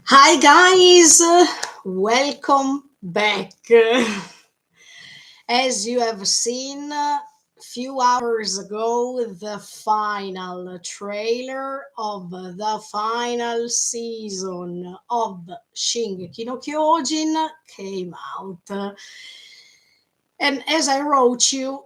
Hi guys, welcome back. As you have seen a few hours ago, the final trailer of the final season of Shingeki no Kyojin came out. And as I wrote you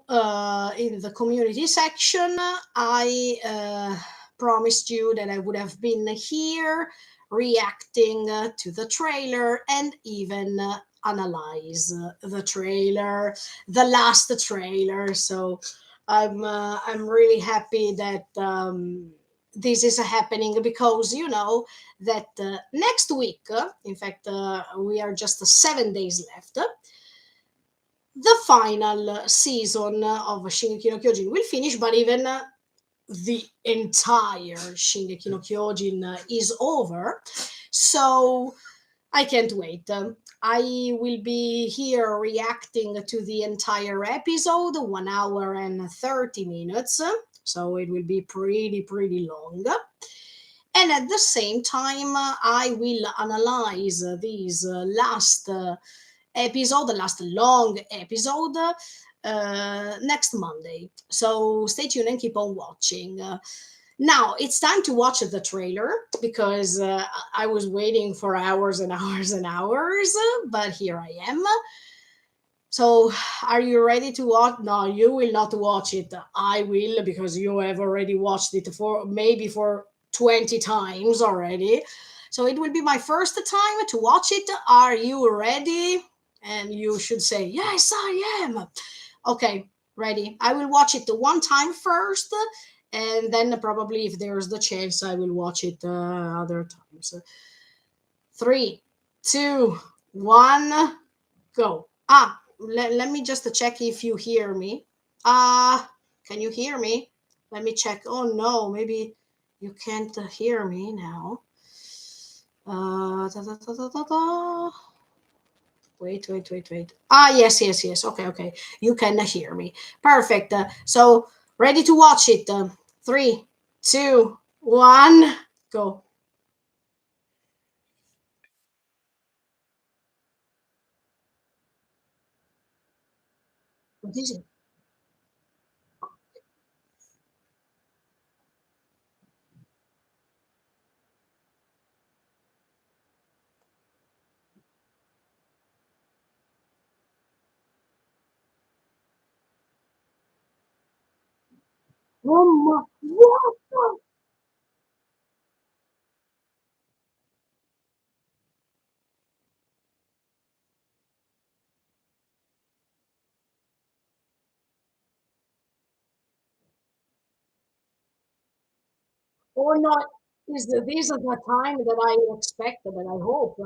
in the community section, I promised you that I would have been here reacting to the trailer and even analyze the trailer, the last trailer. So I'm really happy that this is happening because you know that next week, in fact, we are just 7 days left, the final season of Shingeki no Kyojin will finish, but even the entire Shingeki no Kyojin is over. So I can't wait. I will be here reacting to the entire episode, 1 hour and 30 minutes. So it will be pretty long. And at the same time, I will analyze these last episode, the last long episode, next Monday. So stay tuned and keep on watching. Now it's time to watch the trailer because I was waiting for hours and hours and hours, but here I am. So, are you ready to watch? No, you will not watch it. I will because you have already watched it for maybe for 20 times already. So, it will be my first time to watch it. Are you ready? And you should say, "Yes, I am." Okay, ready. I will watch it one time first, and then probably if there's the chance, I will watch it other times. Three, two, one, go. Let me just check if you hear me. Can you hear me? Let me check. Oh no, maybe you can't hear me now. Da, da, da, da, da, da. Wait. Yes. Okay. You can hear me. Perfect. So ready to watch it. Three, two, one, go. What is it? Oh my, what? Or not? Is this is the time that I expected and I hope.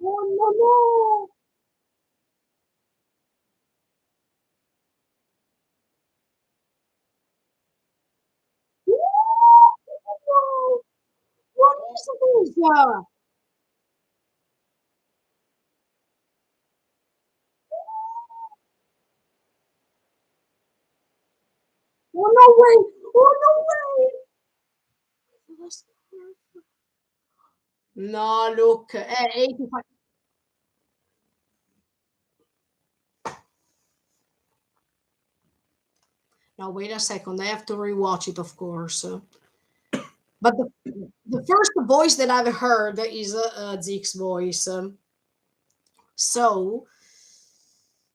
Oh no! No! What is this? Oh no way! Oh no way! No, look, 85. Now wait a second. I have to rewatch it, of course. But the first voice that I've heard is Zeke's voice. So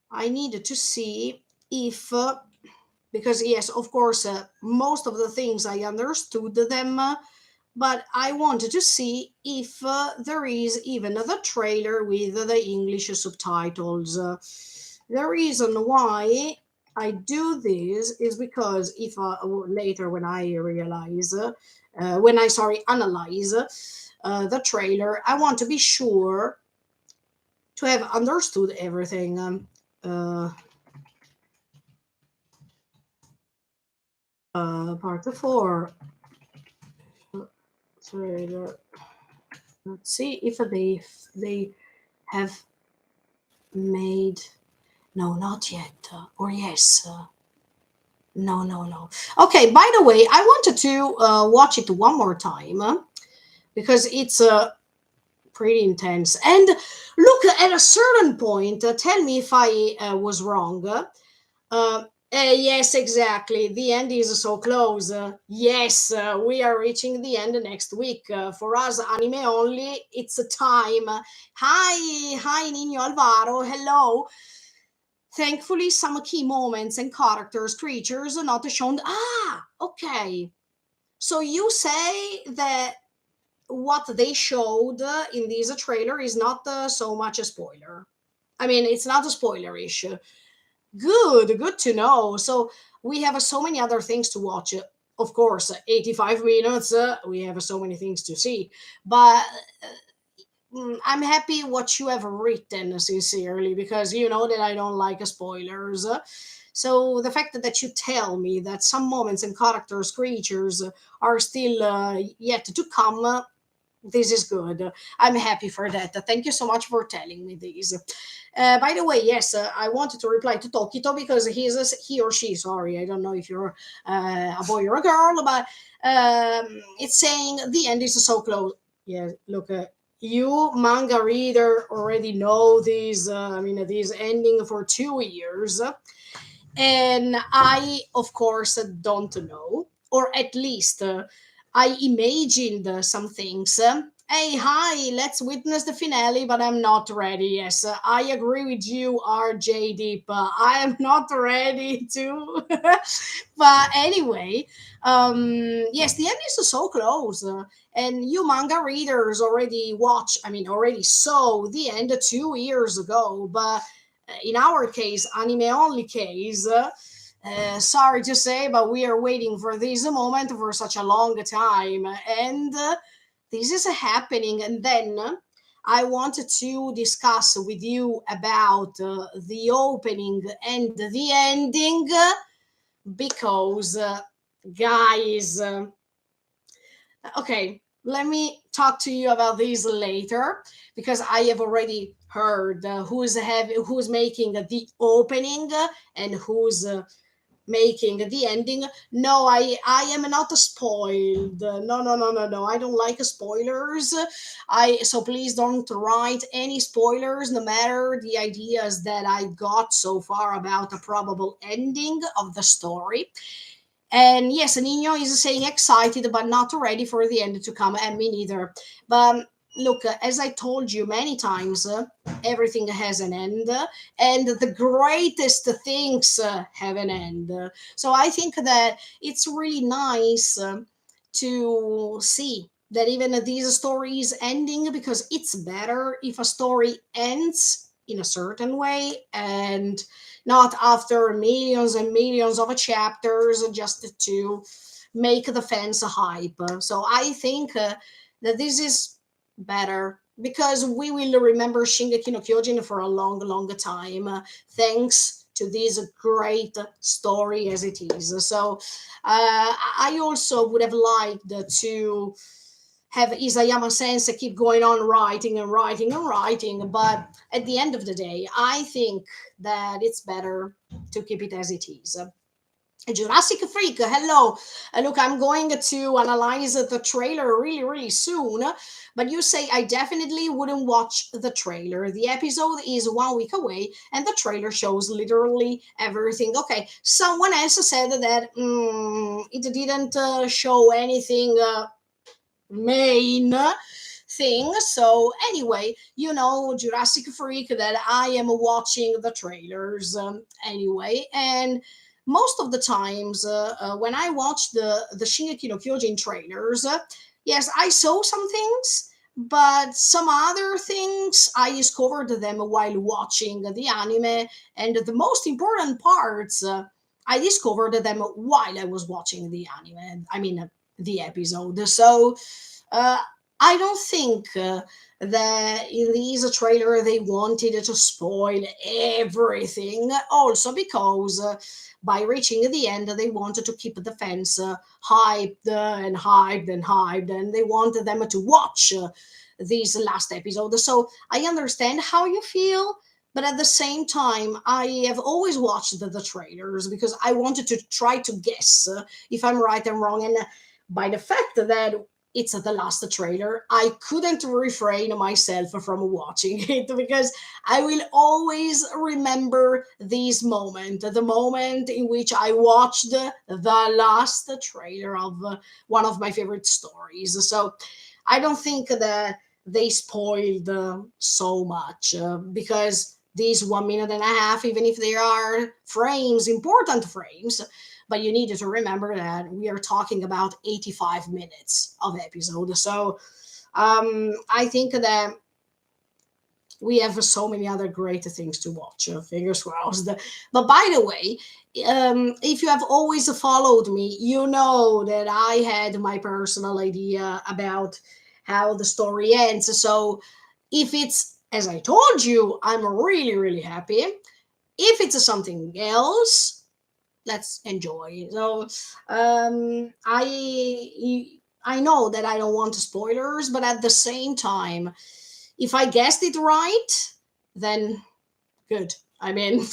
I needed to see if, because yes, of course, most of the things I understood them, but I wanted to see if there is even the trailer with the English subtitles. The reason why I do this is because if later when I realize, when I sorry analyze the trailer, I want to be sure to have understood everything. Uh, Part four trailer. Let's see if they have made. No, not yet. Or yes. No, no, no. Okay, by the way, I wanted to watch it one more time because it's pretty intense. And look, at a certain point, tell me if I was wrong. Yes, exactly. The end is so close. Yes, we are reaching the end next week. For us, anime only, it's a time. Hi, hi, Nino Alvaro. Hello. Thankfully, some key moments and characters, creatures are not shown. Ah, okay. So you say that what they showed in this trailer is not so much a spoiler. I mean, it's not a spoilerish. Good to know. So we have so many other things to watch. Of course, 85 minutes, we have so many things to see. But I'm happy what you have written, sincerely, because you know that I don't like spoilers. So the fact that you tell me that some moments and characters, creatures are still yet to come, this is good. I'm happy for that. Thank you so much for telling me this. By the way, yes, I wanted to reply to Tokito because he or she. Sorry, I don't know if you're a boy or a girl, but it's saying the end is so close. Yeah, look, you manga reader already know this. I mean, this ending for 2 years, and I, of course, don't know, or at least I imagined some things. Hey, hi, let's witness the finale, but I'm not ready. Yes, I agree with you, RJ Deep. I am not ready to. But anyway, yes, the end is so close. And you manga readers already watch, I mean, already saw the end 2 years ago, but in our case, anime only case, sorry to say, but we are waiting for this moment for such a long time. And this is happening. And then I wanted to discuss with you about the opening and the ending because, guys, okay, let me talk to you about these later because I have already heard who's making the opening and who's making the ending. No, I am not spoiled. No, no, no, no, no. I don't like spoilers. I So please don't write any spoilers, no matter the ideas that I got so far about a probable ending of the story. And yes, Nino is saying excited but not ready for the end to come, and me neither. But look, as I told you many times, everything has an end, and the greatest things have an end. So I think that it's really nice to see that even these stories ending, because it's better if a story ends in a certain way and not after millions and millions of chapters just to make the fans hype. So I think that this is better because we will remember Shingeki no Kyojin for a long, long time, thanks to this great story as it is. So I also would have liked to have Isayama Sensei keep going on writing and writing and writing, but at the end of the day, I think that it's better to keep it as it is. Jurassic Freak, hello. Look, I'm going to analyze the trailer really, really soon. But you say I definitely wouldn't watch the trailer. The episode is 1 week away, and the trailer shows literally everything. Okay, someone else said that it didn't show anything main thing. So anyway, you know, Jurassic Freak, that I am watching the trailers anyway, and most of the times when I watch the Shingeki no Kyojin trailers, yes, I saw some things. But some other things I discovered them while watching the anime, and the most important parts I discovered them while I was watching the anime. I mean, the episode. So uh, I don't think that in this trailer they wanted to spoil everything. Also, because by reaching the end, they wanted to keep the fans hyped and hyped and hyped, and they wanted them to watch this last episode. So I understand how you feel, But at the same time, I have always watched the trailers because I wanted to try to guess if I'm right and wrong. And by the fact that it's the last trailer, I couldn't refrain myself from watching it because I will always remember this moment, the moment in which I watched the last trailer of one of my favorite stories. So I don't think that they spoiled so much because these 1 minute and a half, even if there are frames, important frames, but you needed to remember that we are talking about 85 minutes of episode. So I think that we have so many other great things to watch. Fingers crossed. But by the way, if you have always followed me, you know that I had my personal idea about how the story ends. So if it's as I told you, I'm really, really happy. If it's something else, let's enjoy. So I know that I don't want spoilers, but at the same time, if I guessed it right, then good. I mean,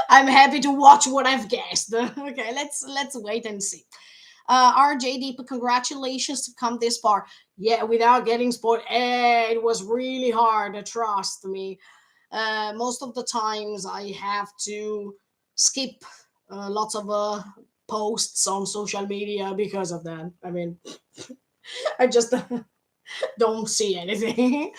I'm happy to watch what I've guessed. Okay, let's wait and see. RJD, congratulations to come this far. Yeah, without getting spoiled, it was really hard. Trust me. Most of the times, I have to skip lots of posts on social media because of that. I mean, I just don't see anything.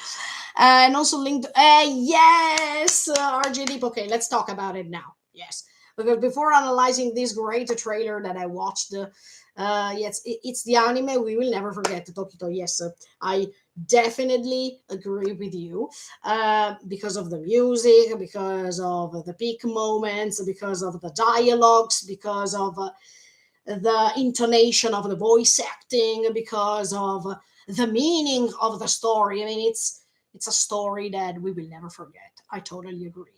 And also linked. Yes, RGD. Okay, let's talk about it now. Yes, because before analyzing this great trailer that I watched, yes, it's the anime we will never forget. Tokito. Yes, I definitely agree with you because of the music, because of the peak moments, because of the dialogues, because of the intonation of the voice acting, because of the meaning of the story. I mean, it's a story that we will never forget. I totally agree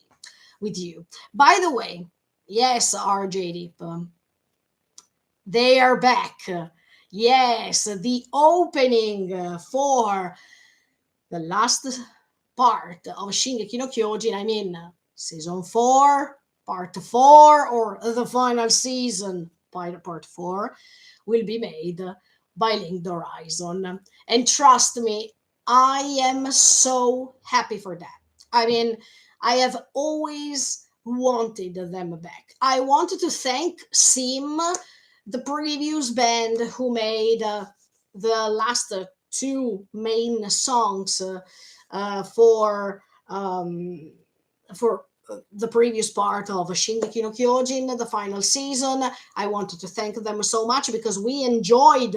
with you. By the way, yes, RJ Deep, they are back. Yes, the opening for the last part of Shingeki no Kyojin. I mean, season 4, part 4, or the final season, part 4, will be made by Linked Horizon. And trust me, I am so happy for that. I mean, I have always wanted them back. I wanted to thank Sim, the previous band who made the last two main songs for the previous part of Shingeki no Kyojin, the final season. I wanted to thank them so much because we enjoyed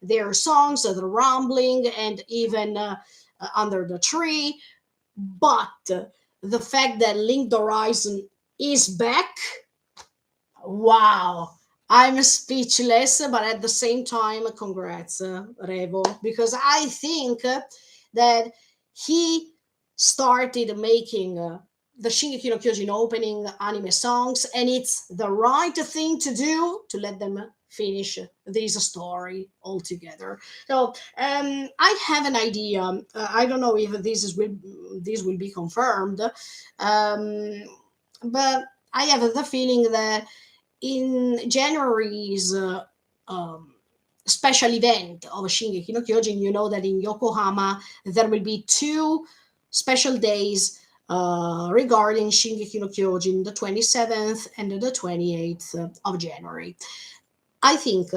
their songs, the Rumbling, and even Under the Tree. But the fact that Linked Horizon is back, wow. I'm speechless, but at the same time, congrats, Revo, because I think that he started making the Shingeki no Kyojin opening anime songs, and it's the right thing to do to let them finish this story altogether. So I have an idea. I don't know if this will be confirmed, um, but I have the feeling that in January's special event of Shingeki no Kyojin, you know that in Yokohama there will be two special days regarding Shingeki no Kyojin, the 27th and the 28th of January. I think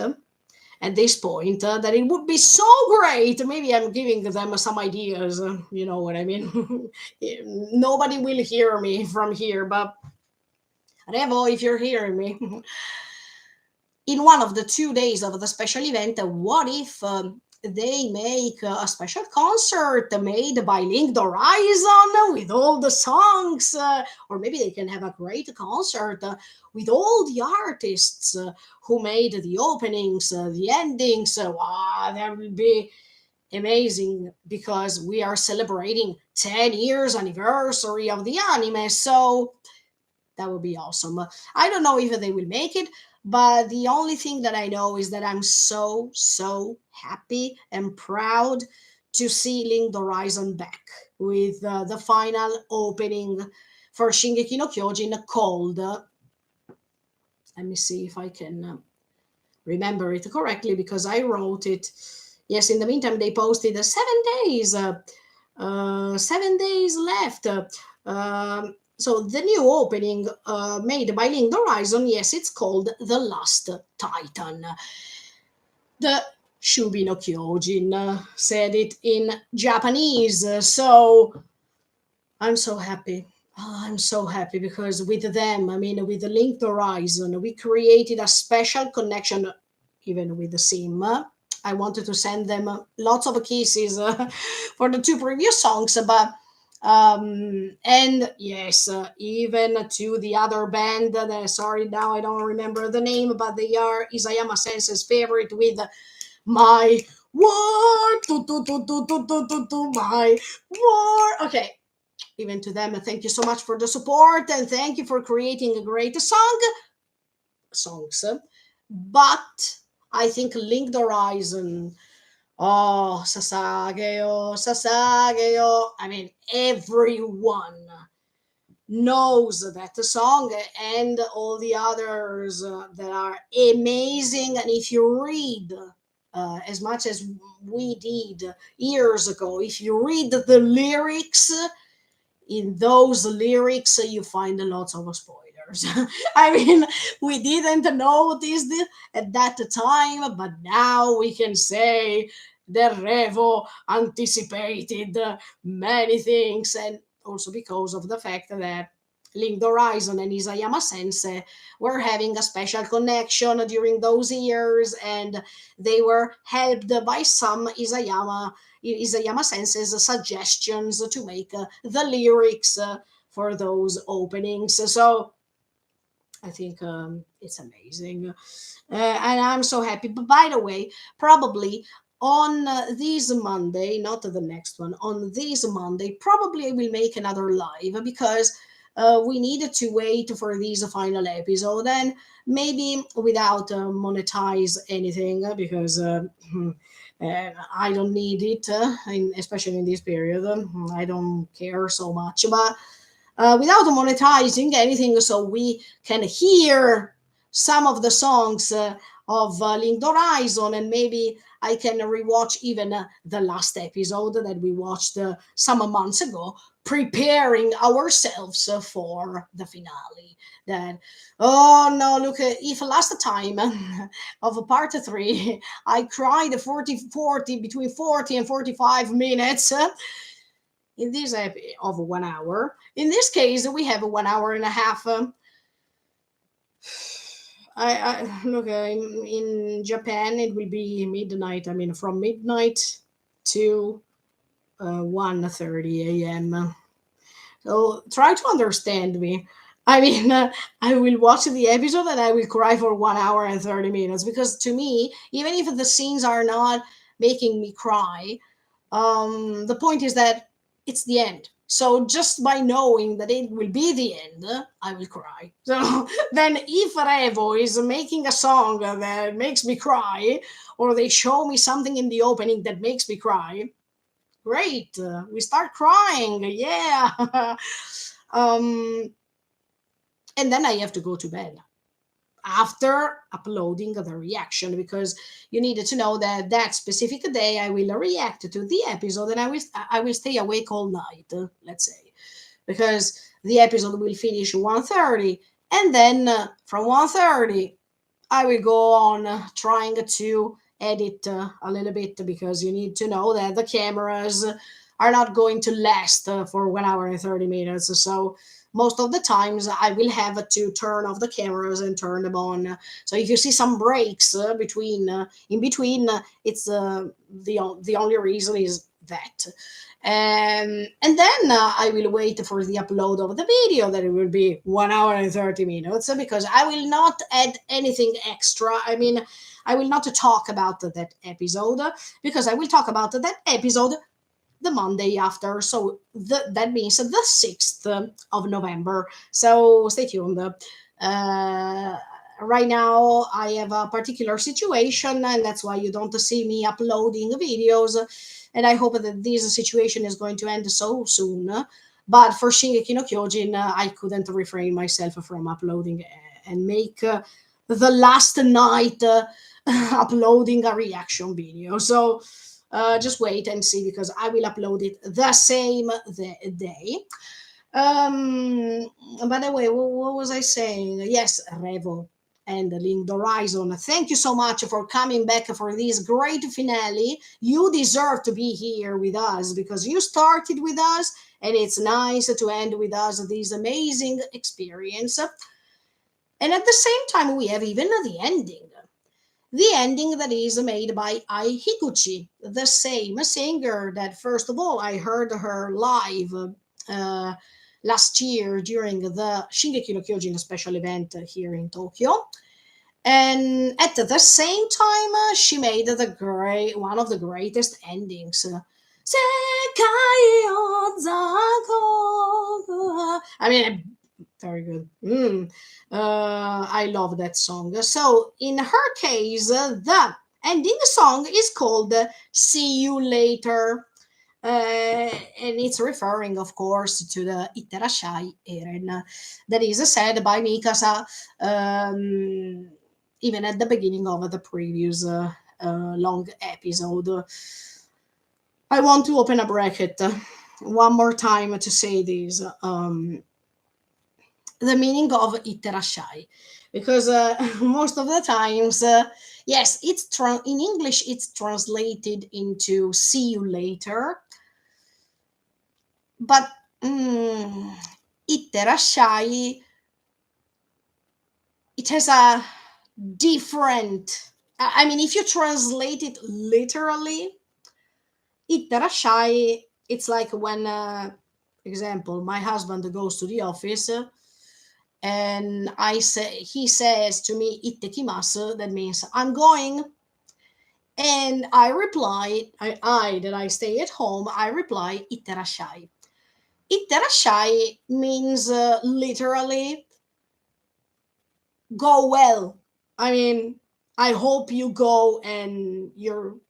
at this point that it would be so great. Maybe I'm giving them some ideas, you know what I mean? Nobody will hear me from here, but Revo, if you're hearing me, in one of the 2 days of the special event, what if they make a special concert made by Linked Horizon with all the songs? Or maybe they can have a great concert with all the artists who made the openings, the endings. Wow, that would be amazing because we are celebrating 10 years anniversary of the anime. So that would be awesome. I don't know if they will make it, but the only thing that I know is that I'm so, so happy and proud to see Linked Horizon back with the final opening for Shingeki no Kyojin called, let me see if I can remember it correctly because I wrote it. Yes, in the meantime, they posted 7 days, 7 days left. So the new opening made by Linked Horizon, yes, it's called The Last Titan. The Shubi no Kyojin said it in Japanese. So I'm so happy. Oh, I'm so happy because with them, I mean, with the Linked Horizon, we created a special connection, even with the Sim. I wanted to send them lots of kisses for the two previous songs, but and yes, even to the other band. Sorry, now I don't remember the name, but they are Isayama Sensei's favorite with my war, my war. Okay, even to them, thank you so much for the support and thank you for creating a great songs. But I think Linked Horizon, oh, Sasageo, Sasageo. I mean, everyone knows that the song and all the others that are amazing. And if you read as much as we did years ago, if you read the lyrics, in those lyrics you find a lot of spoilers. I mean, we didn't notice it at that time, but now we can say that Revo anticipated many things, and also because of the fact that Linked Horizon and Isayama Sensei were having a special connection during those years, and they were helped by some Isayama Sensei's suggestions to make the lyrics for those openings. So I think it's amazing. And I'm so happy. But by the way, probably on this Monday, not the next one, on this Monday, probably I will make another live because we needed to wait for this final episode and maybe without monetize anything because I don't need it, especially in this period. I don't care so much, but without monetizing anything, so we can hear some of the songs of Linked Horizon, and maybe I can rewatch even the last episode that we watched some months ago, preparing ourselves for the finale. That, oh no, look, if last time of part three, I cried 40 between 40 and 45 minutes. In this of 1 hour. In this case, we have a 1 hour and a half. I look in Japan. It will be midnight. I mean, from midnight to 1:30 a.m. So try to understand me. I mean, I will watch the episode and I will cry for 1 hour and 30 minutes because to me, even if the scenes are not making me cry, the point is that it's the end. So just by knowing that it will be the end, I will cry. So then, if Revo is making a song that makes me cry, or they show me something in the opening that makes me cry, great. We start crying. Yeah. um, and then I have to go to bed after uploading the reaction because you needed to know that that specific day I will react to the episode and I will stay awake all night, let's say, because the episode will finish 1:30 and then from 1:30 I will go on trying to edit a little bit because you need to know that the cameras are not going to last for 1 hour and 30 minutes. So most of the times I will have to turn off the cameras and turn them on. So if you see some breaks in between, it's the only reason is that. And then I will wait for the upload of the video that it will be 1 hour and 30 minutes because I will not add anything extra. I mean, I will not talk about that episode because I will talk about that episode the Monday after. So that means the 6th of November. So stay tuned. Right now, I have a particular situation, and that's why you don't see me uploading videos. And I hope that this situation is going to end so soon But for Shingeki no Kyojin, I couldn't refrain myself from uploading and make the last night uploading a reaction video. So just wait and see, because I will upload it the same day. Um, by the way, what was I saying? Yes, Revo and Linked Horizon. Thank you so much for coming back for this great finale. You deserve to be here with us because you started with us, and it's nice to end with us this amazing experience. And at the same time, we have even the ending. The ending that is made by Ai Higuchi, the same singer that, first of all, I heard her live uh, last year during the Shingeki no Kyojin special event here in Tokyo. And at the same time, she made one of the greatest endings. Sekai o Zakoku. I mean, very good. I love that song. So, in her case, the ending song is called See You Later. And it's referring, of course, to the Itterashai Eren that is said by Mikasa even at the beginning of the previous long episode. I want to open a bracket one more time to say this. The meaning of Itterashai, because most of the times, yes, in English it's translated into "see you later," but mm, Itterashai, it has a different. I mean, if you translate it literally, Itterashai, it's like when, example, my husband goes to the office and he says to me "ittekimasu," that means I'm going, and I reply, I that I stay at home, I reply "itterashai." Itterashai means literally go well. I mean, I hope you go and you're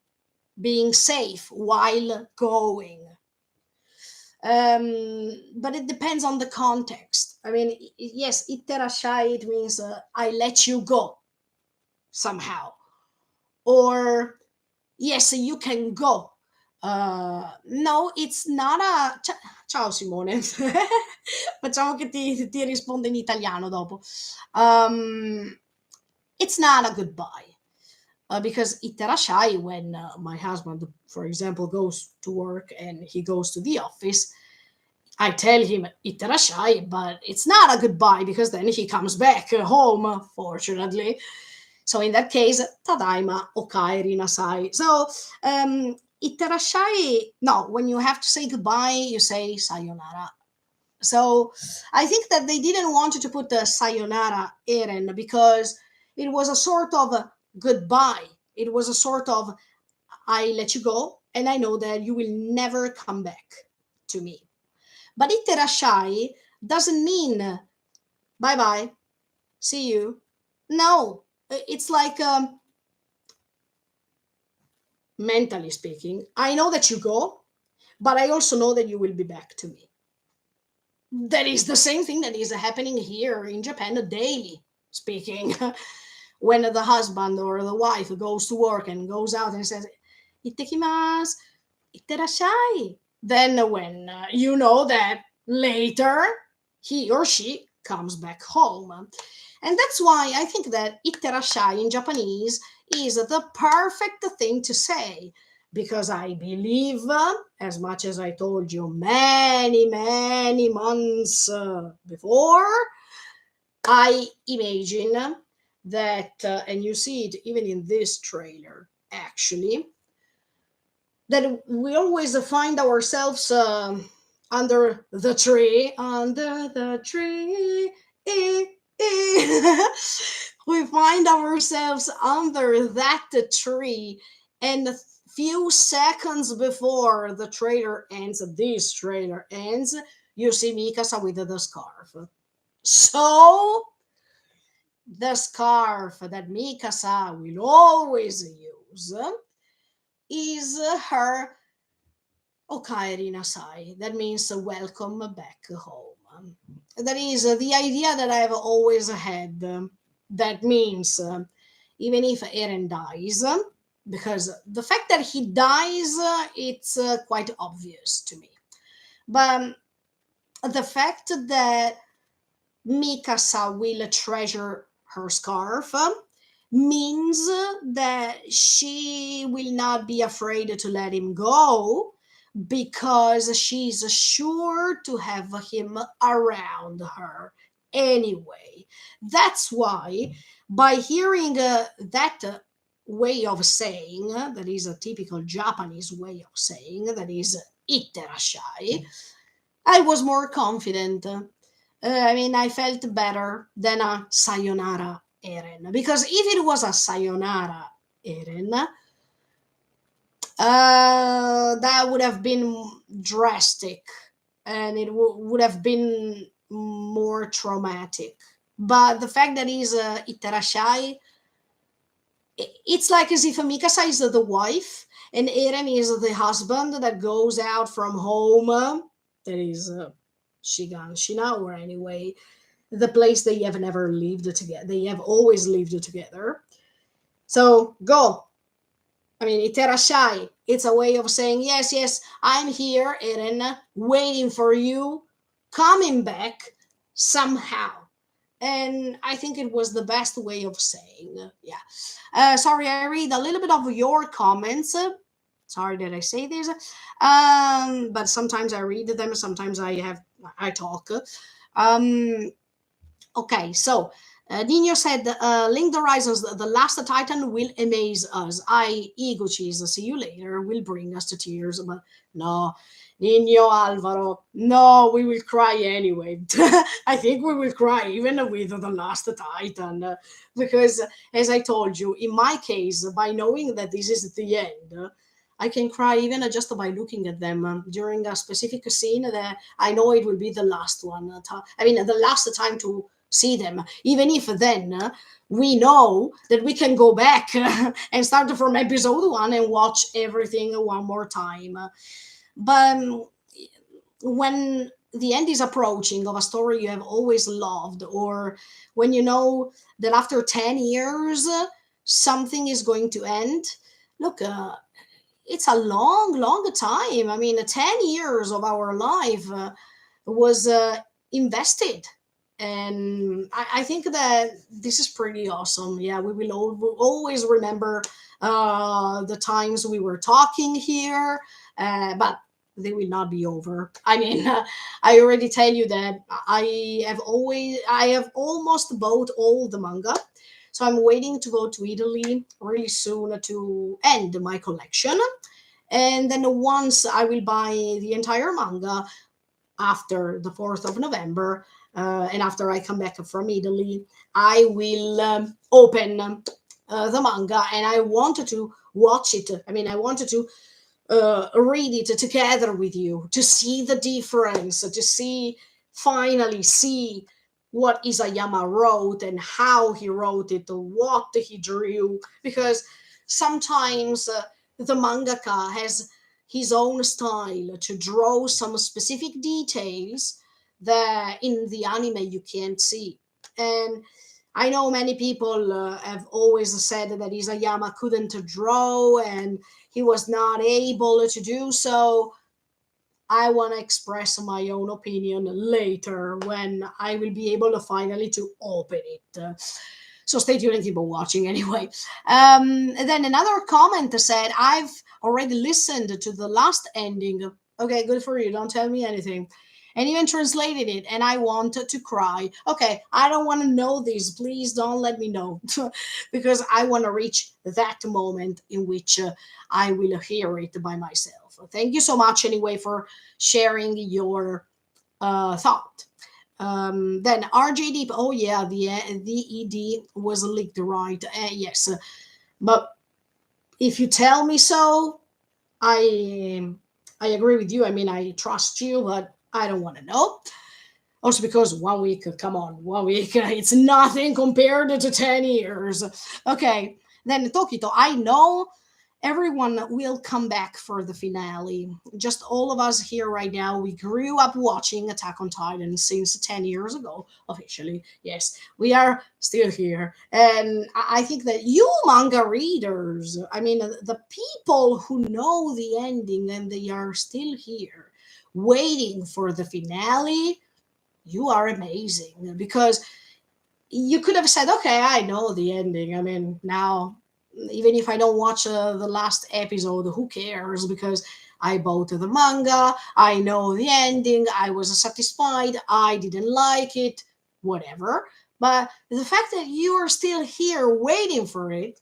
being safe while going. But it depends on the context. I mean, yes, "itterashai," it means I let you go somehow, or yes, you can go. No, it's not a ciao Simone. Facciamo che ti rispondo in italiano dopo. It's not a goodbye. Because Itterashai, when my husband, for example, goes to work and he goes to the office, I tell him "itterashai," but it's not a goodbye, because then he comes back home, fortunately. So in that case, "tadaima" o "kaeri nasai." So "itterashai," no, when you have to say goodbye, you say "sayonara." So I think that they didn't want to put the "sayonara" Eren, because it was a sort of a goodbye. It was a sort of, I let you go, and I know that you will never come back to me. But "itterashai" doesn't mean bye bye, see you. No, it's like, mentally speaking, I know that you go, but I also know that you will be back to me. That is the same thing that is happening here in Japan daily speaking. When the husband or the wife goes to work and goes out and says "ittekimasu," "itterashai," then when you know that later he or she comes back home. And that's why I think that "itterashai" in Japanese is the perfect thing to say, because I believe, as much as I told you many months before, I imagine that, and you see it even in this trailer, actually, that we always find ourselves under the tree. We find ourselves under that tree, and a few seconds before the trailer ends, this trailer ends, you see Mikasa with the scarf. So the scarf that Mikasa will always use is her Okaeri Nasai. That means welcome back home. That is the idea that I've always had. That means even if Eren dies, because the fact that he dies, it's quite obvious to me. But the fact that Mikasa will treasure her scarf means that she will not be afraid to let him go because she's sure to have him around her anyway. That's why, by hearing that way of saying, that is a typical Japanese way of saying, that is itterashai, I was more confident. I mean, I felt better than a sayonara Eren. Because if it was a sayonara Eren, that would have been drastic and it would have been more traumatic. But the fact that he's Itterashai, it's like as if Mikasa is the wife and Eren is the husband that goes out from home. That is Shigan or anyway, the place they have never lived together. They have always lived together. So go. I mean, Iterashai. It's a way of saying, yes, yes, I'm here, Eren, waiting for you, coming back somehow. And I think it was the best way of saying, yeah. Sorry, I read a little bit of your comments. Sorry that I say this, but sometimes I read them. Sometimes I talk. Um, Okay, so Nino said, Link the Horizons, the last Titan will amaze us. Ego cheese, see you later, will bring us to tears. But no, Nino Alvaro, no, we will cry anyway. I think we will cry even with the last Titan. Because, as I told you, in my case, by knowing that this is the end, I can cry even just by looking at them during a specific scene that I know it will be the last one. I mean, the last time to see them, even if then we know that we can go back and start from episode one and watch everything one more time. But when the end is approaching of a story you have always loved, or when you know that after 10 years something is going to end, look, it's a long, long time. I mean, 10 years of our life was invested. And I think that this is pretty awesome. Yeah, we'll always remember the times we were talking here, but they will not be over. I mean, I already tell you that I have almost bought all the manga. So I'm waiting to go to Italy really soon to end my collection. And then once I will buy the entire manga after the 4th of November, and after I come back from Italy, I will open the manga and I wanted to watch it. I mean, I wanted to read it together with you to see the difference, to finally see what Isayama wrote and how he wrote it, what he drew, because sometimes the mangaka has his own style to draw some specific details that in the anime you can't see. And I know many people have always said that Isayama couldn't draw and he was not able to do so. I want to express my own opinion later when I will be able to finally to open it. So stay tuned and keep on watching anyway. And then another comment said, I've already listened to the last ending. Okay, good for you. Don't tell me anything. And even translated it, and I wanted to cry. Okay, I don't want to know this. Please don't let me know. Because I want to reach that moment in which I will hear it by myself. Thank you so much, anyway, for sharing your thought. Then RJD, oh yeah, the ED was leaked, right? Yes, but if you tell me so, I agree with you. I mean, I trust you, but I don't want to know. Also, because 1 week, come on, 1 week, it's nothing compared to 10 years. Okay, then Tokito, I know everyone will come back for the finale. Just all of us here right now, we grew up watching Attack on Titan since 10 years ago, officially. Yes, we are still here. And I think that you manga readers, I mean, the people who know the ending and they are still here waiting for the finale, you are amazing because you could have said, okay, I know the ending. I mean, now, even if I don't watch the last episode, who cares? Because I bought the manga, I know the ending, I was satisfied, I didn't like it, whatever. But the fact that you are still here waiting for it,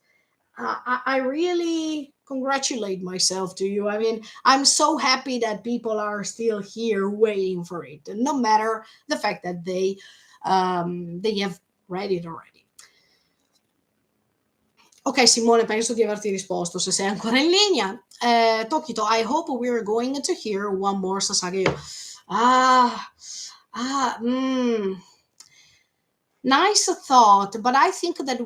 I really congratulate myself to you. I mean, I'm so happy that people are still here waiting for it, no matter the fact that they have read it already. Ok, Simone, penso di averti risposto se sei ancora in linea. Tokito, I hope we're going to hear one more Sasage. Ah, nice thought, but I think that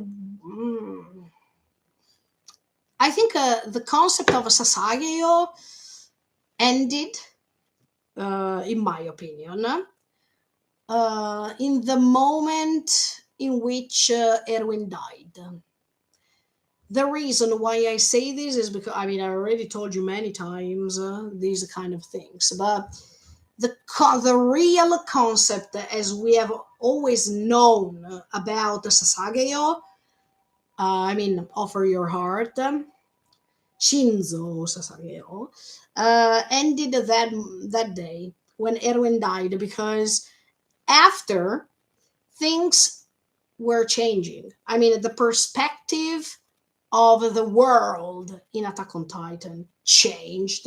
I think the concept of a Sasageo ended, in my opinion, in the moment in which Erwin died. The reason why I say this is because, I mean, I already told you many times these kind of things, but the real concept as we have always known about the Sasageo, I mean, offer your heart, Shinzo Sasageo, ended that day when Erwin died because after things were changing. I mean, the perspective of the world in Attack on Titan changed.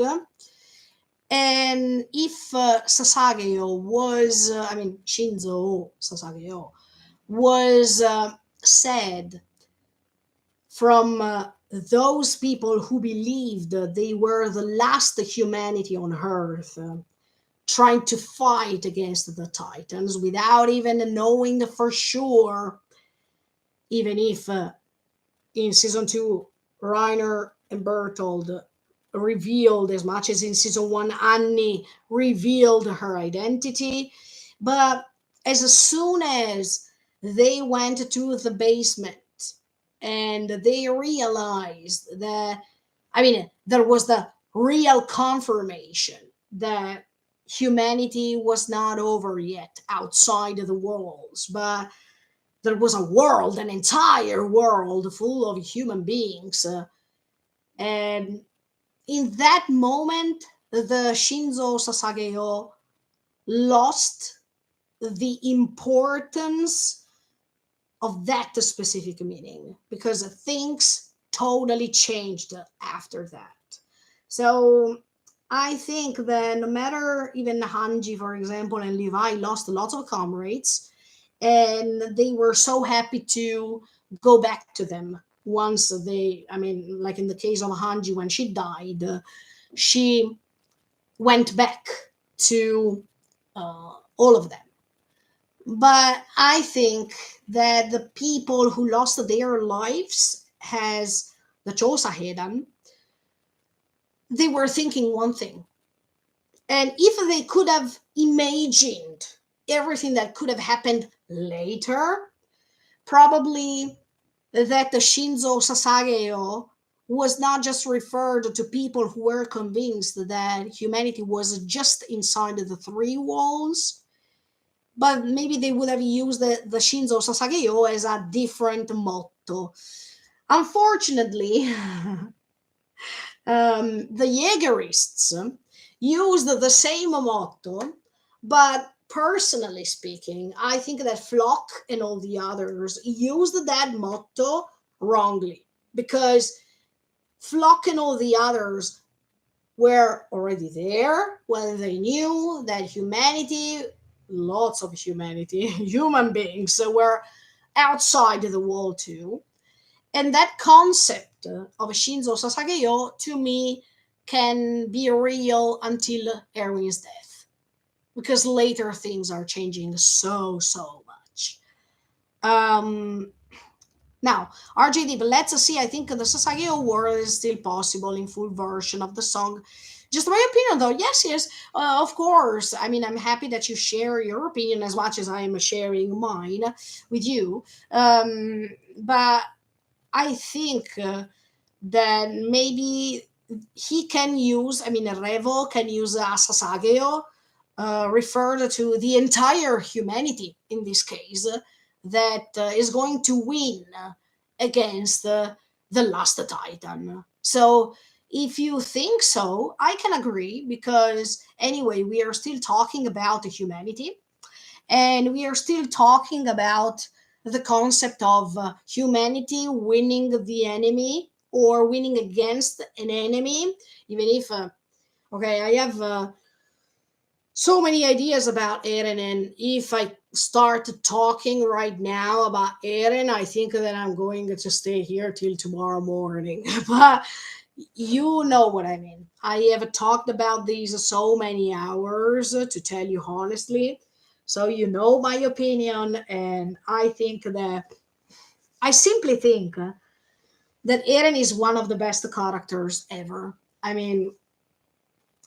And if Sasageo was, I mean, Shinzo Sasageo was said from those people who believed they were the last humanity on Earth, trying to fight against the Titans without even knowing for sure, even if in season 2, Reiner and Bertold revealed as much as in season 1, Annie revealed her identity. But as soon as they went to the basement and they realized that, I mean, there was the real confirmation that humanity was not over yet outside of the walls, but there was a world, an entire world full of human beings. And in that moment, the Shinzo Sasageo lost the importance of that specific meaning because things totally changed after that. So I think that no matter even Hanji, for example, and Levi lost lots of comrades, and they were so happy to go back to them once they, I mean, like in the case of Hanji, when she died, she went back to all of them. But I think that the people who lost their lives as the Chosa Heian, they were thinking one thing. And if they could have imagined everything that could have happened later, probably that the Shinzo Sasageo was not just referred to people who were convinced that humanity was just inside the three walls, but maybe they would have used the Shinzo Sasageo as a different motto. Unfortunately, the Jaegerists used the same motto, but personally speaking, I think that Flock and all the others used that motto wrongly because Flock and all the others were already there when they knew that humanity, lots of humanity, human beings were outside the wall too. And that concept of Shinzo Sasageo to me can be real until Erwin's death, because later things are changing so much. Um, Now, RJD, but let's see. I think the Sasageo world is still possible in full version of the song. Just my opinion, though. Yes, yes, of course. I mean, I'm happy that you share your opinion as much as I am sharing mine with you. But I think that maybe he can use, I mean, Revo can use Sasageo, referred to the entire humanity in this case, that is going to win against the last Titan. So, if you think so, I can agree because anyway, we are still talking about the humanity and we are still talking about the concept of humanity winning the enemy or winning against an enemy, even if, okay, I have so many ideas about Eren, and if I start talking right now about Eren, I think that I'm going to stay here till tomorrow morning. But you know what I mean. I have talked about these so many hours to tell you honestly. So you know my opinion, and I think that I simply think that Eren is one of the best characters ever. I mean,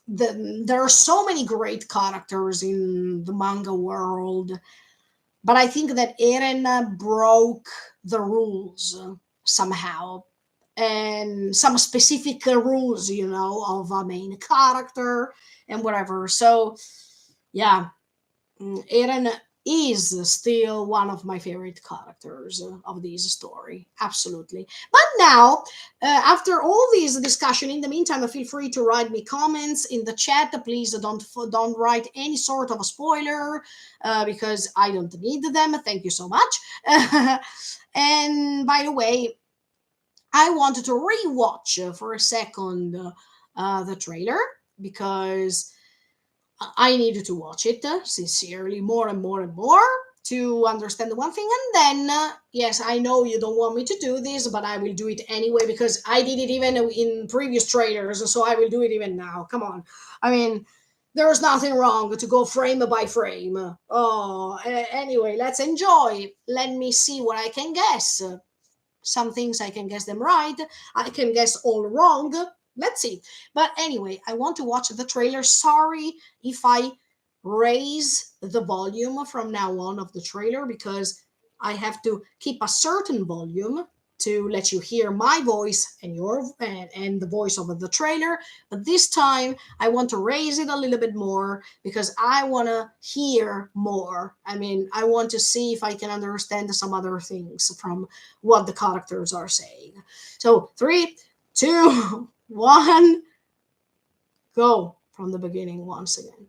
there are so many great characters in the manga world, but I think that Eren broke the rules somehow, and some specific rules, of a main character and whatever. So yeah, Eren is still one of my favorite characters of this story. Absolutely. But now, after all this discussion, in the meantime, feel free to write me comments in the chat. Please don't write any sort of a spoiler because I don't need them. Thank you so much. And by the way, I wanted to rewatch for a second the trailer because I needed to watch it sincerely more and more and more to understand the one thing. And then, yes, I know you don't want me to do this, but I will do it anyway because I did it even in previous trailers, so I will do it even now. Come on. I mean, there's nothing wrong to go frame by frame. Oh, anyway, let's enjoy. Let me see what I can guess. Some things I can guess them right. I can guess all wrong. Let's see. But anyway, I want to watch the trailer. Sorry if I raise the volume from now on of the trailer because I have to keep a certain volume to let you hear my voice and and the voice of the trailer. But this time I want to raise it a little bit more because I want to hear more. I mean, I want to see if I can understand some other things from what the characters are saying. So, three, two, one, go from the beginning once again.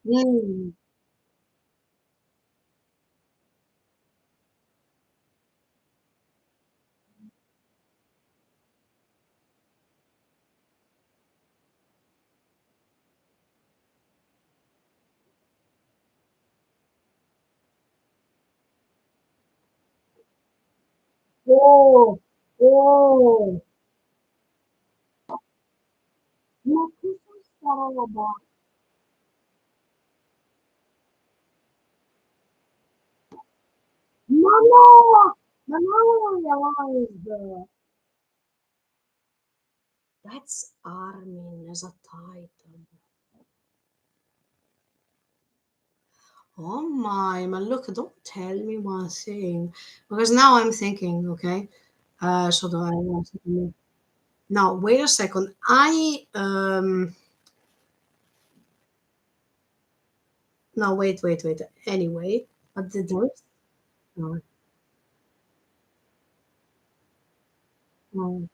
Mm. Oh, oh, ma cosa sta roba? Ma no! Ma no, I realized. That's Armin as a title. Oh my, but look, don't tell me one thing. Because now I'm thinking, okay, so do I want to. No, wait a second. No, wait. Anyway, but the doors. No, no.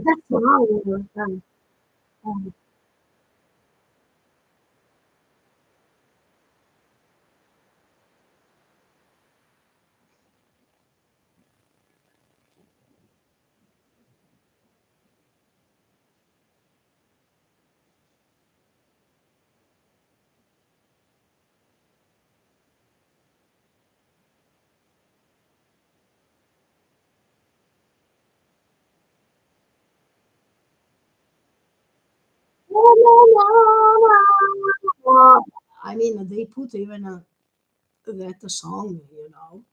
That's right. Um, I mean, they put even that song, you know.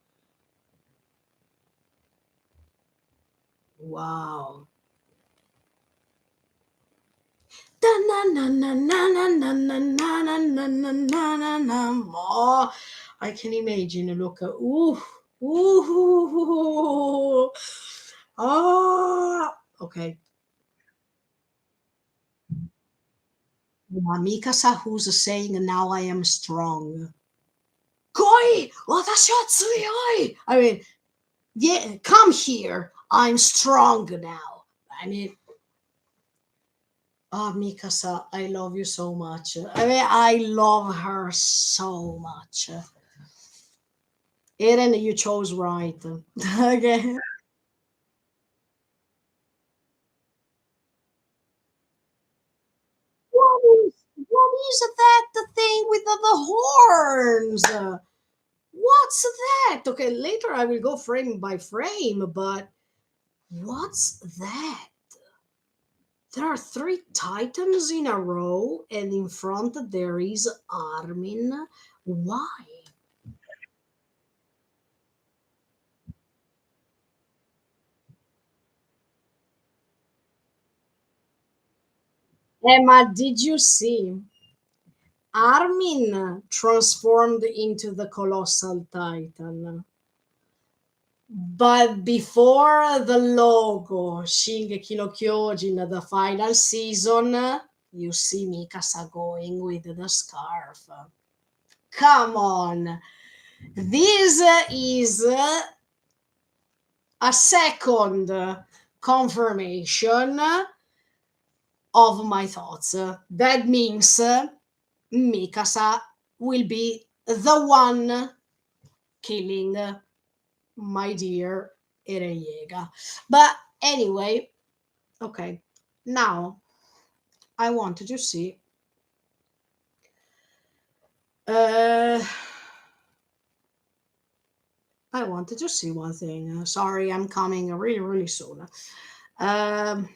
Wow. Oh, I can imagine. Look, ooh, ooh, oh, okay. Mikasa who's saying now I am strong. Koi, watashi wa tsuyoi. I mean, yeah, come here. I'm strong now. I mean, oh, Mikasa, I love you so much. I mean, I love her so much. Eren, you chose right. Okay. What is that the thing with the horns? What's that? Okay, later I will go frame by frame, but what's that? There are three titans in a row, and in front there is Armin. Why? Emma, did you see? Armin transformed into the colossal titan. But before the logo, Shingeki no Kyojin, the final season, you see Mikasa going with the scarf. Come on. This is a second confirmation of my thoughts. That means Mikasa will be the one killing my dear Eren Yeager. But anyway, okay, now I wanted to see. Uh, I wanted to see one thing. Sorry, I'm coming really, really soon. Um,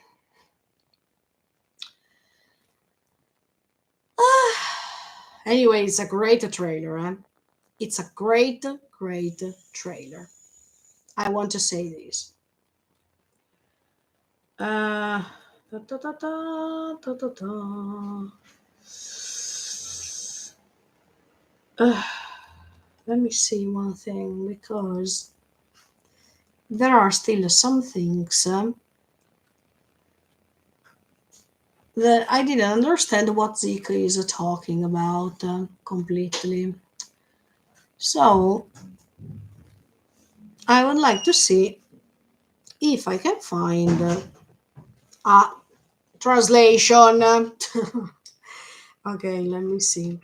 anyway, it's a great trailer. It's a great, great trailer. I want to say this. Uh, da, da, da, da, da, da, da. Uh, let me see one thing because there are still some things that I didn't understand what Zika is talking about completely. So I would like to see if I can find a translation. Okay, let me see.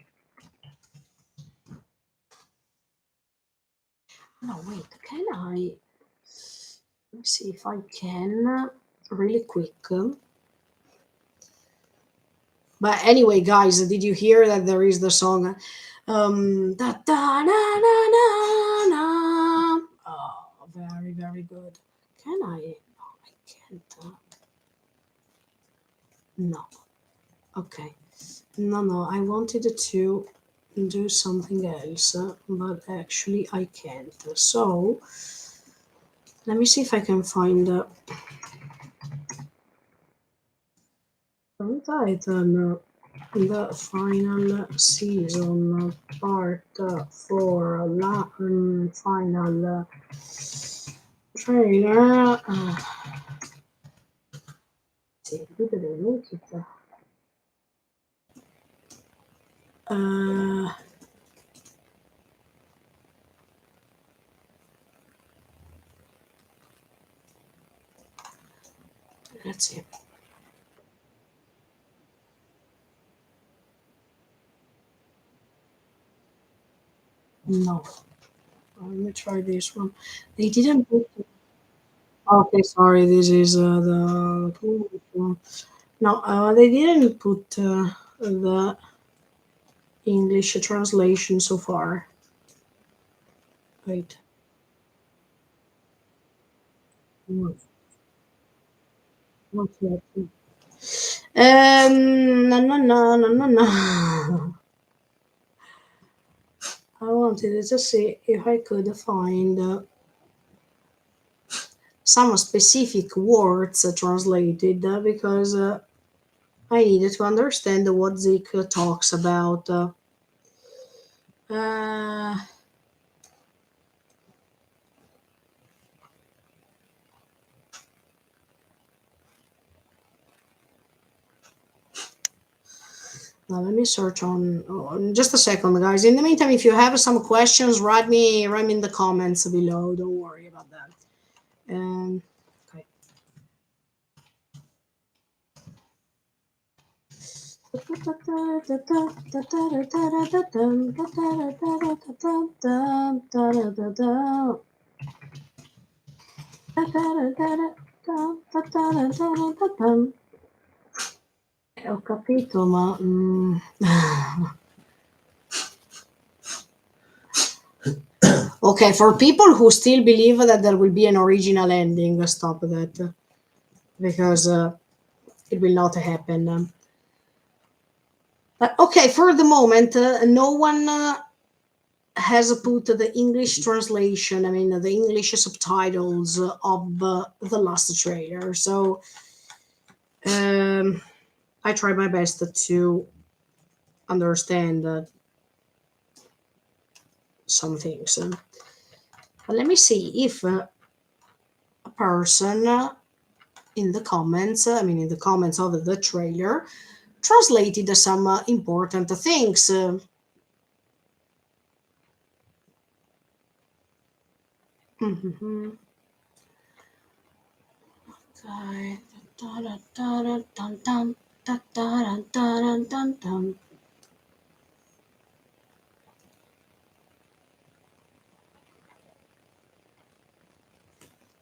No, wait, can I? Let me see if I can really quick. But anyway, guys, did you hear that there is the song? Da, da, na, na, na, na. Oh, very, very good. Can I? No, I can't. No. Okay. No, no, I wanted to do something else, but actually I can't. So let me see if I can find Titan, the final season, part 4, la final trailer. Sì, dove devo make it? Uh, Let's see. No. Let me try this one. They didn't put. Okay, sorry. This is the previous one. No, they didn't put the English translation so far. Wait. No, not yet. No, no, no, no, no, no. I wanted to see if I could find some specific words translated because I needed to understand what Zik talks about. Uh, Now let me search on just a second, guys. In the meantime, if you have some questions, write me in the comments below. Don't worry about that. Okay. Ho capito, ma okay, for people who still believe that there will be an original ending, stop that because it will not happen. But okay, for the moment, no one has put the English translation, I mean, the English subtitles of the last trailer. So I try my best to understand some things. But let me see if a person in the comments, I mean, in the comments of the trailer, translated some important things. Mhm. Okay. Dun-dun-dun-dun-dun. Dun-dun-dun-dun-dun.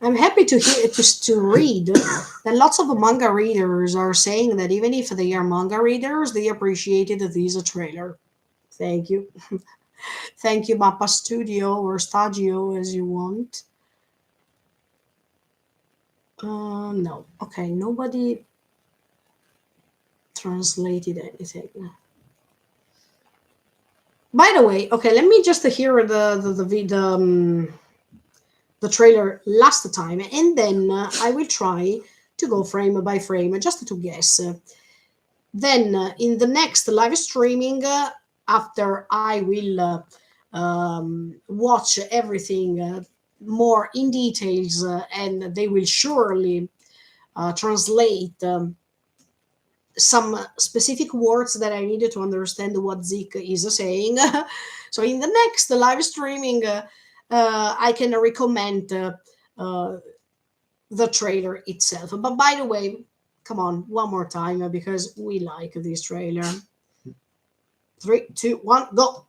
I'm happy to hear to read that lots of manga readers are saying that even if they are manga readers, they appreciated this trailer. Thank you. Thank you, Mappa Studio or Stadio as you want. No. Okay, nobody translated anything. By the way, okay, let me just hear the trailer last time, and then I will try to go frame by frame just to guess. Then in the next live streaming, after I will watch everything more in details, and they will surely translate some specific words that I needed to understand what Zik is saying. So in the next live streaming, I can recommend uh, the trailer itself. But by the way, come on, one more time because we like this trailer. Three, two, one, go.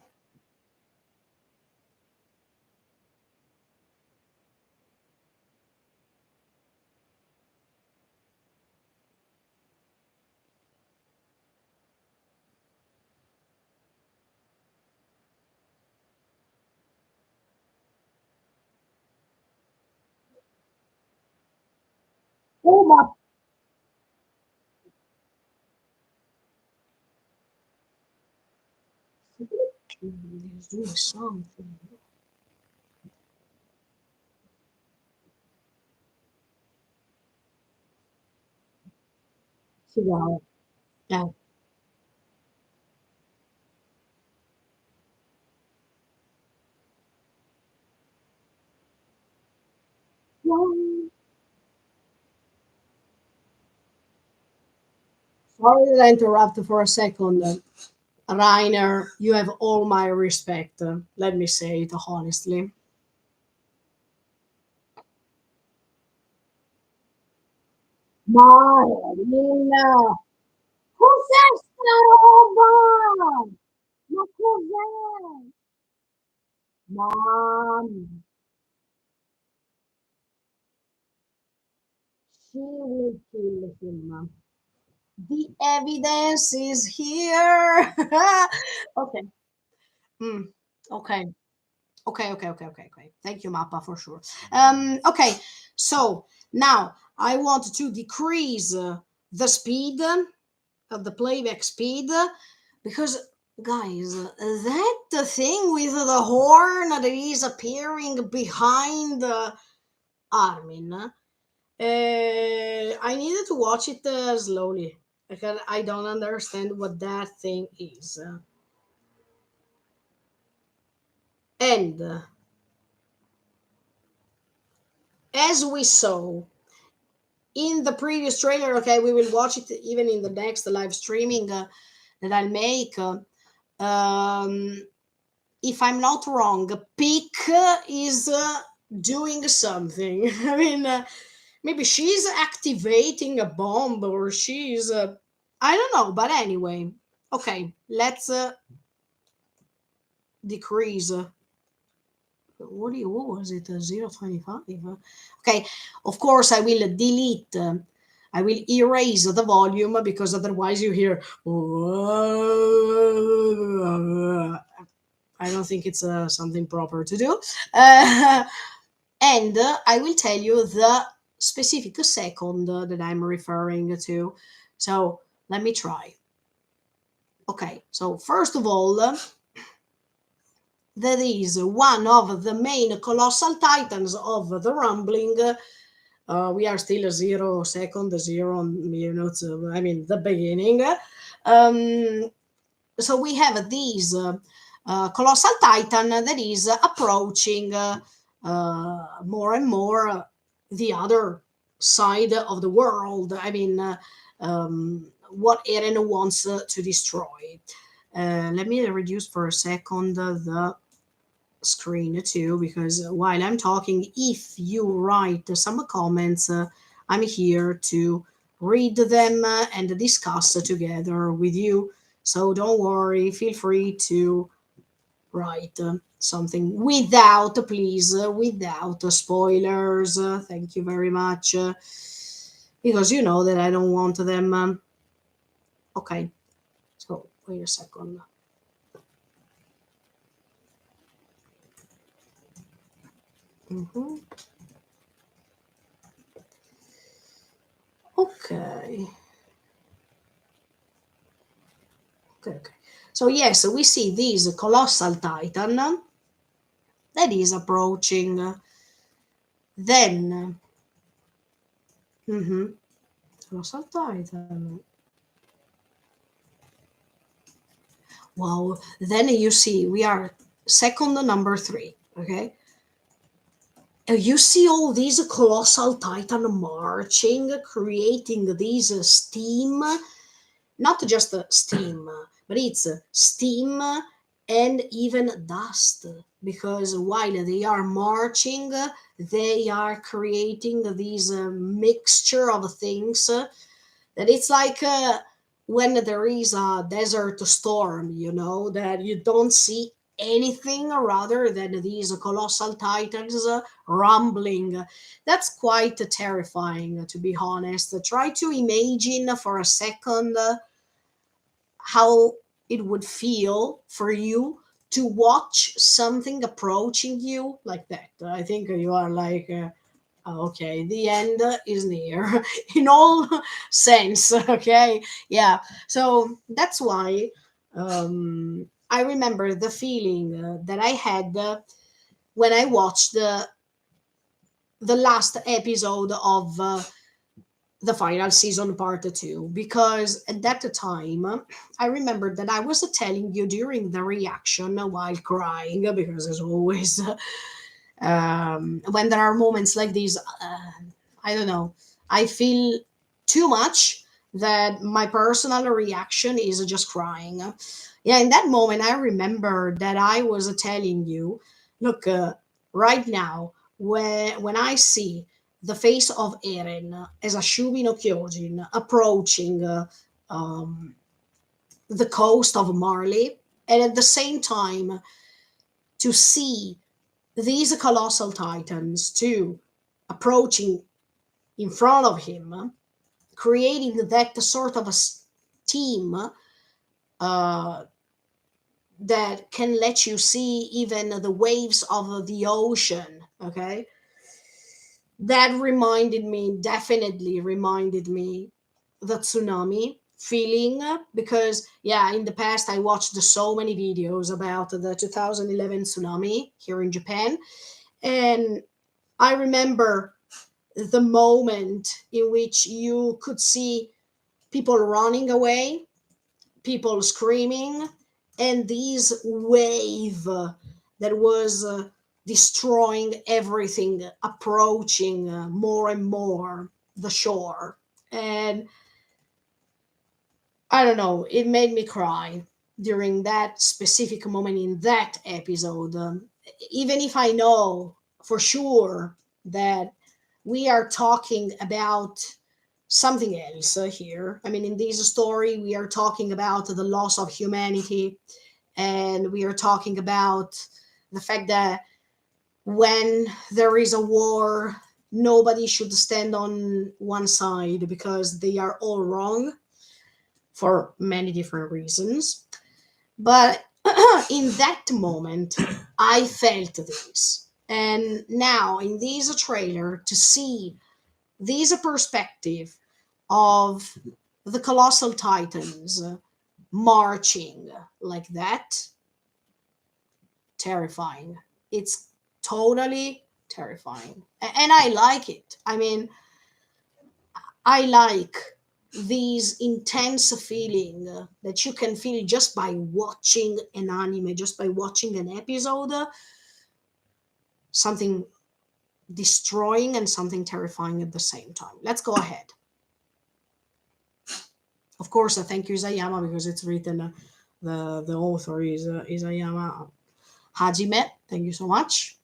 Oh my! He's doing something. Wow. Yeah. Sorry that I interrupted for a second. Rainer, you have all my respect. Let me say it honestly. Marina, cos'è sta roba? Ma cos'è? Mamma, she will kill him. The evidence is here. Okay. Mm, okay. Okay. Thank you, Mappa, for sure. Okay. So now I want to decrease the speed of the playback speed because, guys, that thing with the horn that is appearing behind Armin, I needed to watch it slowly because I don't understand what that thing is. And as we saw in the previous trailer, okay, we will watch it even in the next live streaming that I'll make. Um, if I'm not wrong, Peak is doing something. I mean, maybe she's activating a bomb or she's, I don't know, but anyway, okay, let's decrease. What was it? 0.25? Okay, of course, I will delete. I will erase the volume because otherwise you hear. I don't think it's something proper to do. Uh, and I will tell you the specific second that I'm referring to. So let me try. Okay, so first of all, that is one of the main colossal titans of the rumbling. We are still 0 second, 0 minutes, I mean, the beginning. Um, so we have these colossal titan that is approaching more and more the other side of the world. I mean, what Eren wants to destroy. Let me reduce for a second the screen too, because while I'm talking, if you write some comments, I'm here to read them and discuss together with you. So don't worry, feel free to write something without, please, without spoilers. Thank you very much, because you know that I don't want them. Okay, so wait a second. Mhm. Okay. Okay. So yes, we see this colossal titan that is approaching. Then, mhm, colossal titan. Wow. Then you see we are second number three. Okay. You see all these colossal titan marching, creating these steam, not just steam, but it's steam and even dust. Because while they are marching, they are creating this mixture of things that it's like when there is a desert storm, that you don't see anything rather than these colossal titans rumbling. That's quite terrifying, to be honest. Try to imagine for a second how it would feel for you to watch something approaching you like that. I think you are like, okay, the end is near in all sense. Okay, yeah. So that's why I remember the feeling that I had when I watched the last episode of the final season part two, because at that time I remember that I was telling you during the reaction while crying, because as always when there are moments like these, I don't know, I feel too much that my personal reaction is just crying. Yeah, in that moment I remember that I was telling you, look, right now when I see the face of Eren as a Shubi no Kyojin approaching um, the coast of Marley, and at the same time to see these colossal titans too approaching in front of him, creating that sort of a team uh, that can let you see even the waves of the ocean. Okay, that reminded me, definitely reminded me, the tsunami feeling, because yeah, in the past I watched so many videos about the 2011 tsunami here in Japan, and I remember the moment in which you could see people running away, people screaming, and this wave that was destroying everything, approaching more and more the shore. And I don't know, it made me cry during that specific moment in that episode. Even if I know for sure that we are talking about something else here. I mean, in this story, we are talking about the loss of humanity, and we are talking about the fact that when there is a war, nobody should stand on one side because they are all wrong for many different reasons. But in that moment, I felt this. And now, in this trailer, to see this perspective of the colossal titans marching like that, terrifying. It's totally terrifying. And I like it. I mean, I like these intense feeling that you can feel just by watching an anime, just by watching an episode, something destroying and something terrifying at the same time. Let's go ahead. Of course, I thank you Isayama because it's written. The author is Isayama Hajime. Thank you so much.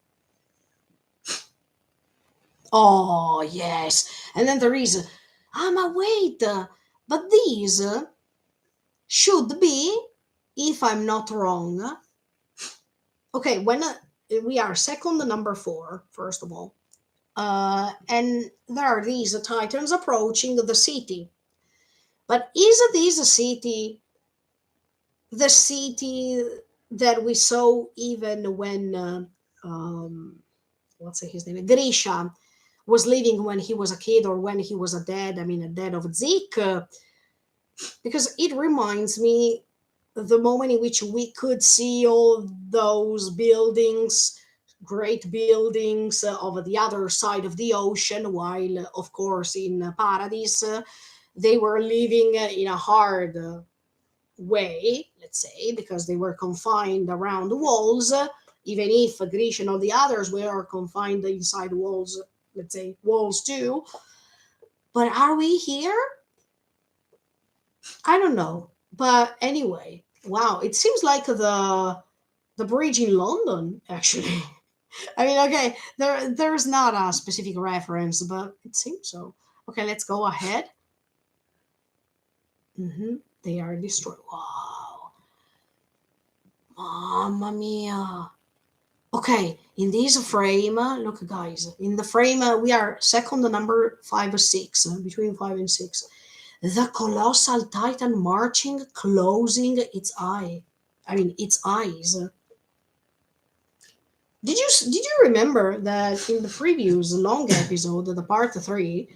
Oh yes, and then there is. Wait, but these should be, if I'm not wrong. Okay, when we are second number four, first of all, and there are these titans approaching the city. But is this a city the city that we saw even when what's his name, Grisha, was living when he was a kid, or when he was a dad? I mean, a dad of Zeke, because it reminds me the moment in which we could see all those buildings, great buildings of the other side of the ocean, while of course in Paradise they were living in a hard way, let's say, because they were confined around the walls, even if Grisha and all the others were confined inside walls, let's say walls too. But are we here? I don't know. But anyway, wow, it seems like the bridge in London, actually. I mean, okay, there's not a specific reference, but it seems so. Okay, let's go ahead. They are destroyed. Wow, mamma mia. Okay, in this frame, look, guys, in the frame, we are second number 5 or 6, between 5 and 6. The colossal titan marching, closing its eye. I mean, its eyes. Did you remember that in the previous long episode, the part 3,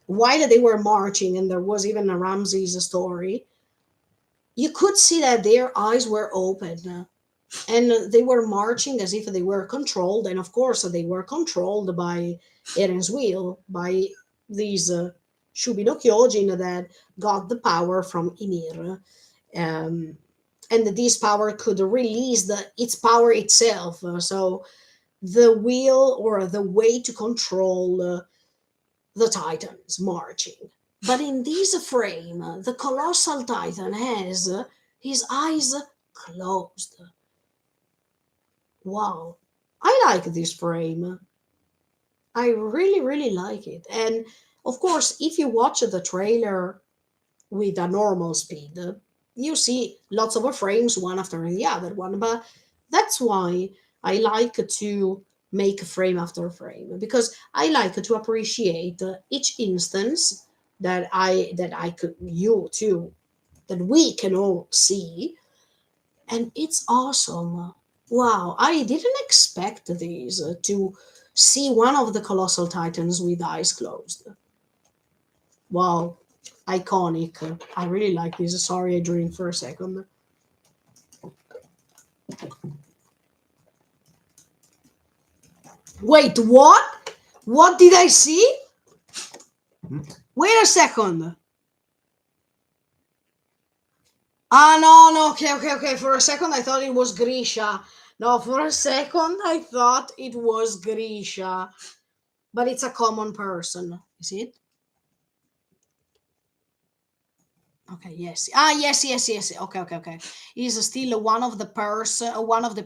while they were marching and there was even a Ramses story, you could see that their eyes were open, and they were marching as if they were controlled, and of course they were controlled by Eren's will, by these Shubi no Kyojin that got the power from Ymir. Um, and this power could release its power itself. So the will or the way to control the Titans marching. But in this frame, the colossal Titan has his eyes closed. Wow, I like this frame. I really, really like it. And of course, if you watch the trailer with a normal speed, you see lots of frames one after the other one. But that's why I like to make frame after frame, because I like to appreciate each instance that I could you too that we can all see, and it's awesome. Wow, I didn't expect this to see one of the colossal titans with eyes closed. Wow, iconic. I really like this. Sorry, I drink for a second. Wait, what? What did I see? Wait a second. Ah, no, no, okay, okay, okay. For a second, I thought it was Grisha. No, for a second, I thought it was Grisha. But it's a common person, is it? Okay, yes. Ah, yes, yes, yes. Okay, okay, okay. He's still one of the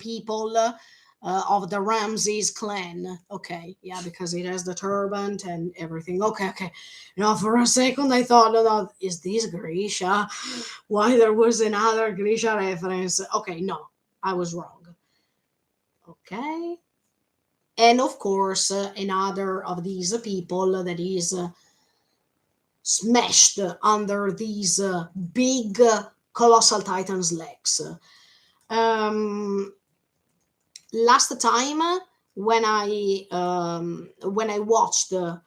people of the Ramses clan. Okay, yeah, because it has the turban and everything. Okay, okay. Now, for a second, I thought, no, no, is this Grisha? Why there was another Grisha reference? Okay, no, I was wrong. Okay. And of course, another of these people that is smashed under these big colossal titans legs. um Last time when I watched the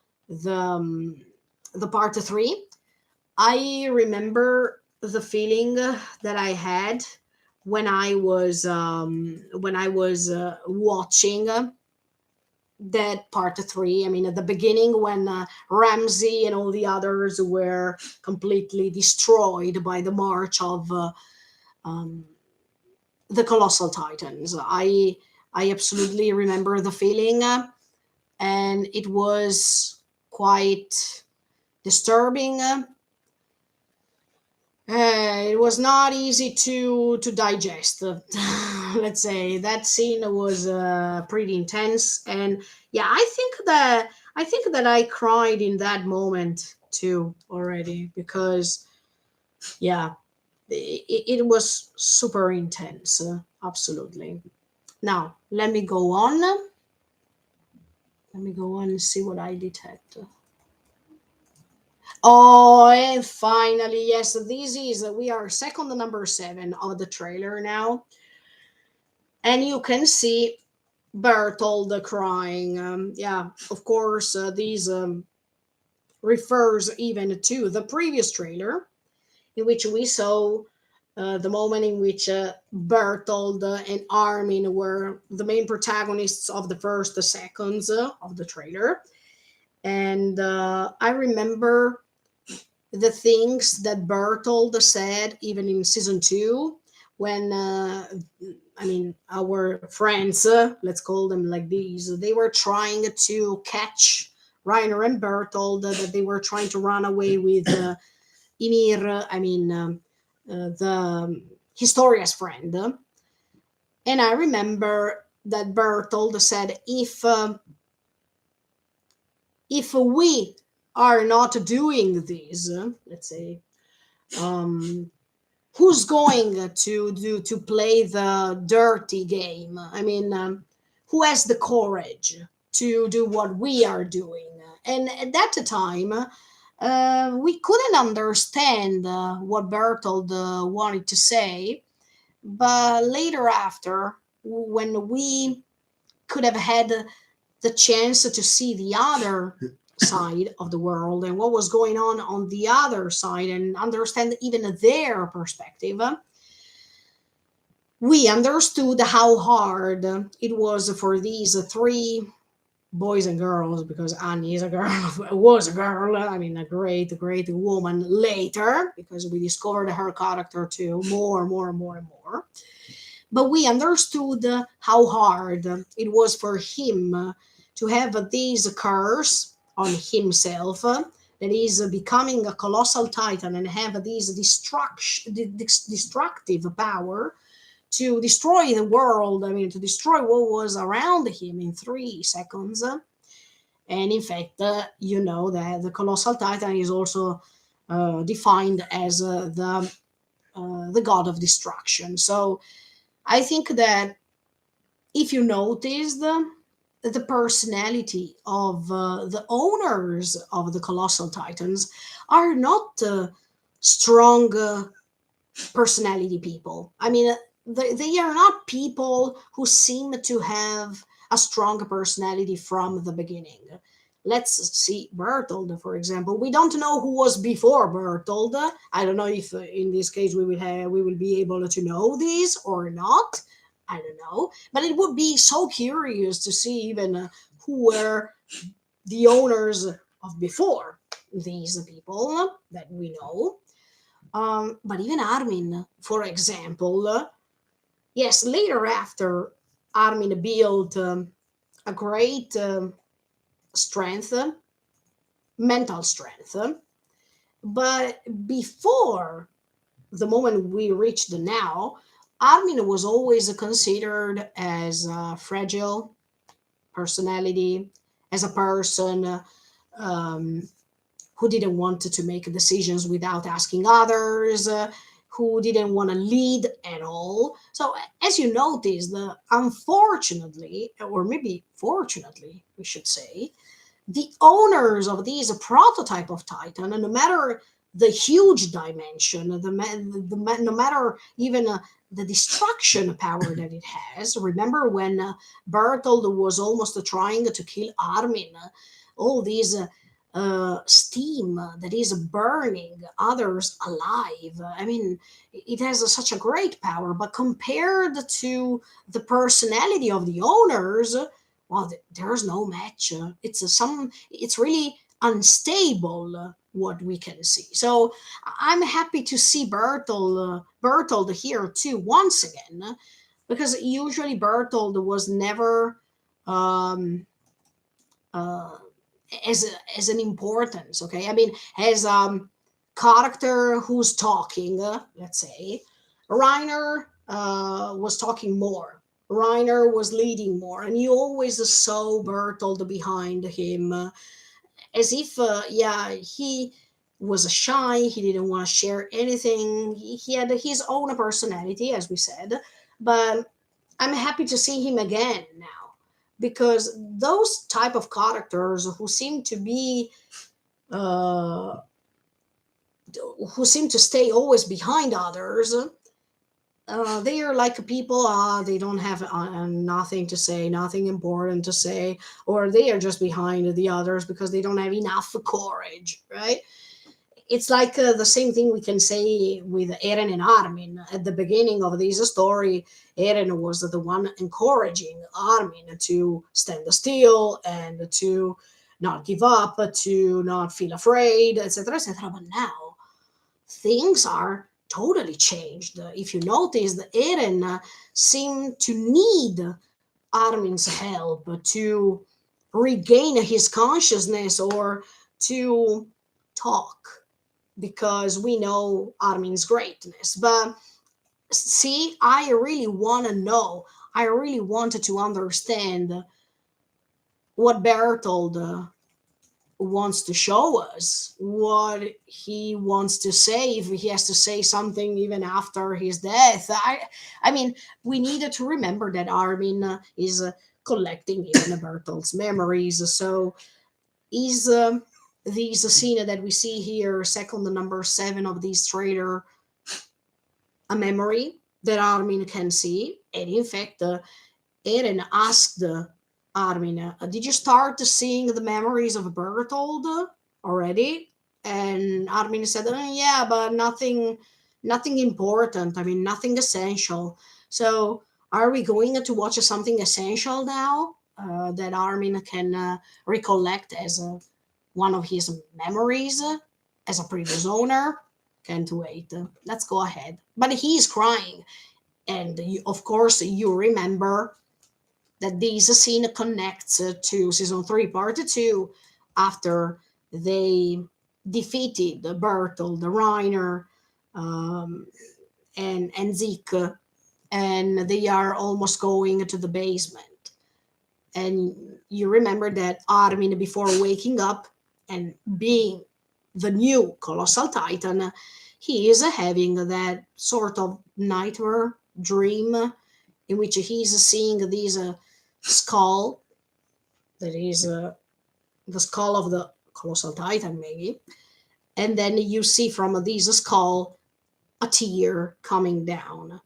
part 3, I remember the feeling that I had when I was watching that part 3. I mean, at the beginning, when Ramsey and all the others were completely destroyed by the march of um, the colossal titans, I absolutely remember the feeling, and it was quite disturbing. It was not easy to digest. Let's say that scene was pretty intense, and yeah, I think that I cried in that moment too already, because yeah, it was super intense. Absolutely. Now let me go on. Let me go on and see what I detect. Oh, and finally, yes, this is we are second number 7 of the trailer now, and you can see Bertold crying. Yeah, of course, this refers even to the previous trailer, in which we saw the moment in which Bertold and Armin were the main protagonists of the first seconds of the trailer. And I remember the things that Bertold said even in season 2, when I mean, our friends, let's call them like these, they were trying to catch Reiner and Bertold, that they were trying to run away with Ymir, the Historia's friend. And I remember that Bertold said, if we are not doing this, let's say, um, who's going to play the dirty game? I mean, who has the courage to do what we are doing? And at that time, we couldn't understand what Bertold wanted to say, but later after, when we could have had the chance to see the other side of the world and what was going on the other side, and understand even their perspective, we understood how hard it was for these 3 boys and girls, because Annie is a girl, was a girl. I mean, a great, great woman later, because we discovered her character too, more, more, and more, and more. But we understood how hard it was for him to have this curse on himself, that is becoming a colossal titan, and have this destructive power to destroy the world. I mean, to destroy what was around him in 3 seconds. And in fact, you know that the colossal titan is also defined as the god of destruction. So I think that if you noticed, the personality of the owners of the colossal titans are not strong personality people. I mean, they are not people who seem to have a strong personality from the beginning. Let's see Bertold, for example. We don't know who was before Bertold. I don't know if in this case we will be able to know this or not. I don't know, but it would be so curious to see even who were the owners of before these people that we know. But even Armin, for example, yes, later after Armin built a great strength, mental strength, but before the moment we reached now, Armin was always considered as a fragile personality, as a person um, who didn't want to make decisions without asking others, who didn't want to lead at all. So, as you notice, unfortunately, or maybe fortunately, we should say, the owners of these prototype of Titan, and no matter the huge dimension, no matter even the destruction power that it has. Remember when Bertold was almost trying to kill Armin? All these steam that is burning others alive. I mean, it has such a great power, but compared to the personality of the owners, well, there's no match. It's really unstable. What we can see. So I'm happy to see Bertold here too once again, because usually Bertold was never um, uh, as an importance. Okay, I mean, as character who's talking, let's say, Reiner was talking more. Reiner was leading more, and you always saw Bertold behind him, as if, yeah, he was shy. He didn't want to share anything. He had his own personality, as we said, but I'm happy to see him again now, because those type of characters who seem to be uh, who seem to stay always behind others, they are like people, they don't have nothing to say, nothing important to say, or they are just behind the others because they don't have enough courage, right? It's like the same thing we can say with Eren and Armin. At the beginning of this story, Eren was the one encouraging Armin to stand still and to not give up, to not feel afraid, etc., etc. But now things are totally changed. If you notice, Eren seemed to need Armin's help to regain his consciousness or to talk, because we know Armin's greatness. But see, I really want to know, I really wanted to understand what Bertold wants to show us, what he wants to say, if he has to say something even after his death. I mean, we needed to remember that Armin is collecting even Bertold's memories. So is this scene that we see here, second number 7 of this trailer, a memory that Armin can see? And in fact, Eren asked Armin, did you start seeing the memories of Bertold already? And Armin said, yeah, but nothing important. I mean, nothing essential. So are we going to watch something essential now that Armin can recollect as one of his memories as a previous owner? Can't wait. Let's go ahead. But he's crying. And of course, you remember that this scene connects to season 3, part 2, after they defeated Bertold, Reiner, um, and Zeke, and they are almost going to the basement. And you remember that Armin, before waking up and being the new colossal titan, he is having that sort of nightmare dream in which he's seeing this skull that is the skull of the colossal titan, maybe. And then you see from this skull a tear coming down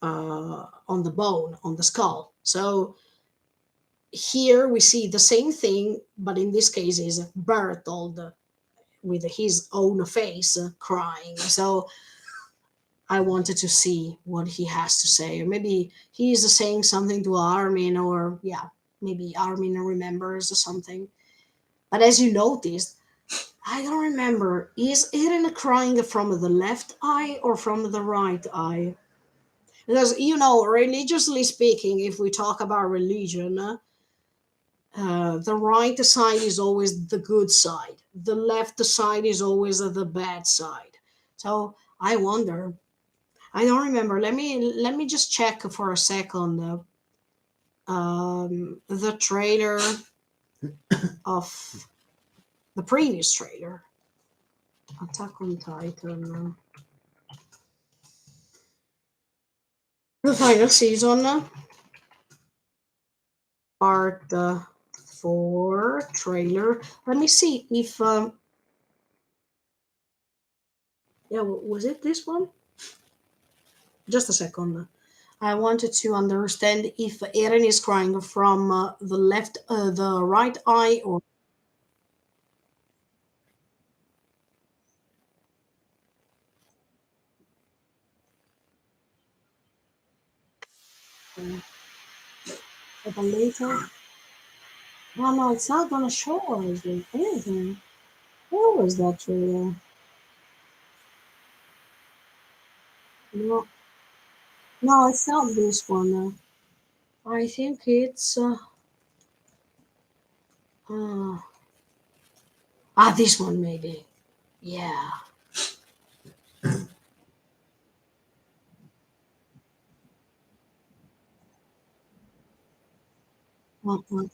on the bone, on the skull. So here we see the same thing, but in this case is Bertold with his own face crying. So I wanted to see what he has to say. Or maybe he's saying something to Armin, or yeah, maybe Armin remembers or something. But as you noticed, I don't remember. Is Eren crying from the left eye or from the right eye? Because, religiously speaking, if we talk about religion, the right side is always the good side, the left side is always the bad side. So I wonder. I don't remember. Let me just check for a second. The trailer of the previous trailer, Attack on Titan, the final season, part 4 trailer. Let me see if yeah, was it this one? Just a second. I wanted to understand if Eren is crying from the right eye, or later. Oh no, it's not gonna show us anything. Where was that trailer? No, no, it's not this one. I think it's uh, this one maybe. Yeah. Uh-huh.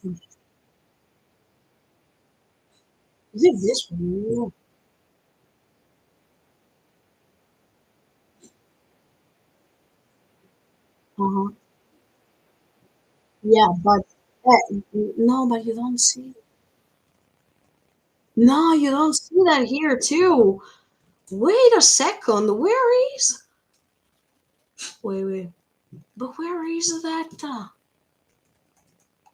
Is it this one? Uh-huh. Yeah, but no, but you don't see. No, you don't see that here too. Wait a second. Where is? Wait, wait. But where is that?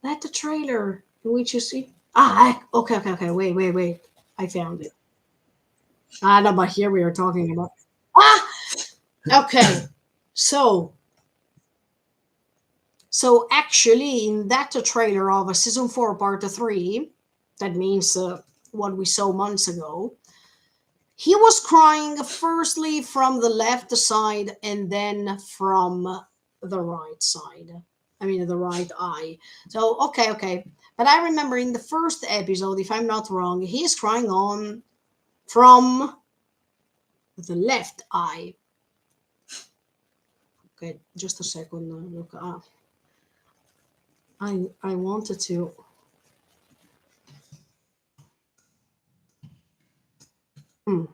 That the trailer in which you see? Okay, okay, okay. Wait, wait, wait. I found it. No, but here we are talking about. Ah, okay. So, so actually, in that trailer of a season 4, part 3, that means what we saw months ago, he was crying firstly from the left side and then from the right side. I mean, the right eye. So, okay, okay. But I remember in the first episode, if I'm not wrong, he's crying on from the left eye. Okay, just a second. Look, I wanted to. Hmm.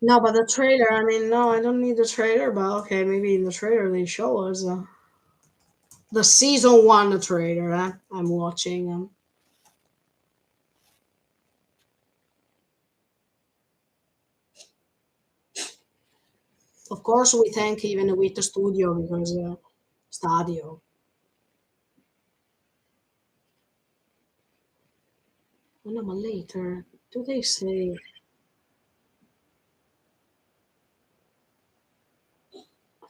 No, but the trailer. I mean, no, I don't need the trailer. But okay, maybe in the trailer they show us the season 1 trailer. I'm watching. Of course, we thank even with the studio because Stadio. Oh, no, but later, do they say?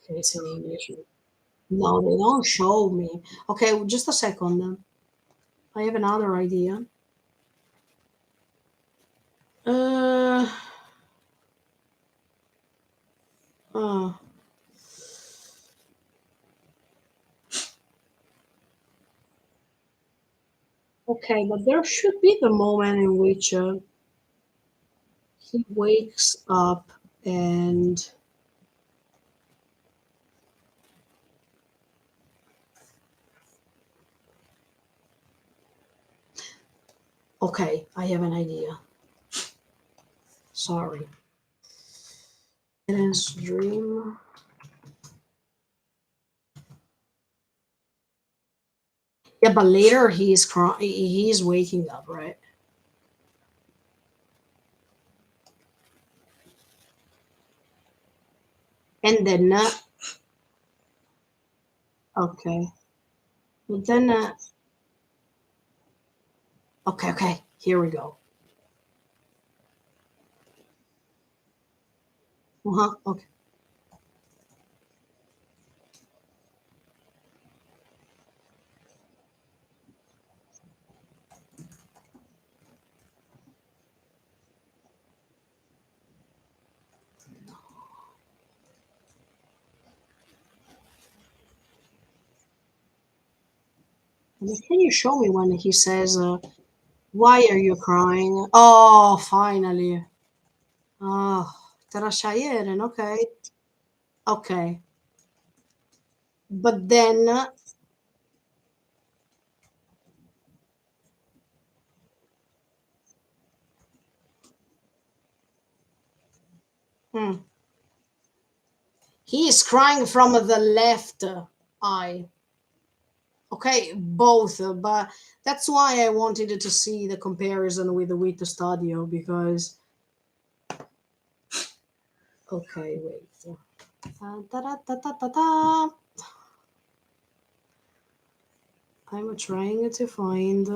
Okay, it's in English. No, they don't show me. Okay, just a second. I have another idea. Uh, uh, Okay, but there should be the moment in which he wakes up and okay, I have an idea. Sorry. Eden's dream. Yeah, but later he's crying. He's waking up, right? And then, okay, but then, okay, okay, here we go. Uh-huh, okay. Can you show me when he says, "Why are you crying?" Oh, finally. Oh, te lasciai Eren, okay, okay. But then, hmm, he is crying from the left eye. Okay, both, but that's why I wanted to see the comparison with the Vita Stadio because. Okay, wait. Da-da-da-da-da-da. I'm trying to find.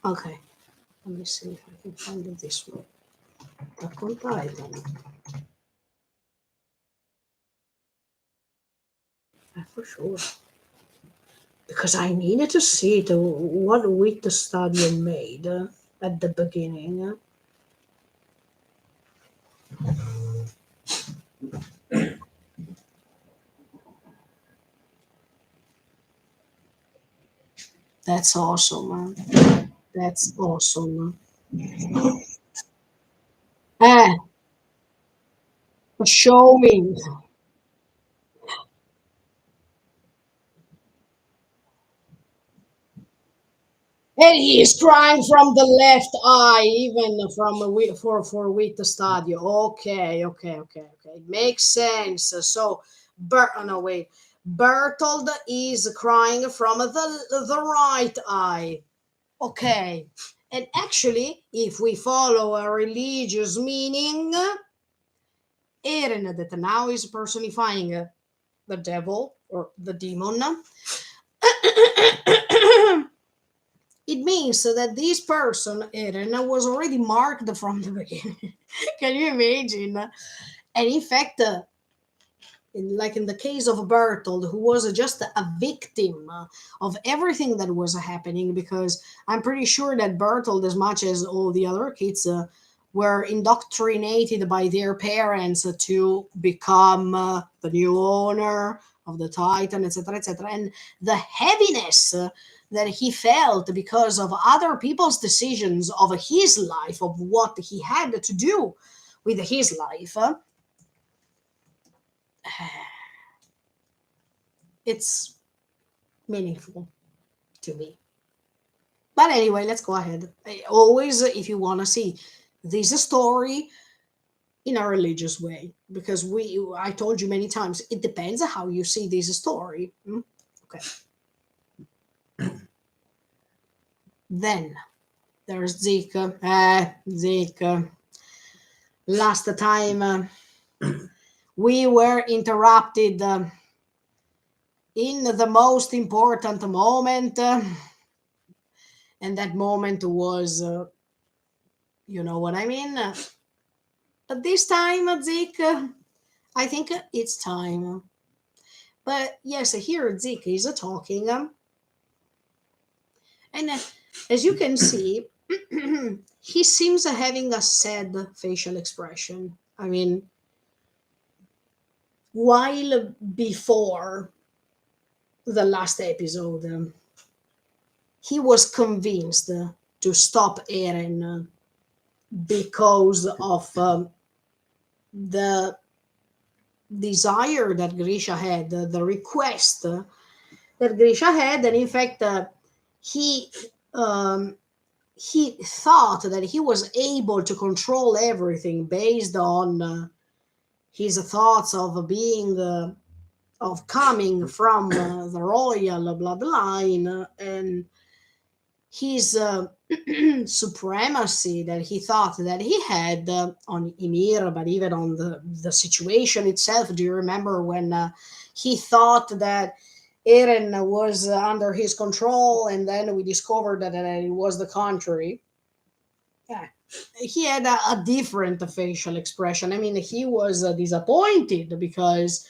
Okay, let me see if I can find it this way. Attack on Titan. For sure. Because I needed to see what with the stadium made at the beginning. That's awesome, man. That's awesome. Eh, show me. And he is crying from the left eye, even from for with the stadio. Okay, okay, okay, okay. It makes sense. So, oh no, wait. Bertold is crying from the right eye. Okay. And actually, if we follow a religious meaning, Eren that now is personifying the devil or the demon. It means that this person, Eren, was already marked from the beginning. Can you imagine? And in fact, like in the case of Bertold, who was just a victim of everything that was happening, because I'm pretty sure that Bertold, as much as all the other kids, were indoctrinated by their parents to become the new owner of the Titan, etc., etc. And the heaviness that he felt because of other people's decisions of his life, of what he had to do with his life, it's meaningful to me. But anyway, let's go ahead. Always, if you want to see this story in a religious way, because I told you many times, it depends on how you see this story. Okay. Then there's Zeke. Zeke. Last time we were interrupted in the most important moment, and that moment was, you know what I mean. But this time, Zeke, I think it's time. But yes, here Zeke is talking, and as you can see, he seems having a sad facial expression. I mean, while before the last episode, he was convinced to stop Eren because of the desire that Grisha had, the request that Grisha had, and in fact, he um, he thought that he was able to control everything based on his thoughts of being of coming from the royal bloodline, and his supremacy that he thought that he had on Ymir, but even on the situation itself. Do you remember when he thought that Eren was under his control, and then we discovered that it was the contrary? Yeah, he had a different facial expression. I mean, he was disappointed because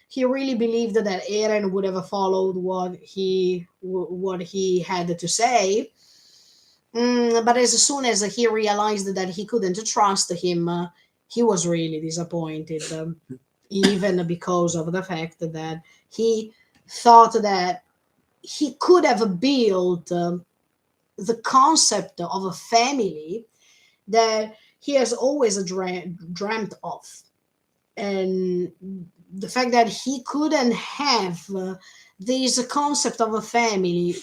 he really believed that Eren would have followed what he had to say. But as soon as he realized that he couldn't trust him, he was really disappointed, even because of the fact that he thought that he could have built the concept of a family that he has always dreamt of. And the fact that he couldn't have this concept of a family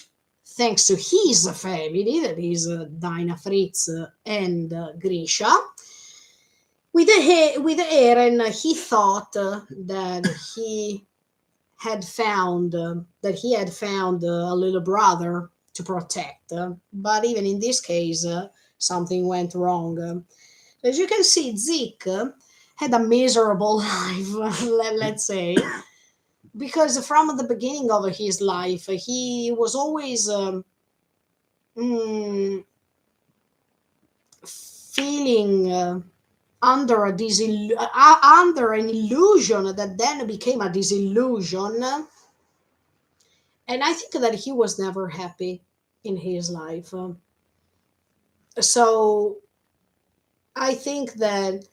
thanks to his family, that is Dinah, Fritz, and Grisha. With Eren, he thought that he had found a little brother to protect. But even in this case, something went wrong. As you can see, Zeke had a miserable life, let's say, because from the beginning of his life, he was always mm, feeling under an illusion that then became a disillusion, and I think that he was never happy in his life. So I think that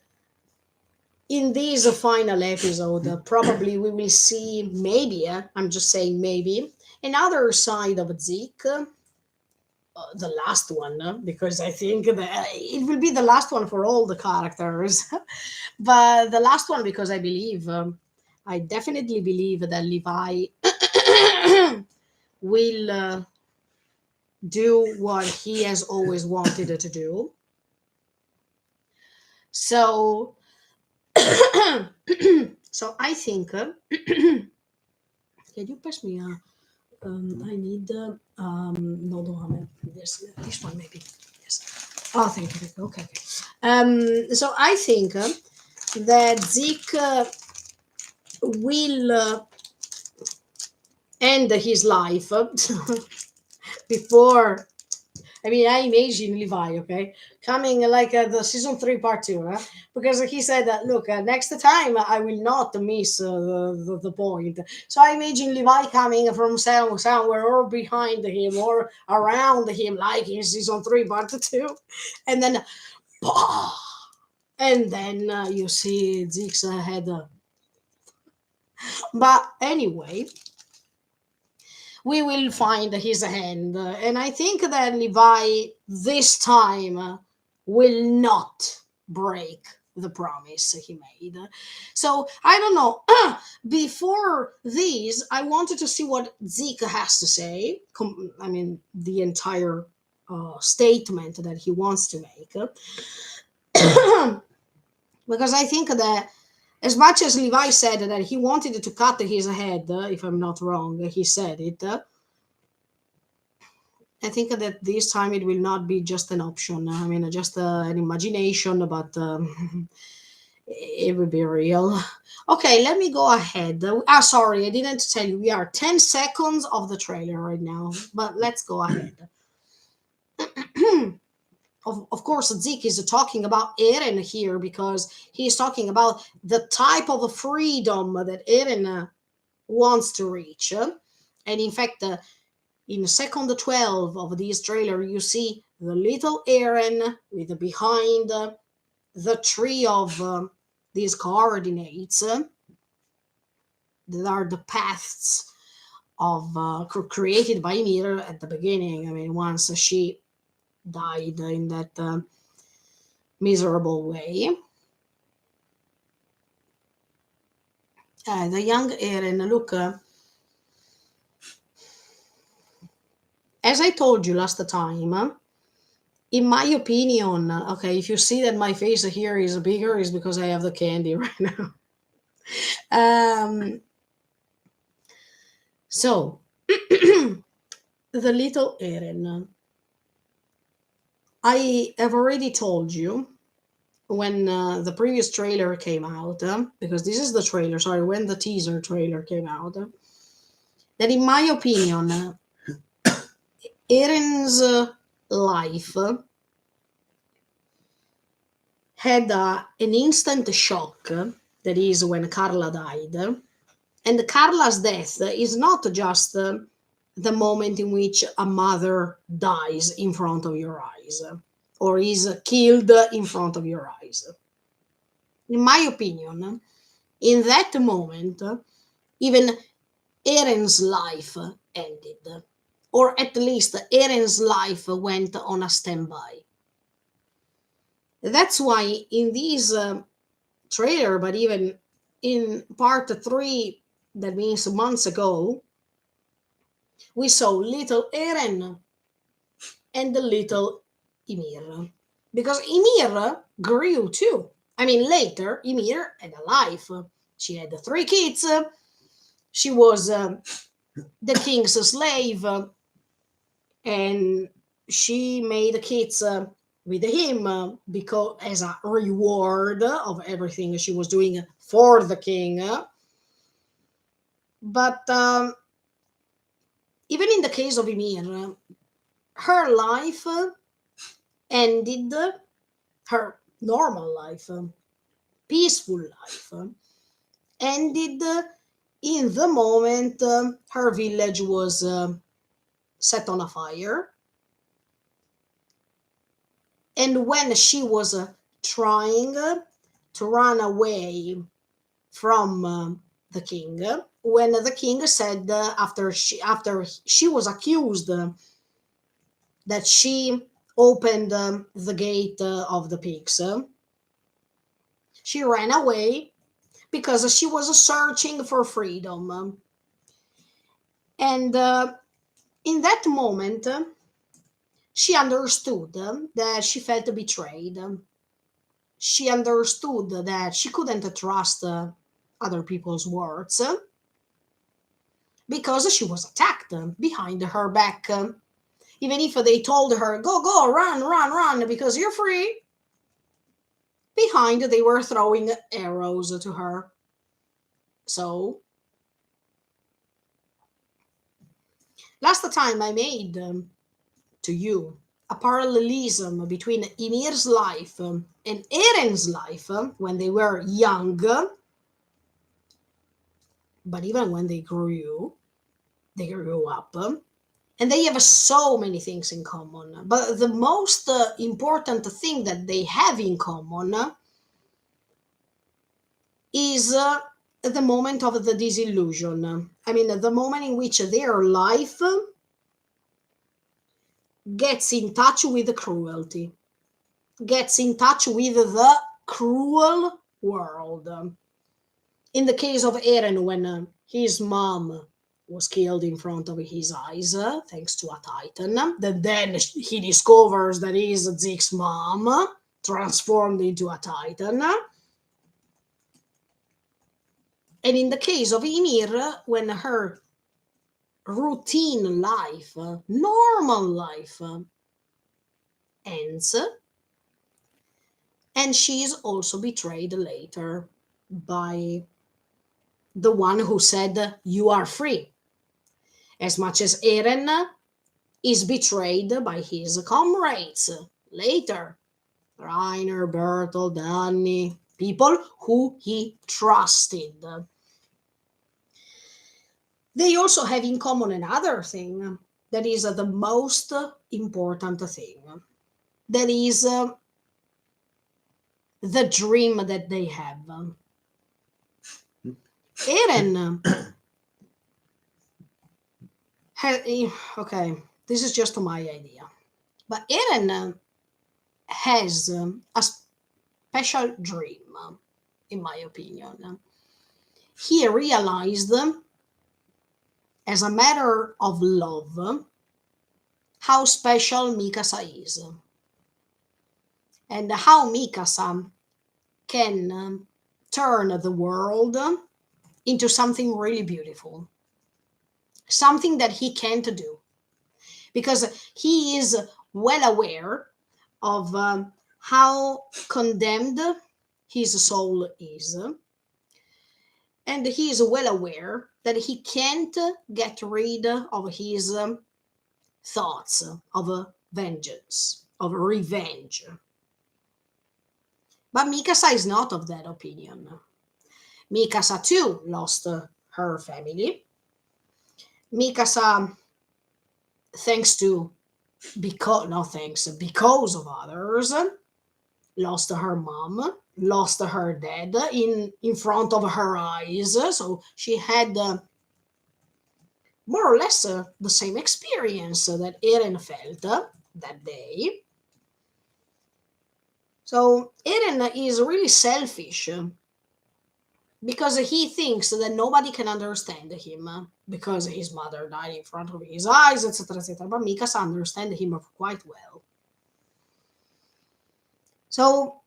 in this final episode, probably we will see, maybe, I'm just saying maybe, another side of Zeke, the last one, because I think that it will be the last one for all the characters. But the last one, because I definitely believe that Levi will do what he has always wanted to do. So, so I think, can you pass me a? I need no, no, this one maybe. Yes. Oh, thank you. Thank you. Okay. So I think that Zeke will end his life before. I mean, I imagine Levi, okay, coming like the season 3 part 2, because he said that, look, next time I will not miss the point. So I imagine Levi coming from somewhere or behind him or around him, like in season 3 part 2, and then, bah! And then you see Zeke's head. But anyway, we will find his hand. And I think that Levi this time will not break the promise he made. So I don't know. Before these, I wanted to see what Zeke has to say. I mean, the entire statement that he wants to make. Because I think that as much as Levi said that he wanted to cut his head, if I'm not wrong, he said it. I think that this time it will not be just an option. I mean, just an imagination, but it will be real. Okay, let me go ahead. Sorry, I didn't tell you. We are 10 seconds of the trailer right now, but let's go ahead. Of course, Zeke is talking about Eren here because he's talking about the type of freedom that Eren wants to reach. And in fact, in second 12 of this trailer, you see the little Eren with behind the tree of these coordinates that are the paths of created by Ymir at the beginning. I mean, once she died in that miserable way. The young Eren, look, as I told you last time, in my opinion, okay, if you see that my face here is bigger, is because I have the candy right now. So, the little Eren. I have already told you when the previous trailer came out, because this is the trailer, sorry, when the teaser trailer came out, that in my opinion, Eren's life had an instant shock, that is when Carla died. And Carla's death is not just the moment in which a mother dies in front of your eyes or is killed in front of your eyes. In my opinion, in that moment, even Eren's life ended, or at least Eren's life went on a standby. That's why in this trailer, but even in part 3, that means months ago, we saw little Eren and the little Ymir. Because Ymir grew too. I mean, later, Ymir had a life. She had 3 kids. She was the king's slave. And she made kids with him because as a reward of everything she was doing for the king. But even in the case of Ymir, her life ended, her normal life, peaceful life, ended in the moment her village was set on a fire. And when she was trying to run away from the king, when the king said after she was accused that she opened the gate of the pigs, she ran away because she was searching for freedom. And in that moment, she understood that she felt betrayed. She understood that she couldn't trust other people's words because she was attacked behind her back. Even if they told her, go, go, run, run, run, because you're free, behind they were throwing arrows to her. So, last time I made to you a parallelism between Ymir's life and Eren's life when they were young, but even when they grew up, and they have so many things in common. But the most important thing that they have in common is the moment of the disillusion. I mean, the moment in which their life gets in touch with the cruelty, gets in touch with the cruel world. In the case of Eren, when his mom was killed in front of his eyes, thanks to a titan, then he discovers that is Zeke's mom, transformed into a titan. And in the case of Ymir, when her routine life, normal life, ends, and she is also betrayed later by the one who said, you are free. As much as Eren is betrayed by his comrades later. Reiner, Bertolt, Danny, people who he trusted. They also have in common another thing that is the most important thing. That is the dream that they have. Eren Okay, this is just my idea. But Eren has a special dream, in my opinion. He realized, as a matter of love, how special Mikasa is, and how Mikasa can turn the world into something really beautiful, something that he can't do, because he is well aware of how condemned his soul is, and he is well aware that he can't get rid of his thoughts of vengeance, of revenge. But Mikasa is not of that opinion. Mikasa too lost her family. Mikasa, thanks to, because not thanks, because of others, lost her mom, lost her dad in front of her eyes. So she had more or less the same experience that Eren felt that day. So Eren is really selfish because he thinks that nobody can understand him because his mother died in front of his eyes, etc., etc. But Mikasa understands him quite well. So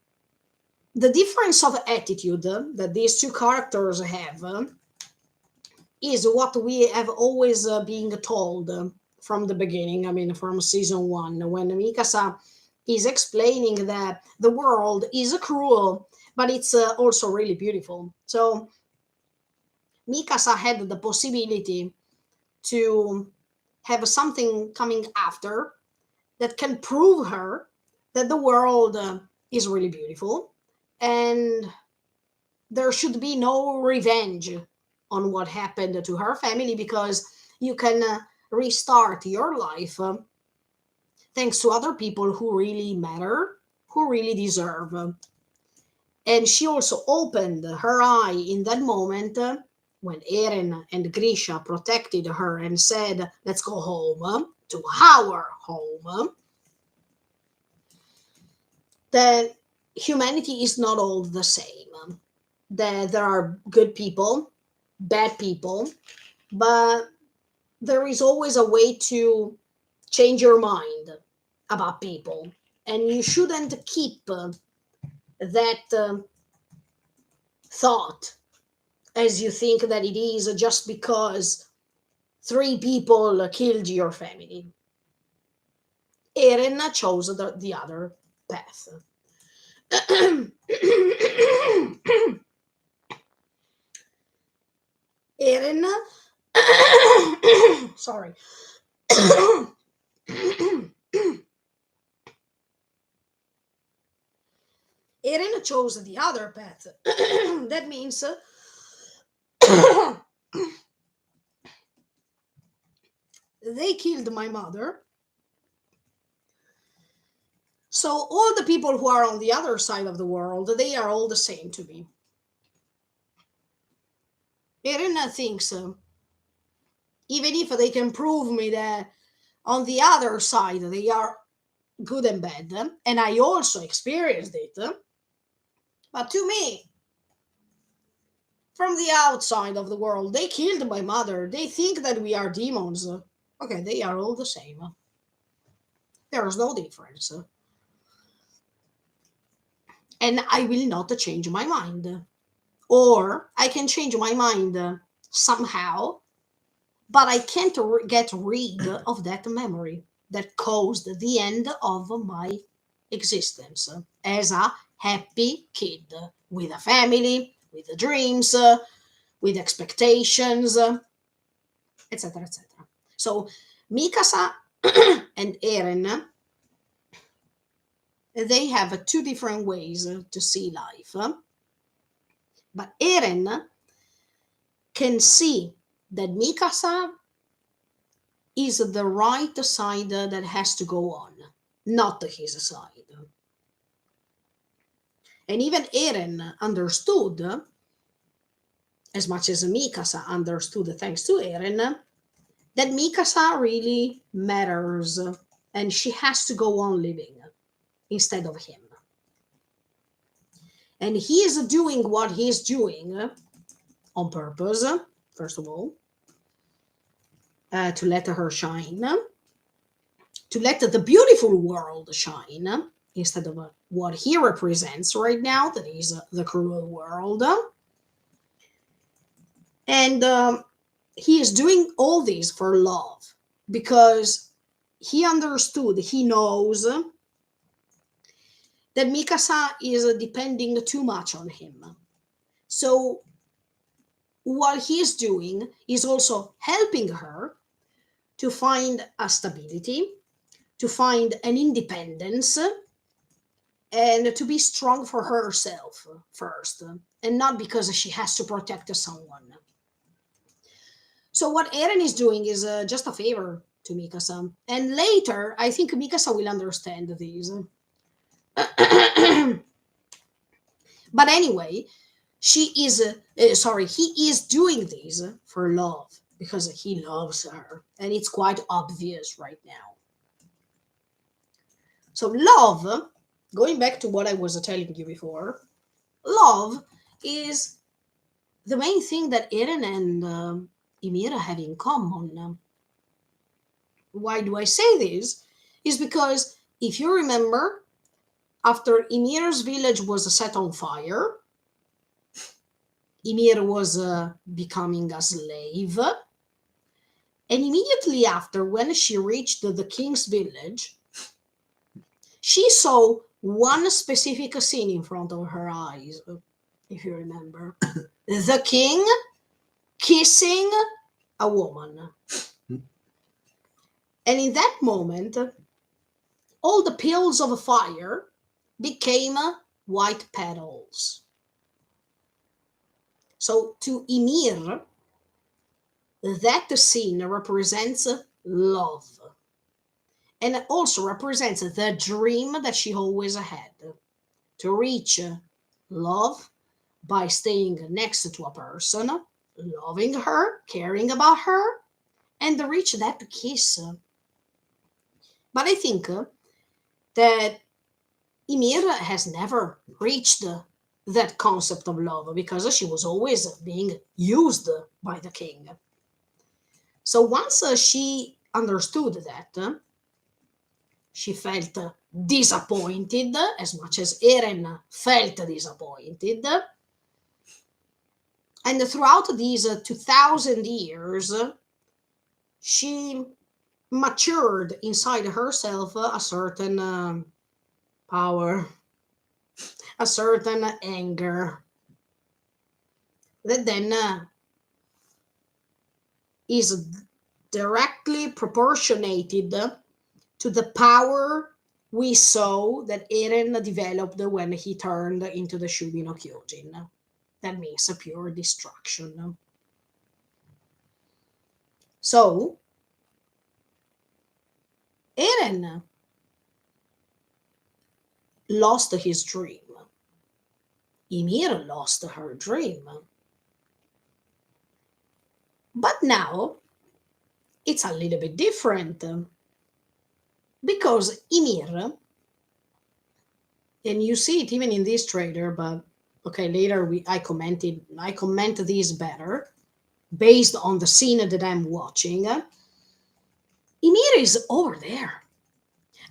the difference of attitude that these two characters have is what we have always been told from the beginning. I mean, from season one, when Mikasa is explaining that the world is cruel, but it's also really beautiful. So Mikasa had the possibility to have something coming after that can prove her that the world is really beautiful, and there should be no revenge on what happened to her family, because you can restart your life thanks to other people who really matter, who really deserve. And she also opened her eye in that moment when Eren and Grisha protected her and said, "Let's go home, to our home," that humanity is not all the same. That there are good people, bad people, but there is always a way to change your mind about people. And you shouldn't keep that thought as you think that it is just because three people killed your family. Eren chose the other path. Eren, sorry. Eren chose the other path. That means they killed my mother. So all the people who are on the other side of the world, they are all the same to me. Eren thinks, even if they can prove me that on the other side they are good and bad, and I also experienced it, but to me, from the outside of the world, they killed my mother. They think that we are demons. Okay, they are all the same. There is no difference. And I will not change my mind. Or I can change my mind somehow, but I can't get rid of that memory that caused the end of my existence as a happy kid with a family, with dreams, with expectations, etc., etc. So Mikasa and Eren, they have two different ways to see life, but Eren can see that Mikasa is the right side that has to go on, not his side. And even Eren understood, as much as Mikasa understood thanks to Eren, that Mikasa really matters and she has to go on living instead of him. And he is doing what he's doing on purpose, first of all, to let her shine, to let the beautiful world shine instead of what he represents right now, that is the cruel world. And he is doing all this for love because he understood, he knows that Mikasa is depending too much on him. So what he is doing is also helping her to find a stability, to find an independence, and to be strong for herself first, and not because she has to protect someone. So what Eren is doing is just a favor to Mikasa, and later I think Mikasa will understand this. But anyway, he is doing this for love because he loves her, and it's quite obvious right now. So love, going back to what I was telling you before, love is the main thing that Eren and Ymir have in common. Why do I say this? Is because if you remember, after Ymir's village was set on fire, Ymir was becoming a slave. And immediately after, when she reached the king's village, she saw one specific scene in front of her eyes, if you remember. The king kissing a woman. And in that moment, all the pills of fire became white petals. So to Ymir, that scene represents love. And it also represents the dream that she always had to reach love by staying next to a person, loving her, caring about her, and reach that kiss. But I think that Ymir has never reached that concept of love because she was always being used by the king. So once she understood that, she felt disappointed as much as Eren felt disappointed. And throughout these 2000 years, she matured inside herself a certain power, a certain anger that then is directly proportionated to the power we saw that Eren developed when he turned into the Shubi no Kyojin. That means a pure destruction. So, Eren lost his dream. Ymir lost her dream. But now, it's a little bit different. Because Ymir, and you see it even in this trailer, but okay, later I comment this better based on the scene that I'm watching. Ymir is over there.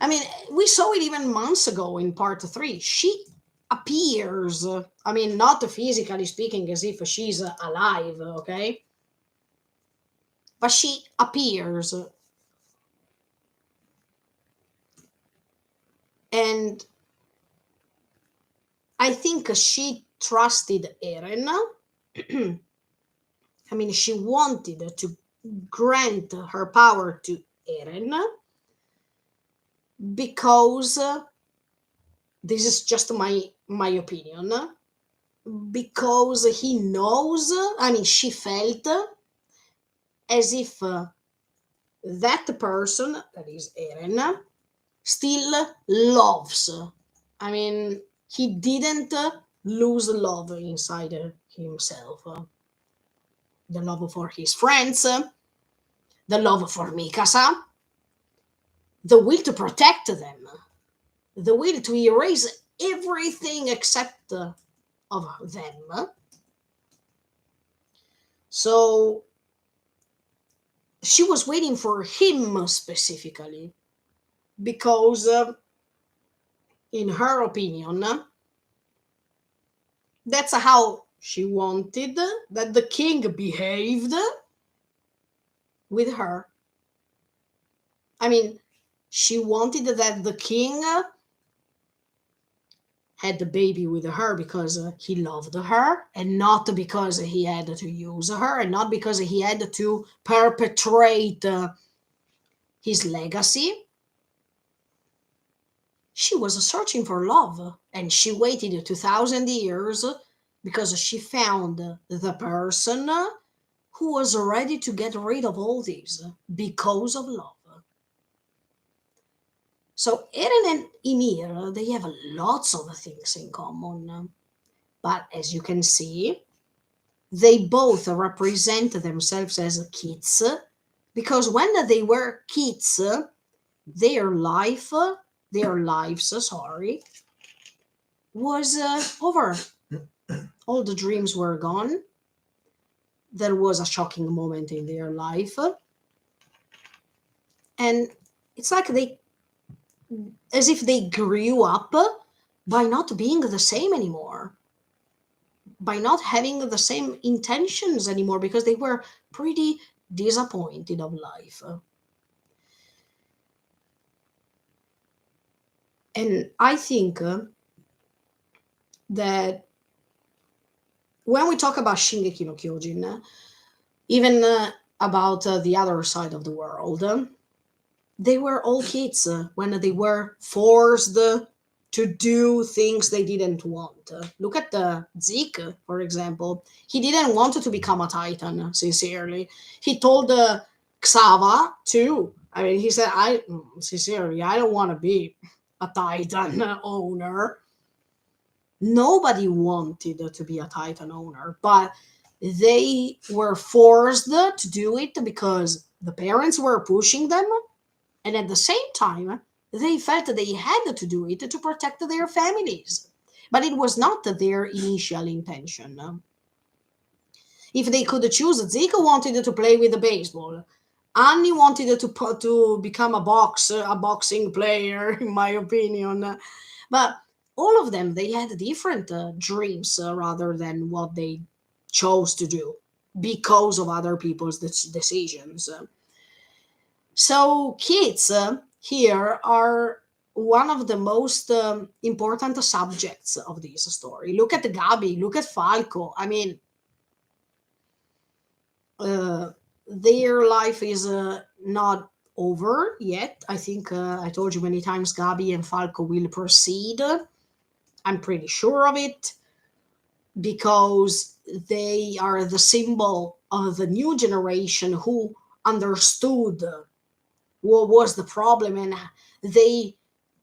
I mean, we saw it even months ago in part 3. She appears, I mean, not physically speaking as if she's alive, okay? But she appears. And I think she trusted Eren. I mean, she wanted to grant her power to Eren because this is just my opinion. Because he knows, I mean, she felt as if that person, that is Eren, still loves. I mean, he didn't lose love inside himself. The love for his friends, the love for Mikasa, the will to protect them, the will to erase everything except of them. So she was waiting for him specifically because, in her opinion, that's how she wanted that the king behaved with her. I mean, she wanted that the king had the baby with her because he loved her, and not because he had to use her, and not because he had to perpetuate his legacy. She was searching for love, and she waited 2,000 years because she found the person who was ready to get rid of all these because of love. So Eren and Ymir, they have lots of things in common. But as you can see, they both represent themselves as kids because when they were kids, their life, their lives, sorry, was over. All the dreams were gone. There was a shocking moment in their life. And it's like they, as if they grew up by not being the same anymore, by not having the same intentions anymore, because they were pretty disappointed of life. And I think that when we talk about Shingeki no Kyojin, even about the other side of the world, they were all kids when they were forced to do things they didn't want. Look at Zeke, for example. He didn't want to become a Titan, sincerely. He told Xava too. I mean, he said, sincerely, I don't want to be a Titan owner. Nobody wanted to be a Titan owner, but they were forced to do it because the parents were pushing them, and at the same time, they felt they had to do it to protect their families. But it was not their initial intention. If they could choose, Zeke wanted to play with the baseball. Annie wanted to become a boxing player, in my opinion. But all of them, they had different dreams rather than what they chose to do because of other people's decisions. So kids here are one of the most important subjects of this story. Look at Gabi, look at Falco. I mean, uh, their life is not over yet. I think I told you many times Gabi and Falco will proceed. I'm pretty sure of it because they are the symbol of the new generation who understood what was the problem, and they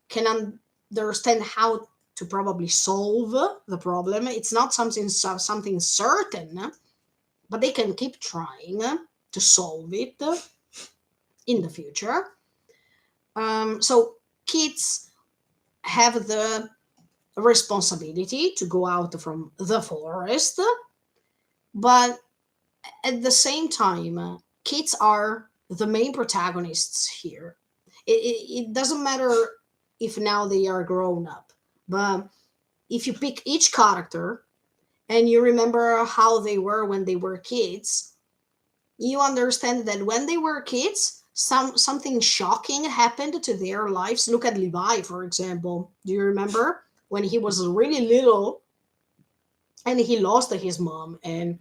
can understand how to probably solve the problem. It's not something certain, but they can keep trying to solve it in the future. So kids have the responsibility to go out from the forest, but at the same time, kids are the main protagonists here. It doesn't matter if now they are grown up, but if you pick each character and you remember how they were when they were kids, you understand that when they were kids, something shocking happened to their lives. Look at Levi, for example. Do you remember when he was really little and he lost his mom and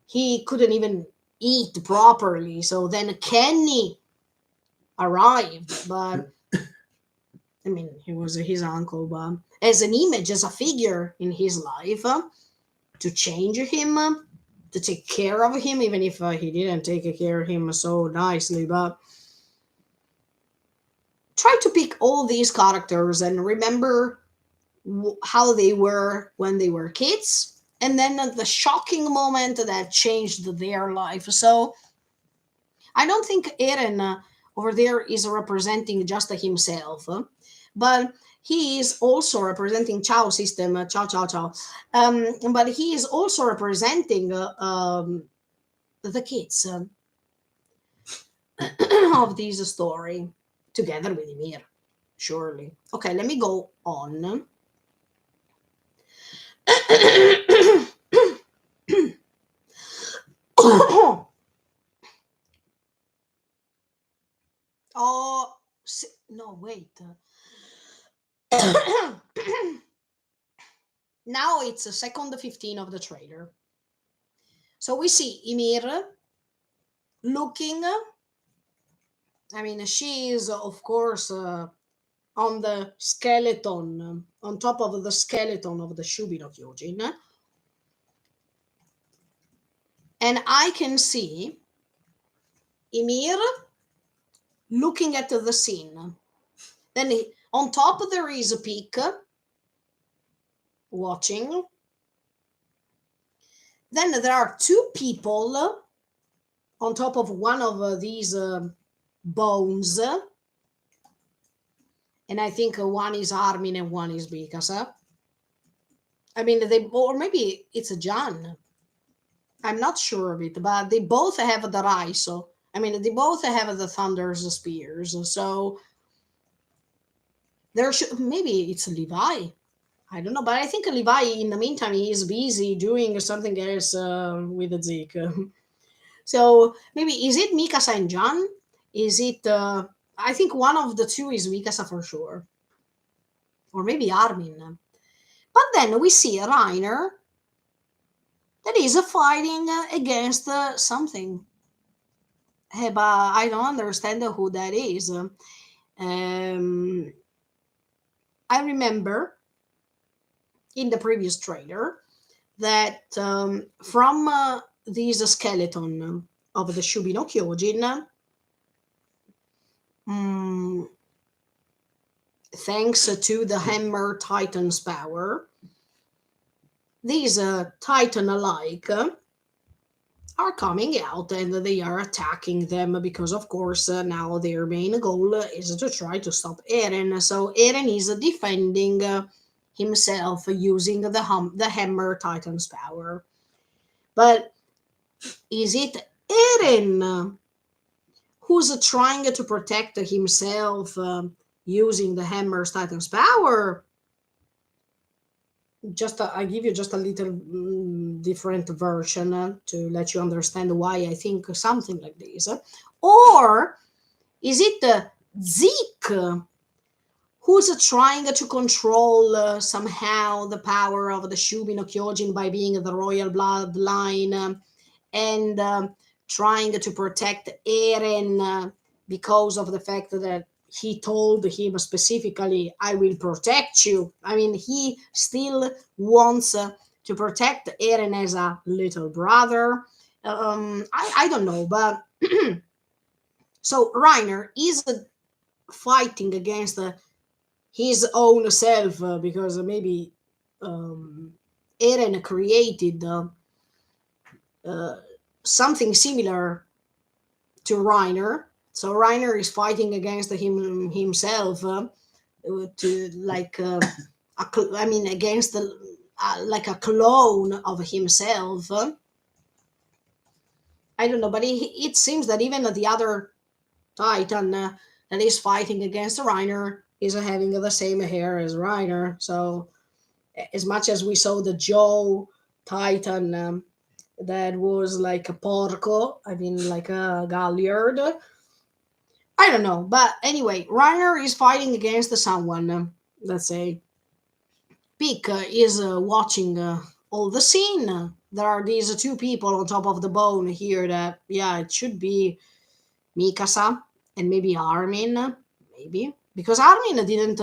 he couldn't even eat properly? So then Kenny arrived, but I mean, he was his uncle, but as an image, as a figure in his life, to change him, to take care of him, even if he didn't take care of him so nicely. But try to pick all these characters and remember how they were when they were kids, and then the shocking moment that changed their life. So I don't think Eren over there is representing just himself, but he is also representing Chow system, Chow Chow Chow. But he is also representing the kids of this story together with Ymir, surely. Okay, let me go on. Oh, no, wait. Now it's a second 15 of the trailer. So we see Ymir looking. I mean, she is, of course, on the skeleton, on top of the skeleton of the Shubi no Kyojin. And I can see Ymir looking at the scene. Then on top there is a peak watching. Then there are two people on top of one of these bones. And I think one is Armin and one is Mikasa. I mean, they, or maybe it's a Jan. I'm not sure of it, but they both have the Raizo. I mean, they both have the Thunder's spears. So there should, maybe it's Levi. I don't know, but I think Levi, in the meantime, he is busy doing something else with Zeke. So maybe is it Mikasa and Jan? Is it? I think one of the two is Mikasa for sure, or maybe Armin. But then we see Reiner that is fighting against something. But I don't understand who that is. I remember in the previous trailer that from this skeleton of the Shubi no Kyojin, thanks to the Hammer Titan's power, these Titan-alike are coming out and they are attacking them because, of course, now their main goal is to try to stop Eren. So Eren is defending himself using the Hammer Titan's power. But is it Eren who's trying to protect himself using the Hammer Titan's power? Just I give you just a little different version to let you understand why I think something like this. Or is it Zeke who's trying to control somehow the power of the Shubi no Kyojin by being the royal bloodline and trying to protect Eren because of the fact that he told him specifically, I will protect you. I mean, he still wants to protect Eren as a little brother. I don't know, but so Reiner is fighting against his own self because maybe Eren created something similar to Reiner. So Reiner is fighting against himself to like I mean against the like a clone of himself. I don't know, but it seems that even the other Titan that is fighting against Reiner is having the same hair as Reiner. So as much as we saw the Joe Titan that was like a porco, I mean like a galliard. I don't know, but anyway, Reiner is fighting against someone. Let's say Peak is watching all the scene. There are these two people on top of the bone here that, yeah, it should be Mikasa and maybe Armin, maybe. Because Armin didn't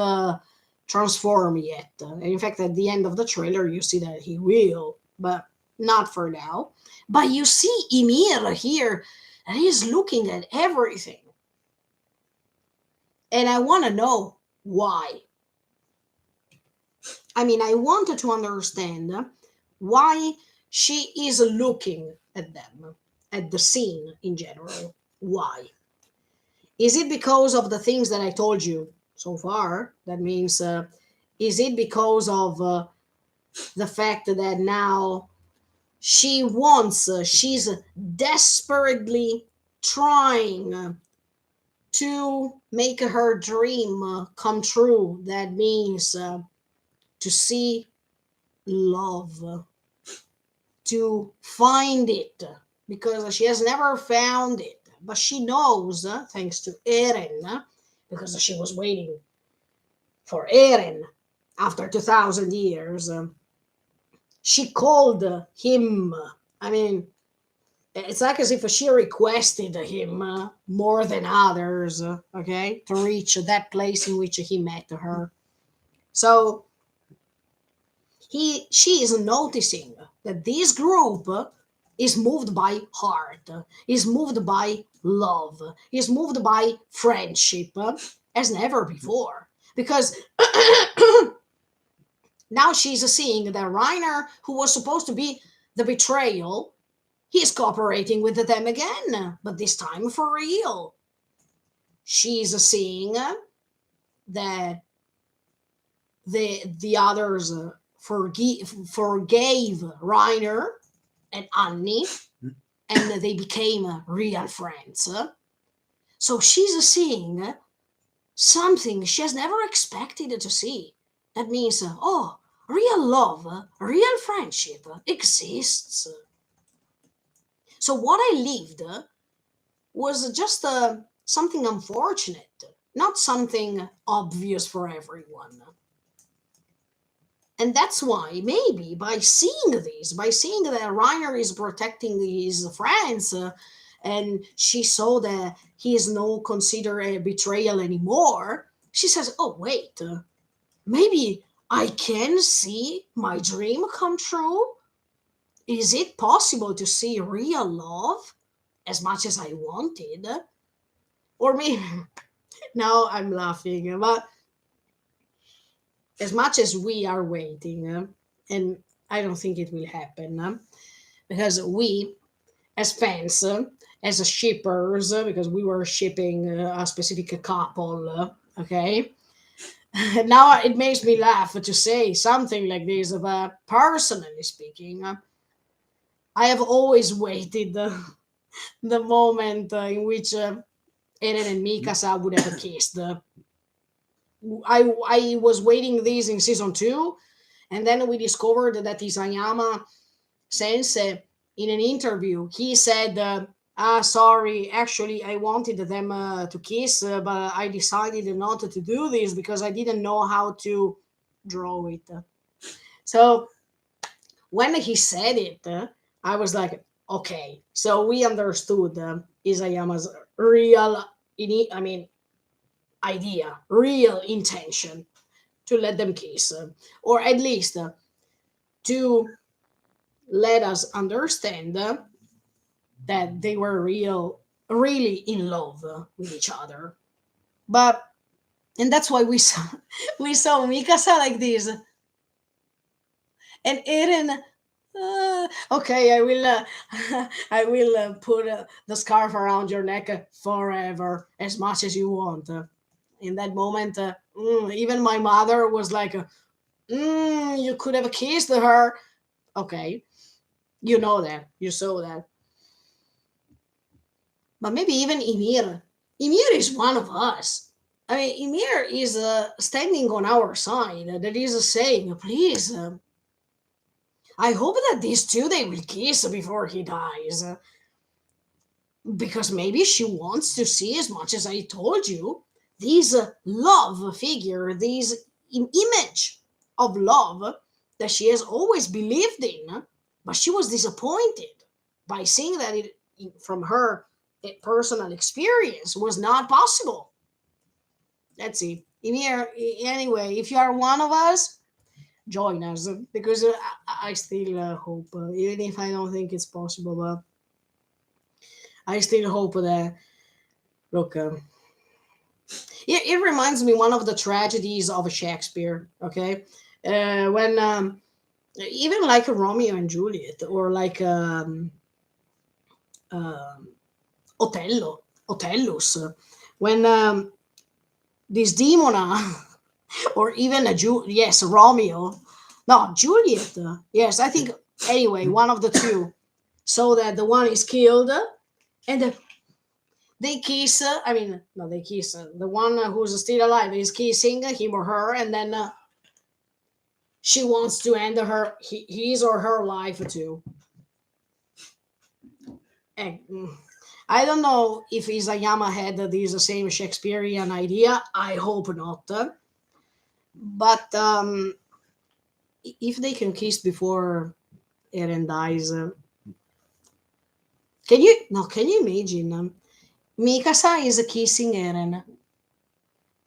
transform yet. In fact, at the end of the trailer, you see that he will, but not for now. But you see Ymir here, and he's looking at everything. And I want to know why. I mean, I wanted to understand why she is looking at them, at the scene in general. Why? Is it because of the things that I told you so far? That means, is it because of the fact that now she's desperately trying to make her dream come true? That means to see love, to find it, because she has never found it. But she knows, thanks to Eren, because she was waiting for Eren after 2,000 years. She called him. I mean, it's like as if she requested him more than others, okay, to reach that place in which he met her. So she is noticing that this group is moved by heart, is moved by love, is moved by friendship as never before. Because now she's seeing that Reiner, who was supposed to be the betrayal, he's cooperating with them again, but this time for real. She's seeing that the others forgave Reiner and Annie, and they became real friends. So she's seeing something she has never expected to see. That means, oh, real love, real friendship exists. So what I lived was just something unfortunate, not something obvious for everyone. And that's why maybe by seeing this, by seeing that Reiner is protecting his friends, and she saw that he is no considered a betrayal anymore, she says, "Oh wait, maybe I can see my dream come true. Is it possible to see real love as much as I wanted?" Or maybe now I'm laughing, but as much as we are waiting, and I don't think it will happen, because we, as fans, as shippers, because we were shipping a specific couple, okay? Now it makes me laugh to say something like this, but personally speaking, I have always waited the moment in which Eren and Mikasa would have kissed. I was waiting this in season 2, and then we discovered that Isayama sensei, in an interview, he said, sorry, actually I wanted them to kiss, but I decided not to do this because I didn't know how to draw it. So when he said it, I was like, okay, so we understood Isayama's real, I mean, idea, real intention to let them kiss, or at least to let us understand that they were really in love with each other. But and that's why we saw we saw Mikasa like this, and Eren. Okay, I will. I will put the scarf around your neck forever, as much as you want. In that moment, even my mother was like, "You could have kissed her." Okay, you know that, you saw that. But maybe even Ymir. Ymir is one of us. I mean, Ymir is standing on our side. That is saying, please, I hope that these two they will kiss before he dies. Because maybe she wants to see, as much as I told you, this love figure, this image of love that she has always believed in, but she was disappointed by seeing that it from her personal experience was not possible. Let's see. Emir, anyway, if you are one of us, join us, because I still hope, even if I don't think it's possible, but I still hope that, look, it reminds me one of the tragedies of Shakespeare, okay? When even like Romeo and Juliet, or like um, Othello. Otellus, when this demon, or even yes, Romeo, no, Juliet, yes, I think, anyway, one of the two, so that the one is killed, and they kiss. I mean, no, they kiss. The one who's still alive is kissing him or her, and then she wants to end his or her life too. And, I don't know if Isayama had this same Shakespearean idea. I hope not. But if they can kiss before Eren dies, can you imagine? Mikasa is kissing Eren,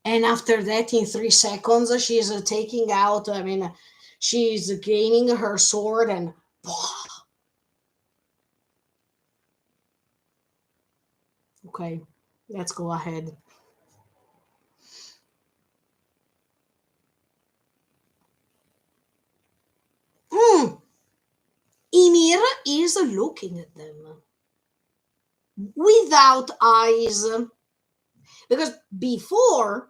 and after that, in 3 seconds, she's taking out. I mean, she's gaining her sword, and okay, let's go ahead. Ymir is looking at them without eyes, because before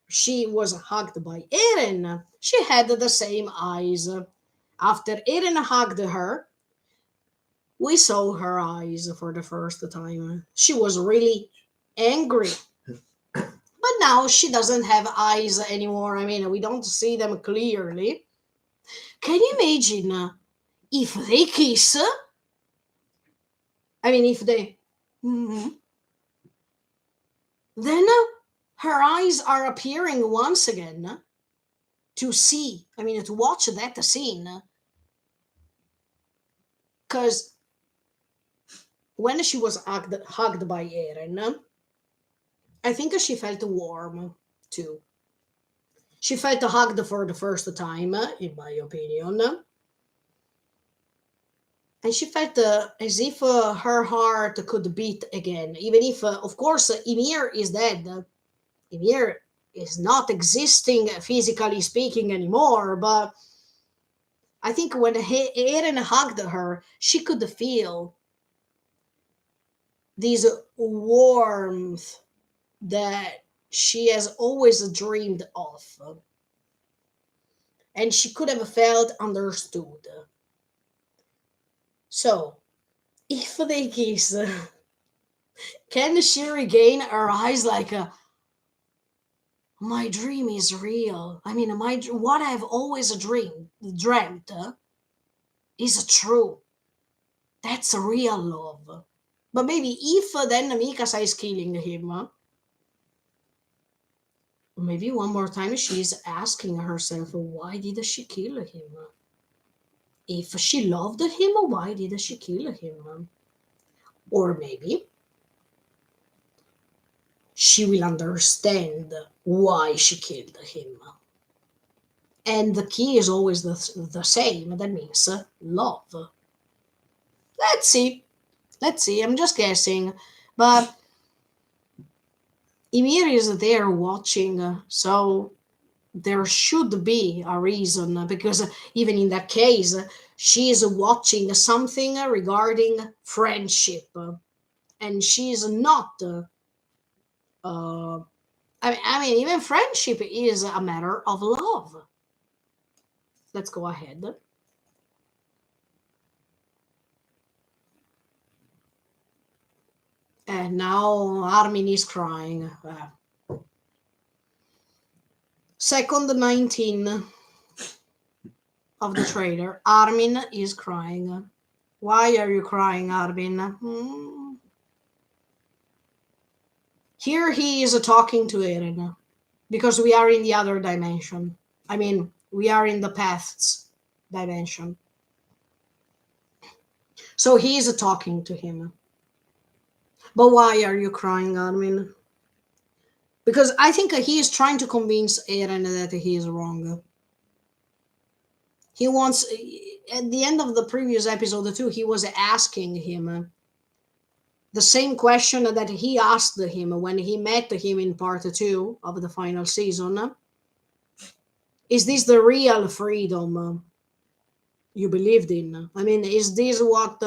she was hugged by Eren, she had the same eyes. After Eren hugged her, we saw her eyes for the first time. She was really angry. But now she doesn't have eyes anymore. I mean, we don't see them clearly. Can you imagine if they kiss? I mean, if they. Mhm. Then her eyes are appearing once again to see. I mean, to watch that scene. Because when she was hugged by Eren, I think she felt warm too. She felt hugged for the first time, in my opinion. And she felt as if her heart could beat again, even if, of course, Ymir is dead. Ymir is not existing physically speaking anymore, but I think when Eren hugged her, she could feel this warmth that she has always dreamed of. And she could have felt understood. So, if they kiss, can she regain her eyes like my dream is real? I mean, what I've always dreamt is true. That's a real love. But maybe if then Mikasa is killing him, maybe one more time she's asking herself, why did she kill him? If she loved him, why did she kill him? Or maybe she will understand why she killed him. And the key is always the same. That means love. Let's see. Let's see. I'm just guessing. But Ymir is there watching, so there should be a reason, because even in that case, she is watching something regarding friendship, and she's not. I mean, even friendship is a matter of love. Let's go ahead. And now Armin is crying. Second 19 of the trailer. Armin is crying. Why are you crying, Armin? Here he is talking to Eren, because we are in the other dimension. I mean, we are in the paths dimension. So he is talking to him. But why are you crying, Armin? Because I think he is trying to convince Eren that he is wrong. He wants, at the end of the previous episode too, he was asking him the same question that he asked him when he met him in part 2 of the final season. Is this the real freedom you believed in? I mean, is this what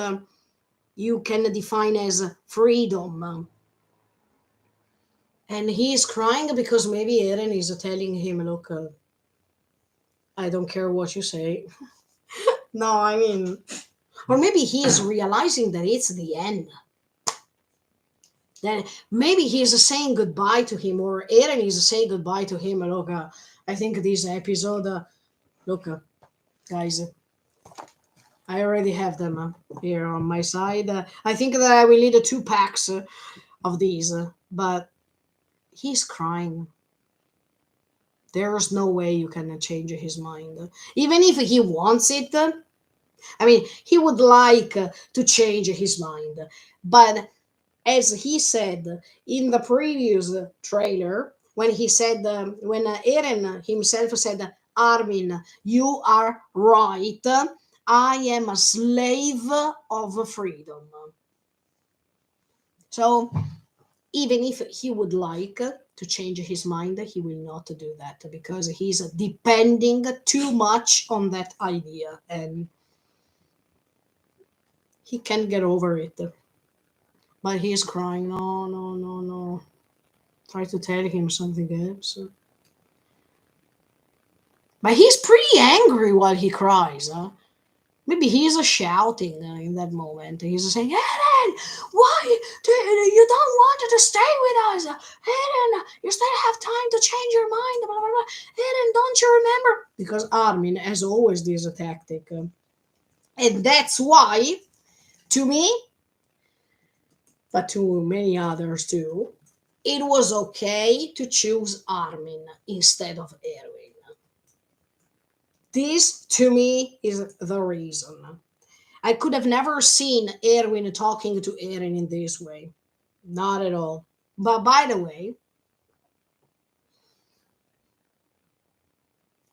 you can define as freedom? And he's crying because maybe Eren is telling him, look, I don't care what you say. No, I mean, or maybe he is realizing that it's the end. Then maybe he's saying goodbye to him, or Eren is saying goodbye to him. Look, I think this episode, look, guys, I already have them here on my side. I think that I will need 2 packs of these, but he's crying. There's no way you can change his mind. Even if he wants it, I mean, he would like to change his mind. But as he said in the previous trailer, when he said, when Eren himself said, Armin, you are right. I am a slave of freedom. So even if he would like to change his mind, he will not do that because he's depending too much on that idea and he can't get over it. But he's crying. No, no, no, no. Try to tell him something else. But he's pretty angry while he cries. Maybe he's shouting in that moment. He's saying, Eren, why do you don't want to stay with us? Eren, you still have time to change your mind. Blah, blah, blah. Eren, don't you remember? Because Armin has always this tactic. And that's why, to me, but to many others too, it was okay to choose Armin instead of Erwin. This, to me, is the reason. I could have never seen Erwin talking to Eren in this way. Not at all. But by the way,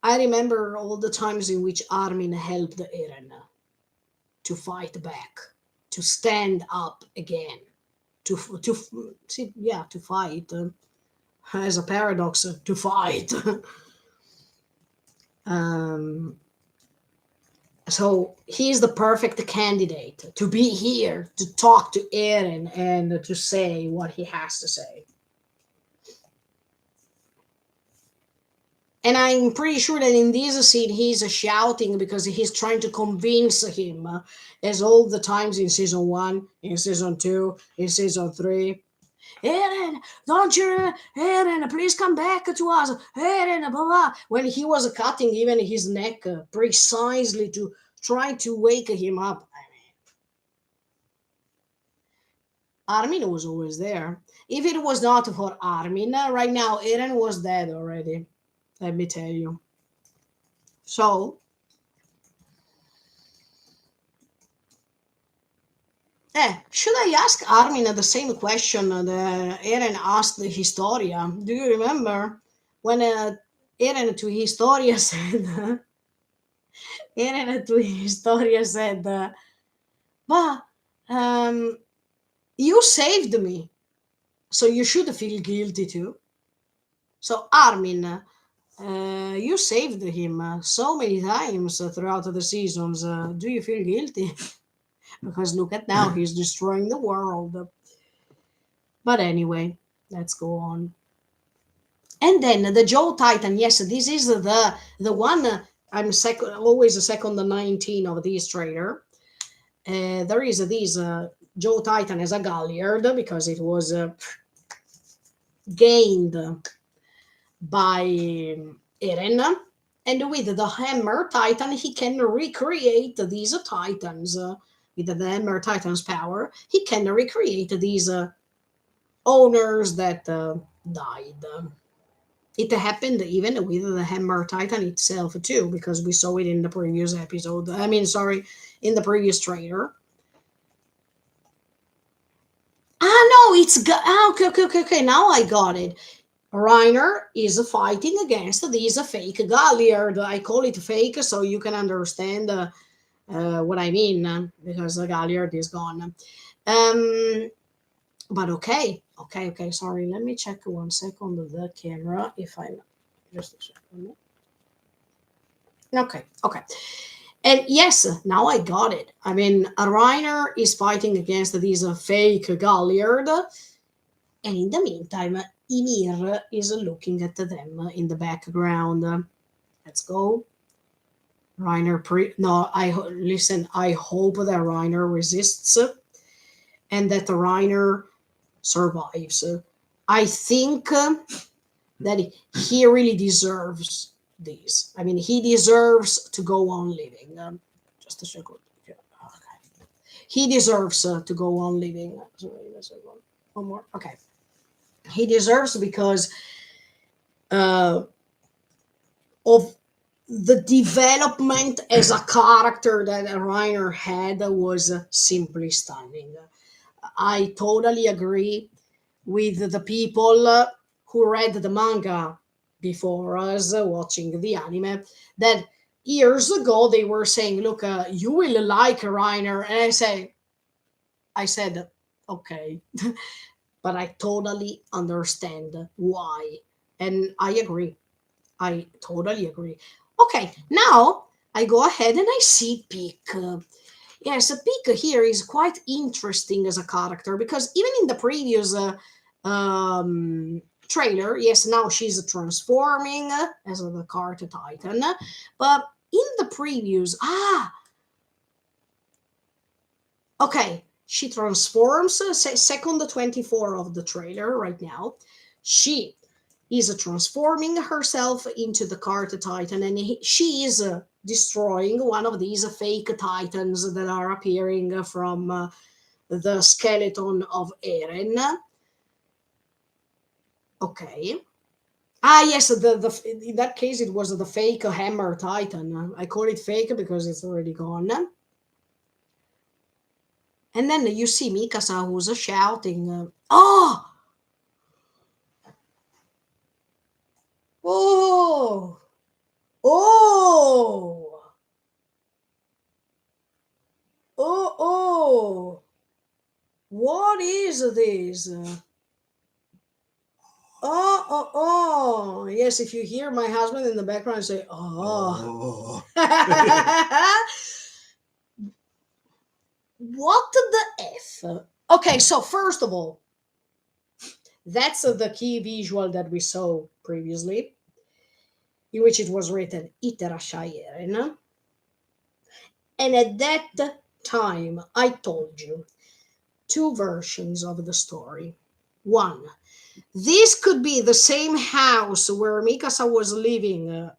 I remember all the times in which Armin helped Eren to fight back, to stand up again, to fight. As a paradox, to fight. um, so he's the perfect candidate to be here to talk to Eren and to say what he has to say. And I'm pretty sure that in this scene he's shouting because he's trying to convince him, as all the times in season 1, in season 2, in season 3. Eren, don't you, Eren, please come back to us. Eren, blah, blah. When he was cutting even his neck precisely to try to wake him up. Armin was always there. If it was not for Armin, right now Eren was dead already. Let me tell you. So, should I ask Armin the same question that Eren asked Historia? Do you remember when Eren to Historia said, Eren to Historia said, "But you saved me, so you should feel guilty too." So Armin, you saved him so many times throughout the seasons. Do you feel guilty? Because look at now, he's destroying the world. But anyway, let's go on. And then the Joe Titan. Yes, this is the one. I'm second, always a second 19 of this trailer. There is this Joe Titan as a Galliard because it was gained by Eren. And with the Hammer Titan, he can recreate these Titans. With the Hammer Titan's power, he can recreate these owners that died. It happened even with the Hammer Titan itself too, because we saw it in the previous episode. I mean, sorry, in the previous trailer. No, it's okay. Now I got it. Reiner is fighting against these fake Galliard. I call it fake so you can understand what I mean, because the Galliard is gone. But okay. Sorry, let me check 1 second the camera if I'm just a second. Okay. And yes, now I got it. I mean, Reiner is fighting against these fake Galliard, and in the meantime, Ymir is looking at them in the background. Let's go. Reiner no, listen, I hope that Reiner resists and that Reiner survives. I think that he really deserves this. I mean, he deserves to go on living. Just a second. Yeah, okay. He deserves to go on living. Sorry, one more. Okay. He deserves because uh, of the development as a character that Reiner had was simply stunning. I totally agree with the people who read the manga before us watching the anime that years ago they were saying, "Look, you will like Reiner," and I said, "Okay," but I totally understand why, and I agree. I totally agree. Okay, now I go ahead and I see Peak. Yes, Peak here is quite interesting as a character because even in the previous trailer, yes, now she's transforming as the car to Titan, but in the previous, okay, she transforms, second 24 of the trailer right now. She is transforming herself into the Carter Titan, and she is destroying one of these fake Titans that are appearing from the skeleton of Eren. Okay. Yes, in that case it was the fake Hammer Titan. I call it fake because it's already gone. And then you see Mikasa who's shouting, "Oh! Oh! Oh! Oh! Oh! What is this? Oh! Oh! Oh! Yes, if you hear my husband in the background say, "Oh!" What the F? Okay, so first of all, that's the key visual that we saw previously, in which it was written Iterashai Eren. And at that time, I told you two versions of the story. One, this could be the same house where Mikasa was living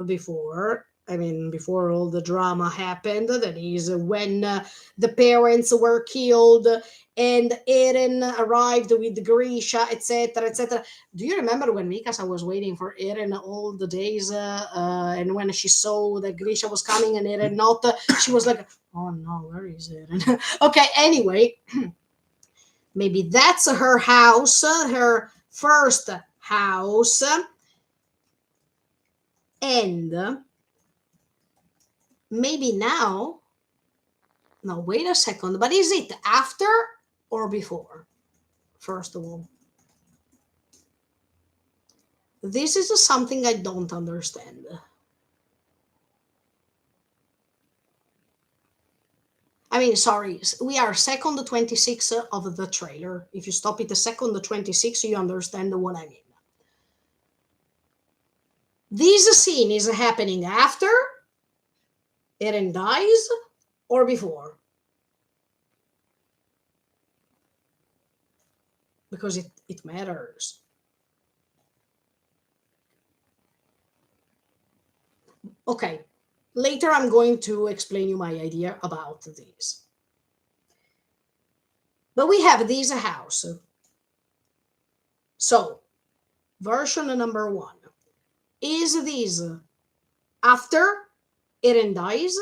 before. I mean, before all the drama happened, that is, when the parents were killed and Eren arrived with Grisha, etc., etc. Do you remember when Mikasa was waiting for Eren all the days, and when she saw that Grisha was coming and Eren not, she was like, "Oh no, where is Eren?" Okay, anyway, maybe that's her house, her first house, and maybe now. No, wait a second. But is it after or before? First of all, this is something I don't understand. I mean, sorry, we are second 26 of the trailer. If you stop at the second 26, you understand what I mean. This scene is happening after Eren dies or before? Because it matters. Okay, later I'm going to explain you my idea about this. But we have this house. So, version number one. Is this after Eren dies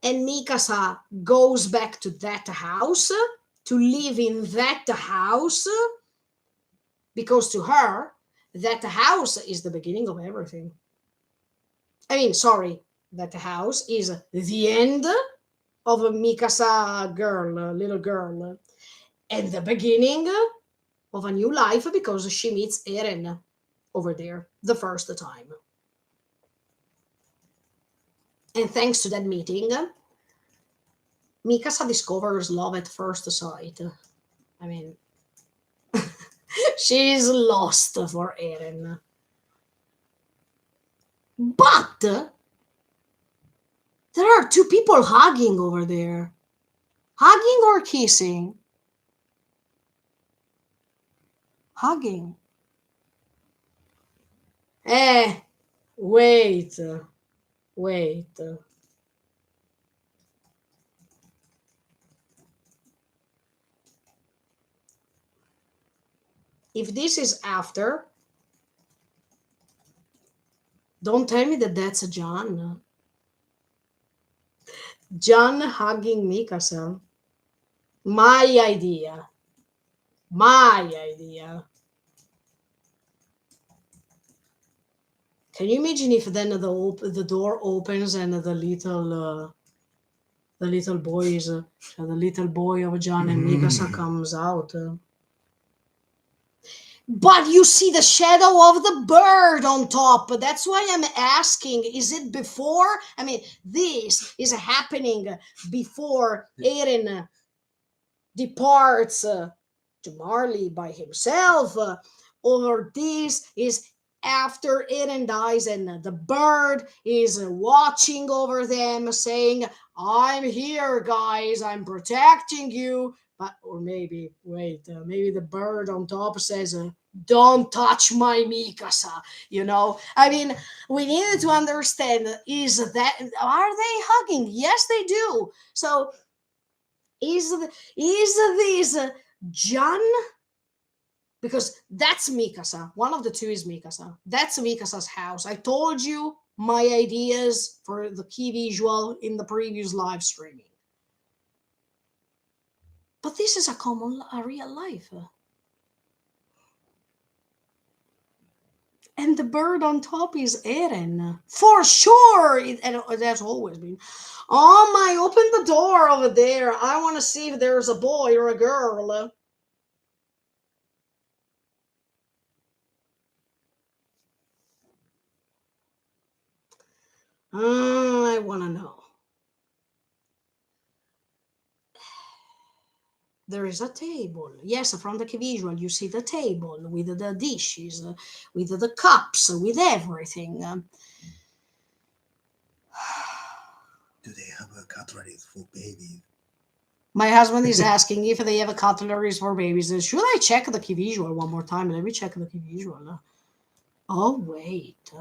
and Mikasa goes back to that house to live in that house? Because to her, that house is the beginning of everything. I mean, sorry, that house is the end of a Mikasa girl, little girl, and the beginning of a new life because she meets Eren over there the first time. And thanks to that meeting, Mikasa discovers love at first sight. I mean, She's lost for Eren. But there are two people hugging over there. Hugging or kissing? Hugging. Wait. Wait. If this is after, don't tell me that that's John. John hugging Mikasa. My idea. My idea. Can you imagine if then the door opens and the little boys, the little boy of John and Mikasa comes out? But you see the shadow of the bird on top. That's why I'm asking, is it before? I mean, this is happening before Eren departs to Marley by himself, or this is after Eren dies and the bird is watching over them saying, I'm here, guys, I'm protecting you. But, or maybe, wait, maybe the bird on top says, don't touch my Mikasa, you know? I mean, we needed to understand, is that, are they hugging? Yes, they do. So, is this John? Because that's Mikasa. One of the two is Mikasa. That's Mikasa's house. I told you my ideas for the key visual in the previous live streaming. But this is a real life. And the bird on top is Eren. For sure! And that's always been. Oh my, open the door over there. I want to see if there's a boy or a girl. I want to know. There is a table. Yes, from the visual, you see the table with the dishes, with the cups, with everything. Do they have a cutleries for babies? My husband is asking if they have a cutleries for babies. Should I check the key visual one more time? Let me check the key visual. Oh, wait.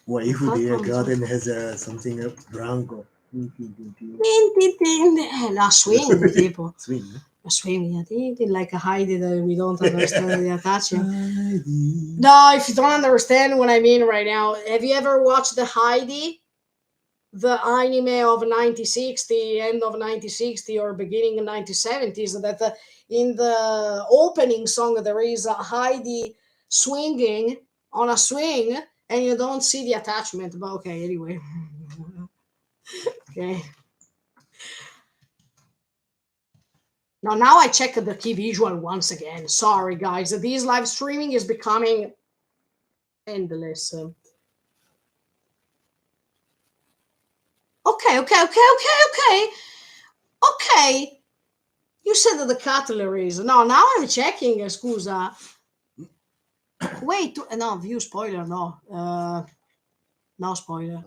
What if the garden has something branco? La swing, tipo. Swing. A swing, like a Heidi that we don't understand the attachment. No, if you don't understand what I mean right now, have you ever watched the Heidi? The anime of 1960, end of 1960 or beginning of 1970s, that in the opening song there is a Heidi swinging on a swing and you don't see the attachment. But okay, anyway. Okay. Now I check the key visual once again. Sorry, guys. This live streaming is becoming endless. Okay. You said that the cutleries. No, now I'm checking. Scusa. Wait. No, view spoiler. No. No spoiler.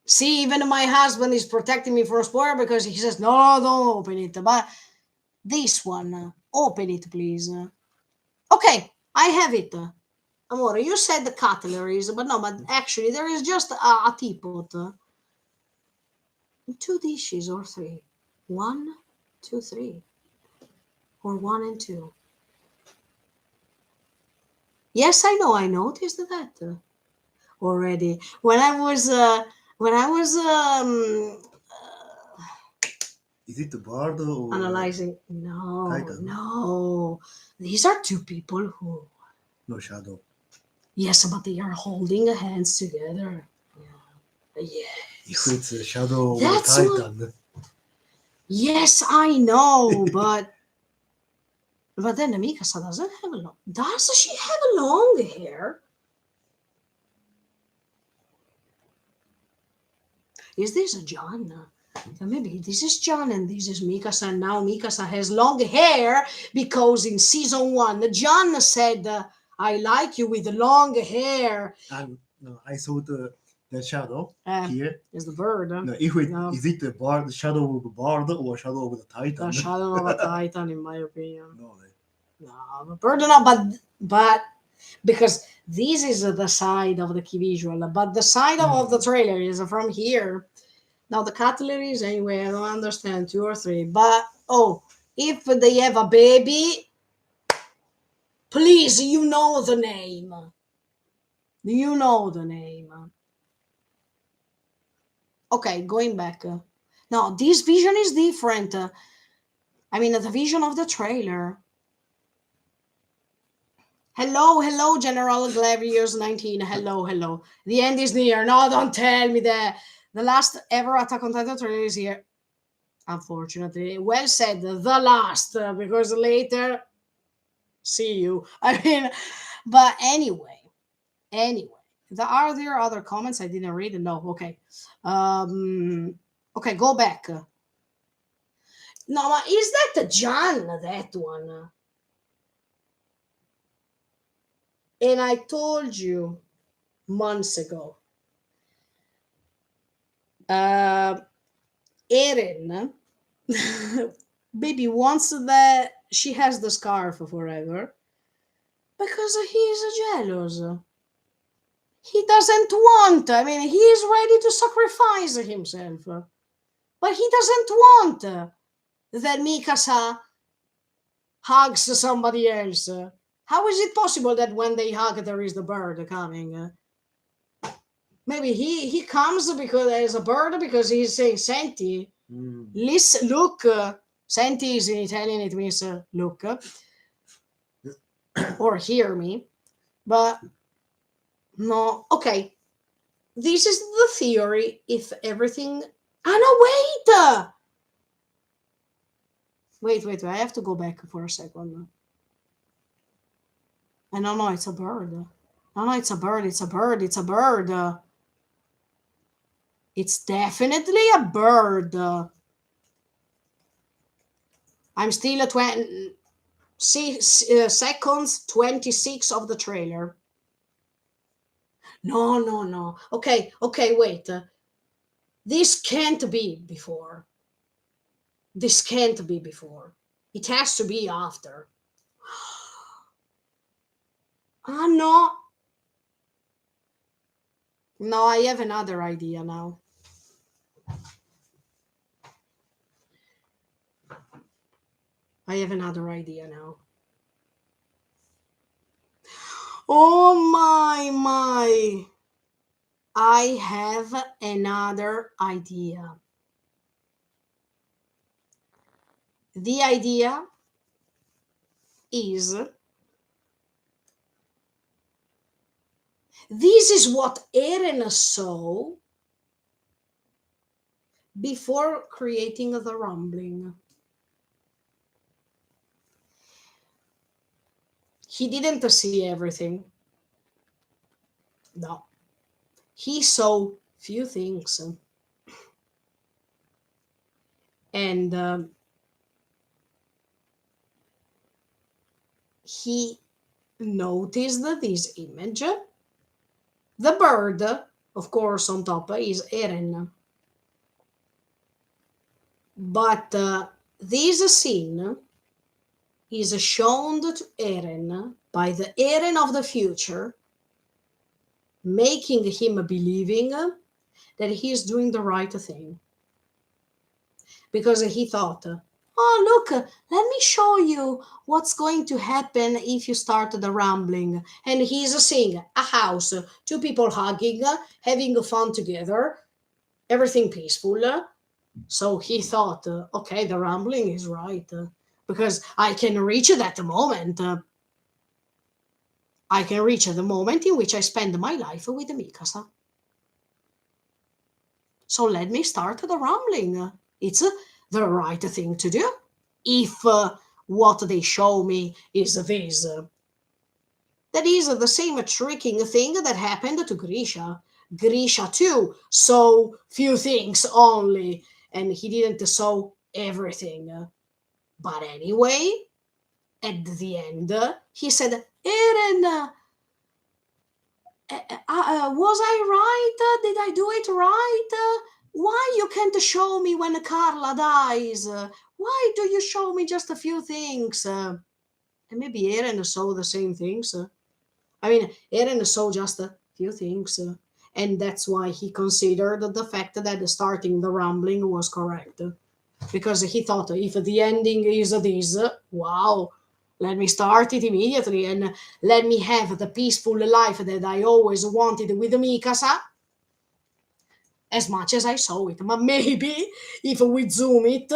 See, even my husband is protecting me from spoiler because he says, no, don't open it. But this one, open it, please. Okay, I have it. Amore, you said the cutleries, but no, but actually there is just a teapot. 2 dishes or 3. 1, 2, 3. Or 1 and 2. Yes, I know, I noticed that already. When I was is it the bard or analyzing? No, Titan? no. These are two people who. No shadow. Yes, but they are holding hands together. Yeah. If it's a shadow or That's Titan. Yes, I know, but then Mikasa doesn't have a long. Does she have a long hair? Is this a John? So maybe this is John and this is Mikasa, and now Mikasa has long hair because in season 1, John said, I like you with long hair. No, I saw the shadow Uh, here. Is the bird. No, if it No. is it the bard, the shadow of the bard or shadow of the titan? The shadow of a titan, in my opinion. No, No, the bird, no, but because this is the side of the key visual, but the side of the trailer is from here. Now the cutleries, anyway, I don't understand 2 or 3, but if they have a baby, please, you know the name. You know the name. Okay, going back. Now this vision is different. I mean, the vision of the trailer. Hello, General Glavius 19. Hello. The end is near. No, don't tell me that. The last ever Attack on Titan trailer is here. Unfortunately. Well said, the last, because later, see you. I mean, but anyway. Are there other comments I didn't read? No, okay. Okay, go back. No, but is that John, that one? And I told you months ago. Eren, baby wants that she has the scarf forever because he's jealous. He doesn't want. I mean, he is ready to sacrifice himself, but he doesn't want that Mikasa hugs somebody else. How is it possible that when they hug, there is the bird coming? Maybe he comes because there's a bird because he's saying Senti. Listen, look. Senti is in Italian, it means look or hear me. But no, okay. This is the theory. If everything. No, wait. I have to go back for a second. No, it's a bird. No, it's a bird. It's a bird. It's definitely a bird. I'm still at seconds 26 of the trailer. No. Okay, wait. This can't be before. It has to be after. No. No, I have another idea now. Oh my. I have another idea. The idea is this is what Eren saw before creating the rumbling. He didn't see everything. No. He saw few things. And he noticed this image. The bird, of course, on top is Eren. But this scene is shown to Eren by the Eren of the future, making him believing that he is doing the right thing. Because he thought, oh, look, let me show you what's going to happen if you start the rumbling. And he's seeing a house, 2 people hugging, having fun together, everything peaceful. So he thought, okay, the rumbling is right, because I can reach that moment. I can reach the moment in which I spend my life with Mikasa. So let me start the rumbling. It's the right thing to do. If what they show me is this. That is the same tricking thing that happened to Grisha. Grisha too saw few things only. and he didn't saw everything. But anyway, at the end, he said, Eren, was I right? Did I do it right? Why you can't show me when Carla dies? Why do you show me just a few things? And maybe Eren saw the same things. I mean, Eren saw just a few things. And that's why he considered the fact that starting the rumbling was correct. Because he thought, if the ending is this, wow, let me start it immediately and let me have the peaceful life that I always wanted with Mikasa, as much as I saw it. But maybe if we zoom it,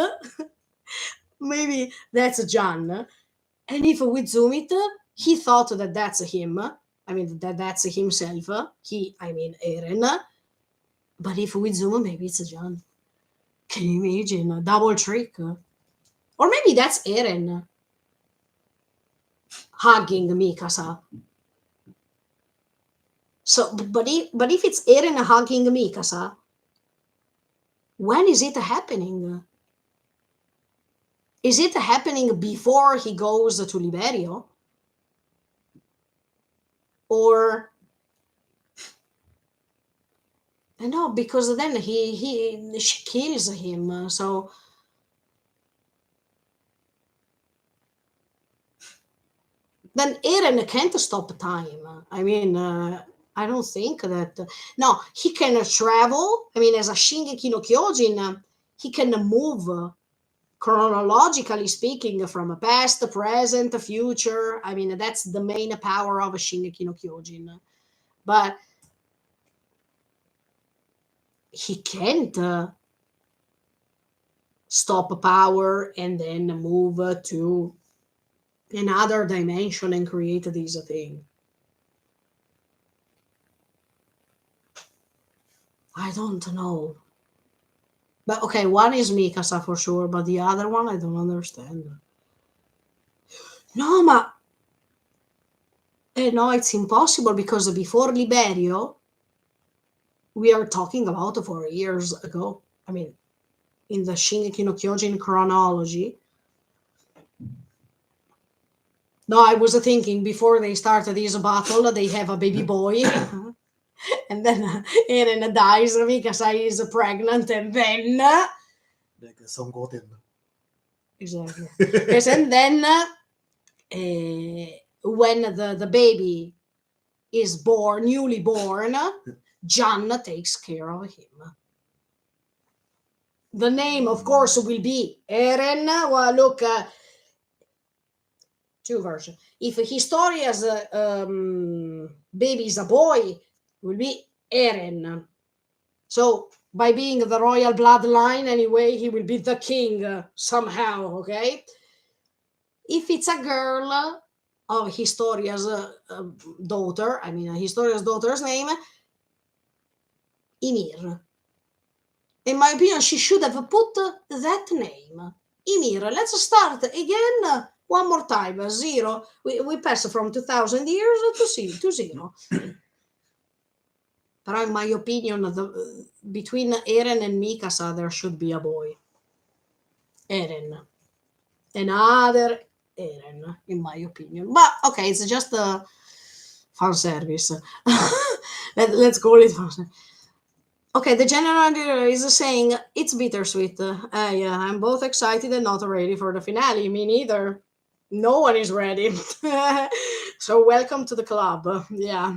maybe that's John. And if we zoom it, he thought that that's him. I mean, that's himself. Eren. But if we zoom, maybe it's John. Can you imagine? A double trick. Or maybe that's Eren hugging Mikasa. So, but if it's Eren hugging Mikasa, when is it happening? Is it happening before he goes to Liberio? Or no, because then she kills him. So then Eren can't stop time. I mean, I don't think that. No, he can travel. I mean, as a Shingeki no Kyojin, he can move chronologically speaking from past, present, future. I mean, that's the main power of Shingeki no Kyojin. But he can't stop power and then move to another dimension and create this thing. I don't know. But okay, one is Mikasa for sure, but the other one I don't understand. No, no, it's impossible because before Liberio, we are talking about 4 years ago. I mean, in the Shingeki no Kyojin chronology. No, I was thinking before they started this battle, they have a baby boy. And then Eren dies, Mikasa is pregnant, and then. Like Son Goten. Exactly. Yes, and then when the baby is born, newly born, John takes care of him. The name, of course, will be Eren. Well, look, two versions. If Historia's baby is a boy, it will be Eren. So, by being the royal bloodline, anyway, he will be the king somehow, okay? If it's a girl of Historia's daughter, I mean, Historia's daughter's name, Ymir. In my opinion, she should have put that name, Ymir. Let's start again. One more time, zero. We pass from 2,000 years to zero. But in my opinion, between Eren and Mikasa, there should be a boy. Eren. Another Eren, in my opinion. But okay, it's just a fan service. Let's call it fan service. Okay, the general is saying it's bittersweet. Yeah, I'm both excited and not ready for the finale. Me neither. No one is ready. So welcome to the club. Yeah.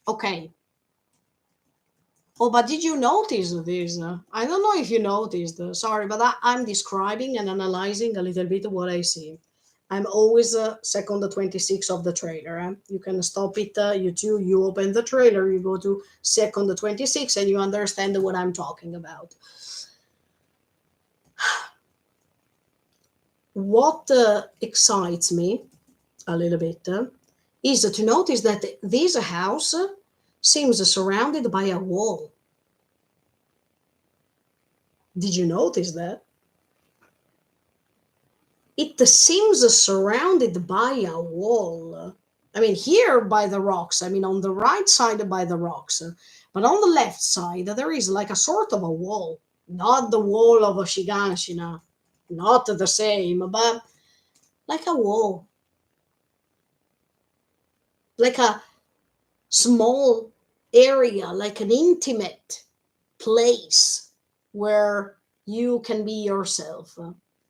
Okay. Oh, but did you notice this? I don't know if you noticed. Sorry, but I'm describing and analyzing a little bit what I see. I'm always second 26 of the trailer. You can stop it. You open the trailer, you go to second 26, and you understand what I'm talking about. What excites me a little bit is to notice that this house seems surrounded by a wall. Did you notice that? It seems surrounded by a wall. I mean, here by the rocks. I mean, on the right side by the rocks. But on the left side, there is like a sort of a wall, not the wall of a Shiganshina, not the same, but like a wall, like a small area, like an intimate place where you can be yourself.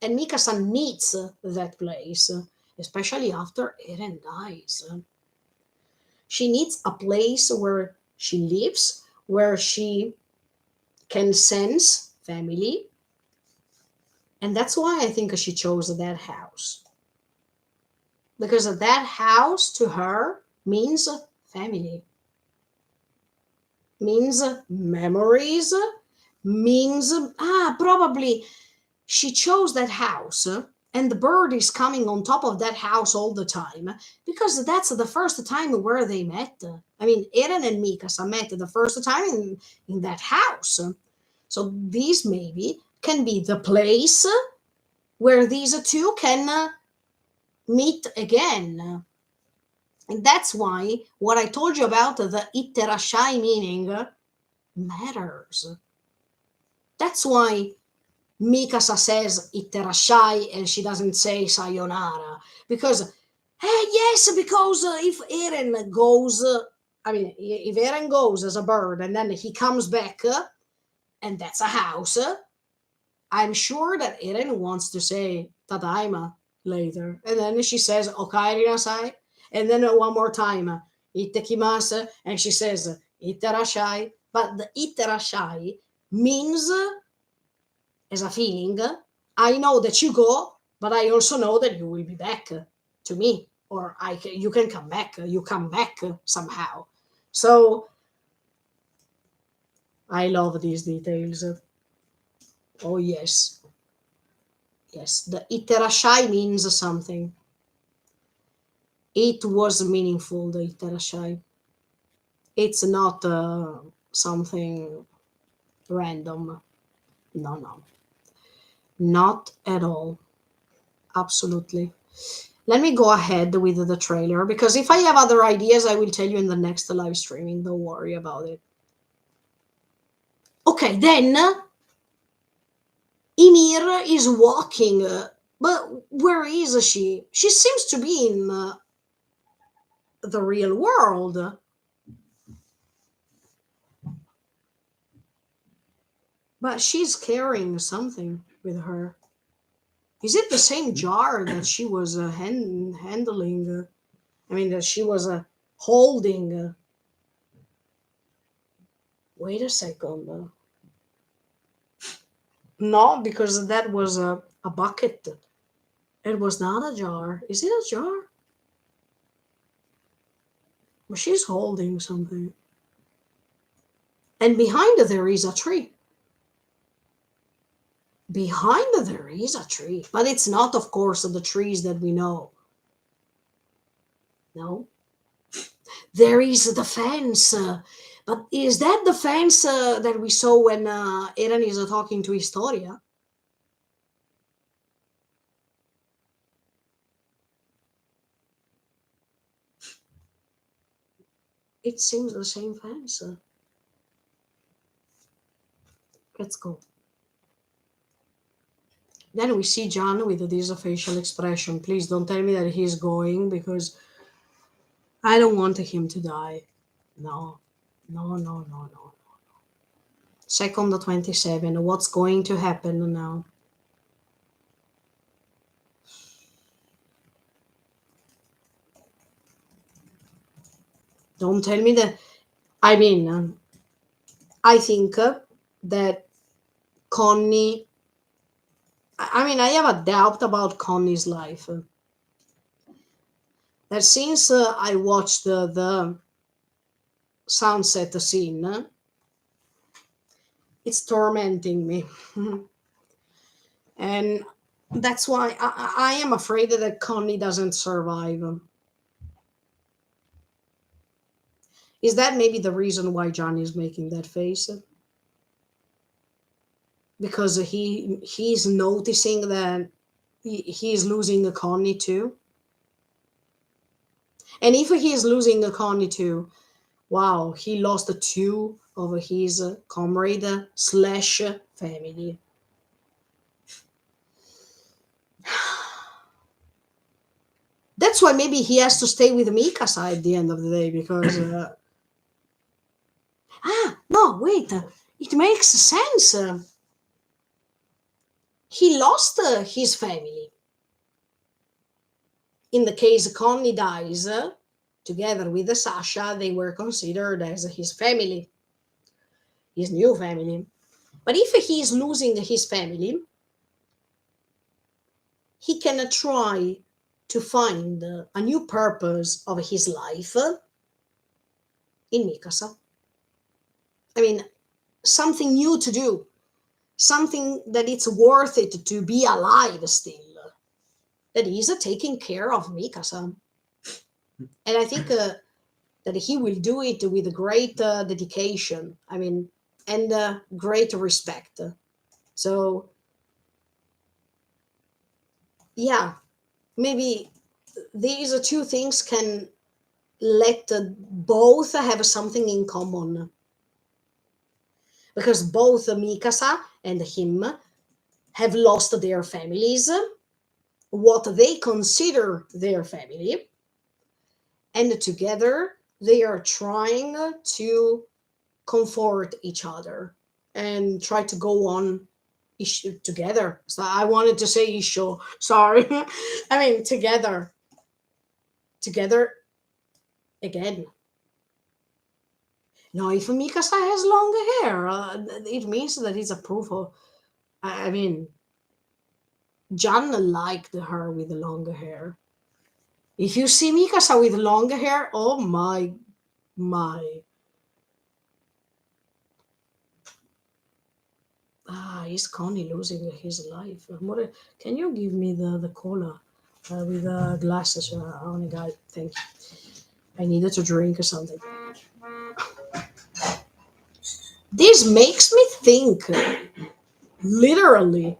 And Mikasa needs that place, especially after Eren dies. She needs a place where she lives, where she can sense family. And that's why I think she chose that house. Because that house to her means family, means memories, means, probably she chose that house and the bird is coming on top of that house all the time because that's the first time where they met. I mean, Eren and Mikasa met the first time in that house. So these maybe can be the place where these two can meet again. And that's why what I told you about the Itterashai meaning matters. That's why Mikasa says Itterashai and she doesn't say sayonara. Because, yes, because if Eren goes, if Eren goes as a bird and then he comes back and that's a house, I'm sure that Eren wants to say Tadaima later. And then she says Okaeri nasai. And then one more time, Ittekimasu. And she says Itterashai. But the Itterashai means as a feeling, I know that you go, but I also know that you will be back to me, or you can come back. You come back somehow. So I love these details. Oh yes, yes. The Itterashai means something. It was meaningful. The Itterashai. It's not something random. No, no, not at all. Absolutely. Let me go ahead with the trailer because if I have other ideas, I will tell you in the next live streaming. Don't worry about it. Okay, then Ymir is walking, but where is she? She seems to be in the real world. But she's carrying something with her. Is it the same jar that she was handling? That she was holding. Wait a second. No, because that was a bucket. It was not a jar. Is it a jar? Well, she's holding something. And behind her, there is a tree. Behind her, there is a tree. But it's not, of course, the trees that we know. No. There is the fence. But is that the fence that we saw when Eren is talking to Historia? It seems the same fence. Let's go. Then we see John with this facial expression. Please don't tell me that he's going because I don't want him to die. No, no, no, no, no. Second 27. What's going to happen now? Don't tell me that. I think that Connie. I have a doubt about Connie's life. That since I watched the sunset scene, it's tormenting me. And that's why I am afraid that Connie doesn't survive. Is that maybe the reason why John is making that face? Because he's noticing that he's losing a Connie too. And if he is losing a Connie too, wow, he lost two of his comrade slash family. That's why maybe he has to stay with Mikasa at the end of the day, because no, wait, it makes sense. He lost his family. In the case Connie dies, together with Sasha, they were considered as his family, his new family. But if he is losing his family, he can try to find a new purpose of his life in Mikasa. I mean, something new to do, something that it's worth it to be alive still. That is taking care of Mikasa. And I think that he will do it with great dedication. I mean, and great respect. So, yeah, maybe these two things can let both have something in common, because both Mikasa and him have lost their families, what they consider their family, and together they are trying to comfort each other and try to go on issue together. So I wanted to say issue, sorry. I mean together again. Now, if Mikasa has long hair, it means that it's a proof of. I mean, Jan liked her with the long hair. If you see Mikasa with long hair, oh my. Is Connie losing his life? Can you give me the cola with the glasses on a guy? Thank you. I needed to drink or something. This makes me think, literally,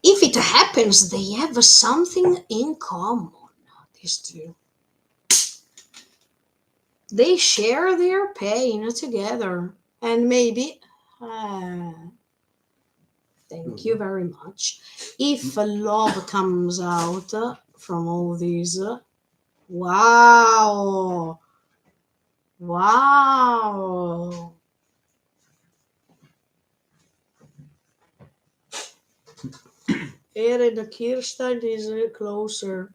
if it happens, they have something in common. These two. They share their pain together, and maybe. Thank you very much. If love comes out from all these, wow, wow. Eren Kirstein is closer.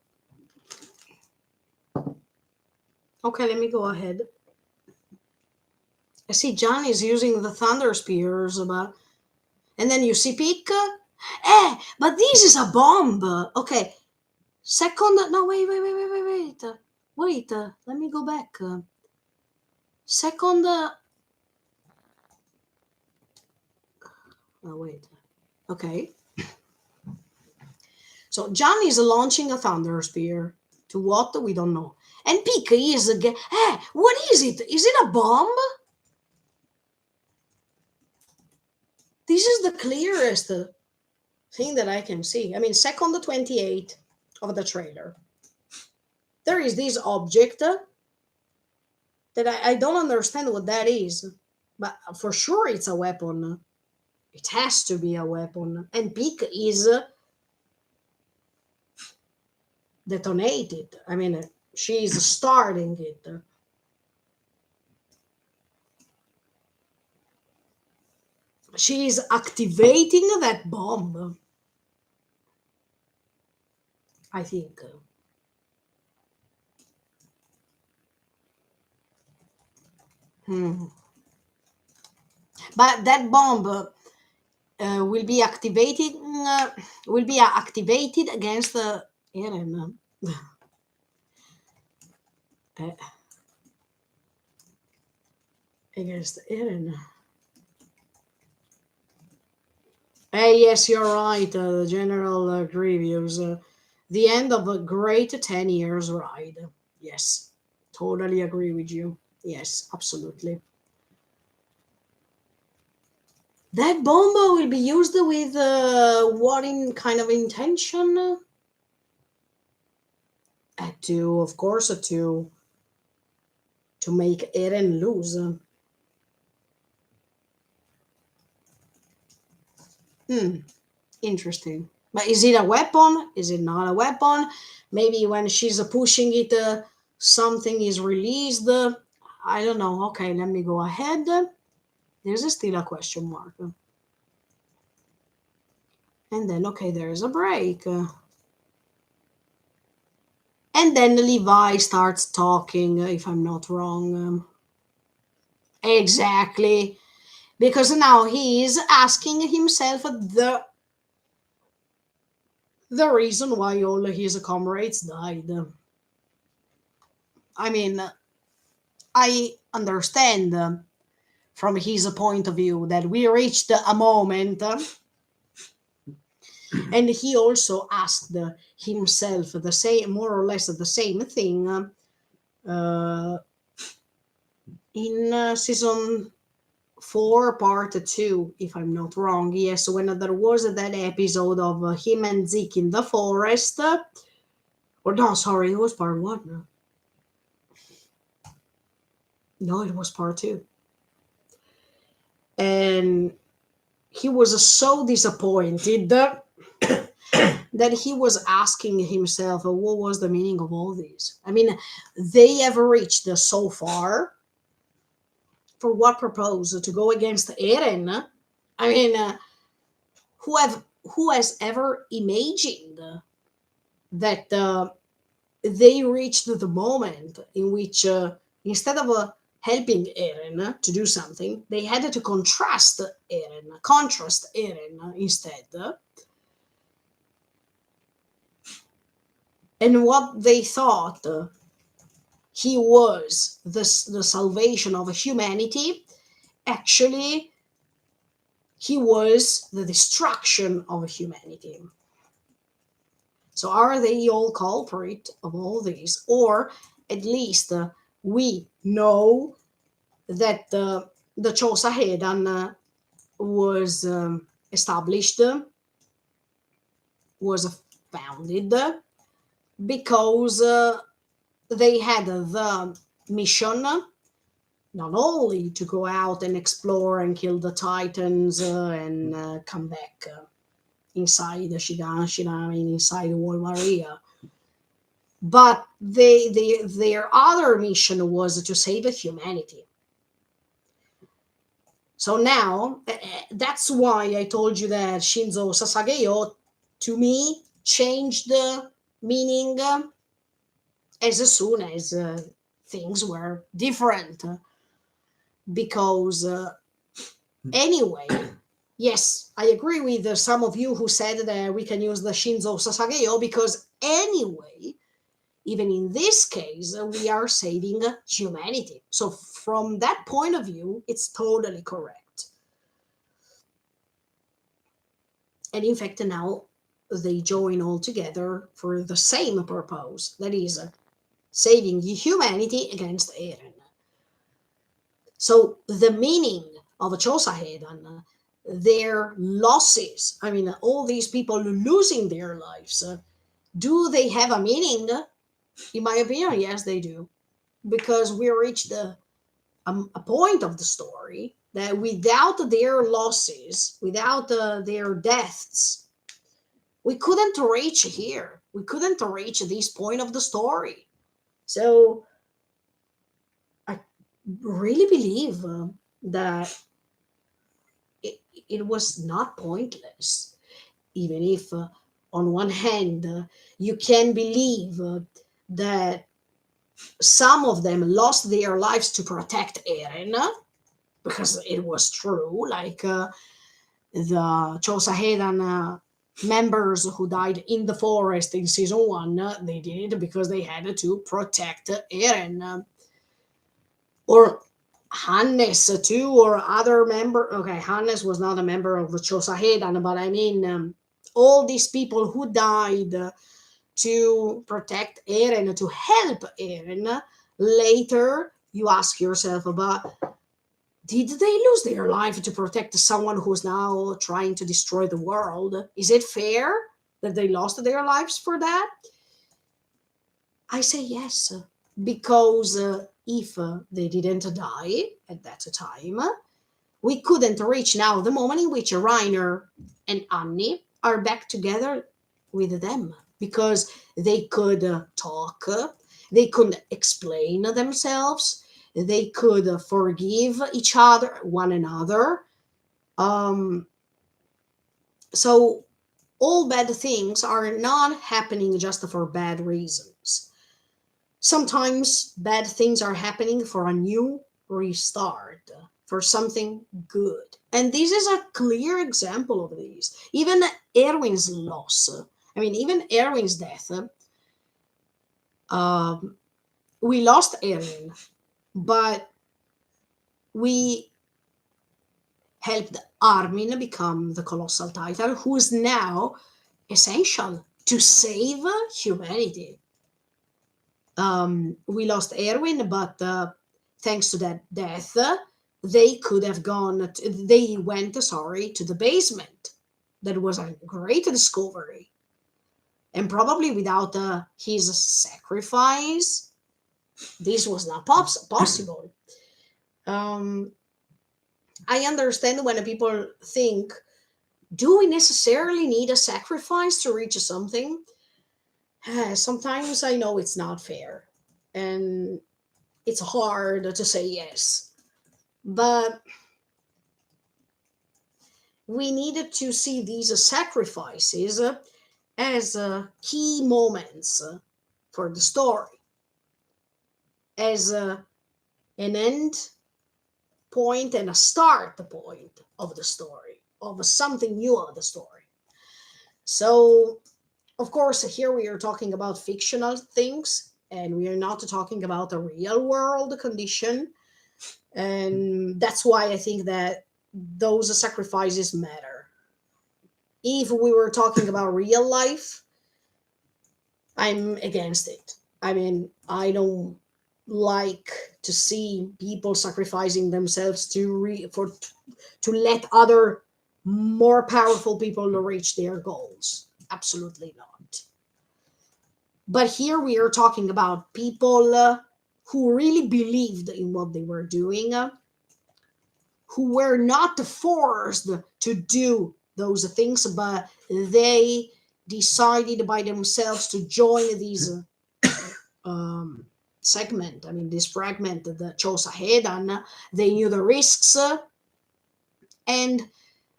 Okay, let me go ahead. I see John is using the thunder spears, and then you see Pick. But this is a bomb. Okay, second. No, wait. Wait. Let me go back. Second. Oh, wait. Okay. So John is launching a thunder spear. To what? We don't know. And Pika is what is it? Is it a bomb? This is the clearest thing that I can see. I mean, second 28 of the trailer. There is this object that I don't understand what that is. But for sure it's a weapon. It has to be a weapon. And Pika is detonated. I mean, she's starting it. She's activating that bomb, I think. But that bomb will be activated. Activated against Eren. Against Eren. Yes, you're right, General Grievous. The end of a great 10 years ride. Yes, totally agree with you. Yes, absolutely. That bomb will be used with what in kind of intention? Of course, to make Eren lose. Hmm, interesting. But is it a weapon? Is it not a weapon? Maybe when she's pushing it, something is released. I don't know. Okay, let me go ahead. There's still a question mark. And then, okay, there's a break. And then Levi starts talking, if I'm not wrong. Exactly. Because now he is asking himself the reason why all his comrades died. I mean, I understand from his point of view that we reached a moment, and he also asked himself the same, more or less the same thing uh, in season 4, part 2, if I'm not wrong. Yes, when there was that episode of him and Zeke in the forest. Or no, sorry, it was part 1. No, it was part 2. And he was so disappointed that he was asking himself, what was the meaning of all this? I mean, they have reached so far. For what purpose? To go against Eren? I mean, who has ever imagined that they reached the moment in which instead of helping Eren to do something, they had to contrast Eren instead. And what they thought he was the salvation of humanity, actually he was the destruction of humanity. So are they all culprit of all this? Or at least we know that the Chosahedan was established, was founded because they had the mission not only to go out and explore and kill the Titans and come back inside the Shinami, inside Wall Maria, but their other mission was to save humanity. So now, that's why I told you that Shinzo Sasageyo, to me, changed the meaning as soon as things were different. Because anyway, yes, I agree with some of you who said that we can use the Shinzo Sasageyo because anyway, even in this case, we are saving humanity. So from that point of view, it's totally correct. And in fact, now they join all together for the same purpose, that is, saving humanity against Eren. So the meaning of Chosahedan, their losses, I mean, all these people losing their lives, do they have a meaning? In my opinion, yes, they do. Because we reached a point of the story that without their losses, without their deaths, we couldn't reach here. We couldn't reach this point of the story. So I really believe that it was not pointless, even if on one hand you can believe that some of them lost their lives to protect Eren, because it was true, like the Chosahedan members who died in the forest in season 1, they did it because they had to protect Eren. Or Hannes too, or other member. Okay, Hannes was not a member of the Chosahedan, but I mean, all these people who died to protect Eren, to help Eren. Later, you ask yourself about, did they lose their life to protect someone who's now trying to destroy the world? Is it fair that they lost their lives for that? I say yes, because if they didn't die at that time, we couldn't reach now the moment in which Reiner and Annie are back together with them, because they could talk, they could explain themselves, they could forgive each other, one another. Um, so all bad things are not happening just for bad reasons. Sometimes bad things are happening for a new restart, for something good. And this is a clear example of these. Even Erwin's loss, I mean, even Erwin's death, um, we lost Erwin, but we helped Armin become the Colossal Titan, who is now essential to save humanity. We lost Erwin, but thanks to that death, they could have gone. They went, sorry, to the basement. That was a great discovery, and probably without his sacrifice, this was not possible. Um, I understand when people think, "Do we necessarily need a sacrifice to reach something?" Sometimes I know it's not fair, and it's hard to say yes. But we needed to see these sacrifices as key moments for the story, as an end point and a start point of the story, of something new of the story. So, of course, here we are talking about fictional things, and we are not talking about a real world condition. And that's why I think that those sacrifices matter. If we were talking about real life, I'm against it. I mean, I don't like to see people sacrificing themselves to let other more powerful people reach their goals. Absolutely not. But here we are talking about people who really believed in what they were doing, who were not forced to do those things, but they decided by themselves to join these um, segment. I mean, this fragment that chose ahead, and they knew the risks, and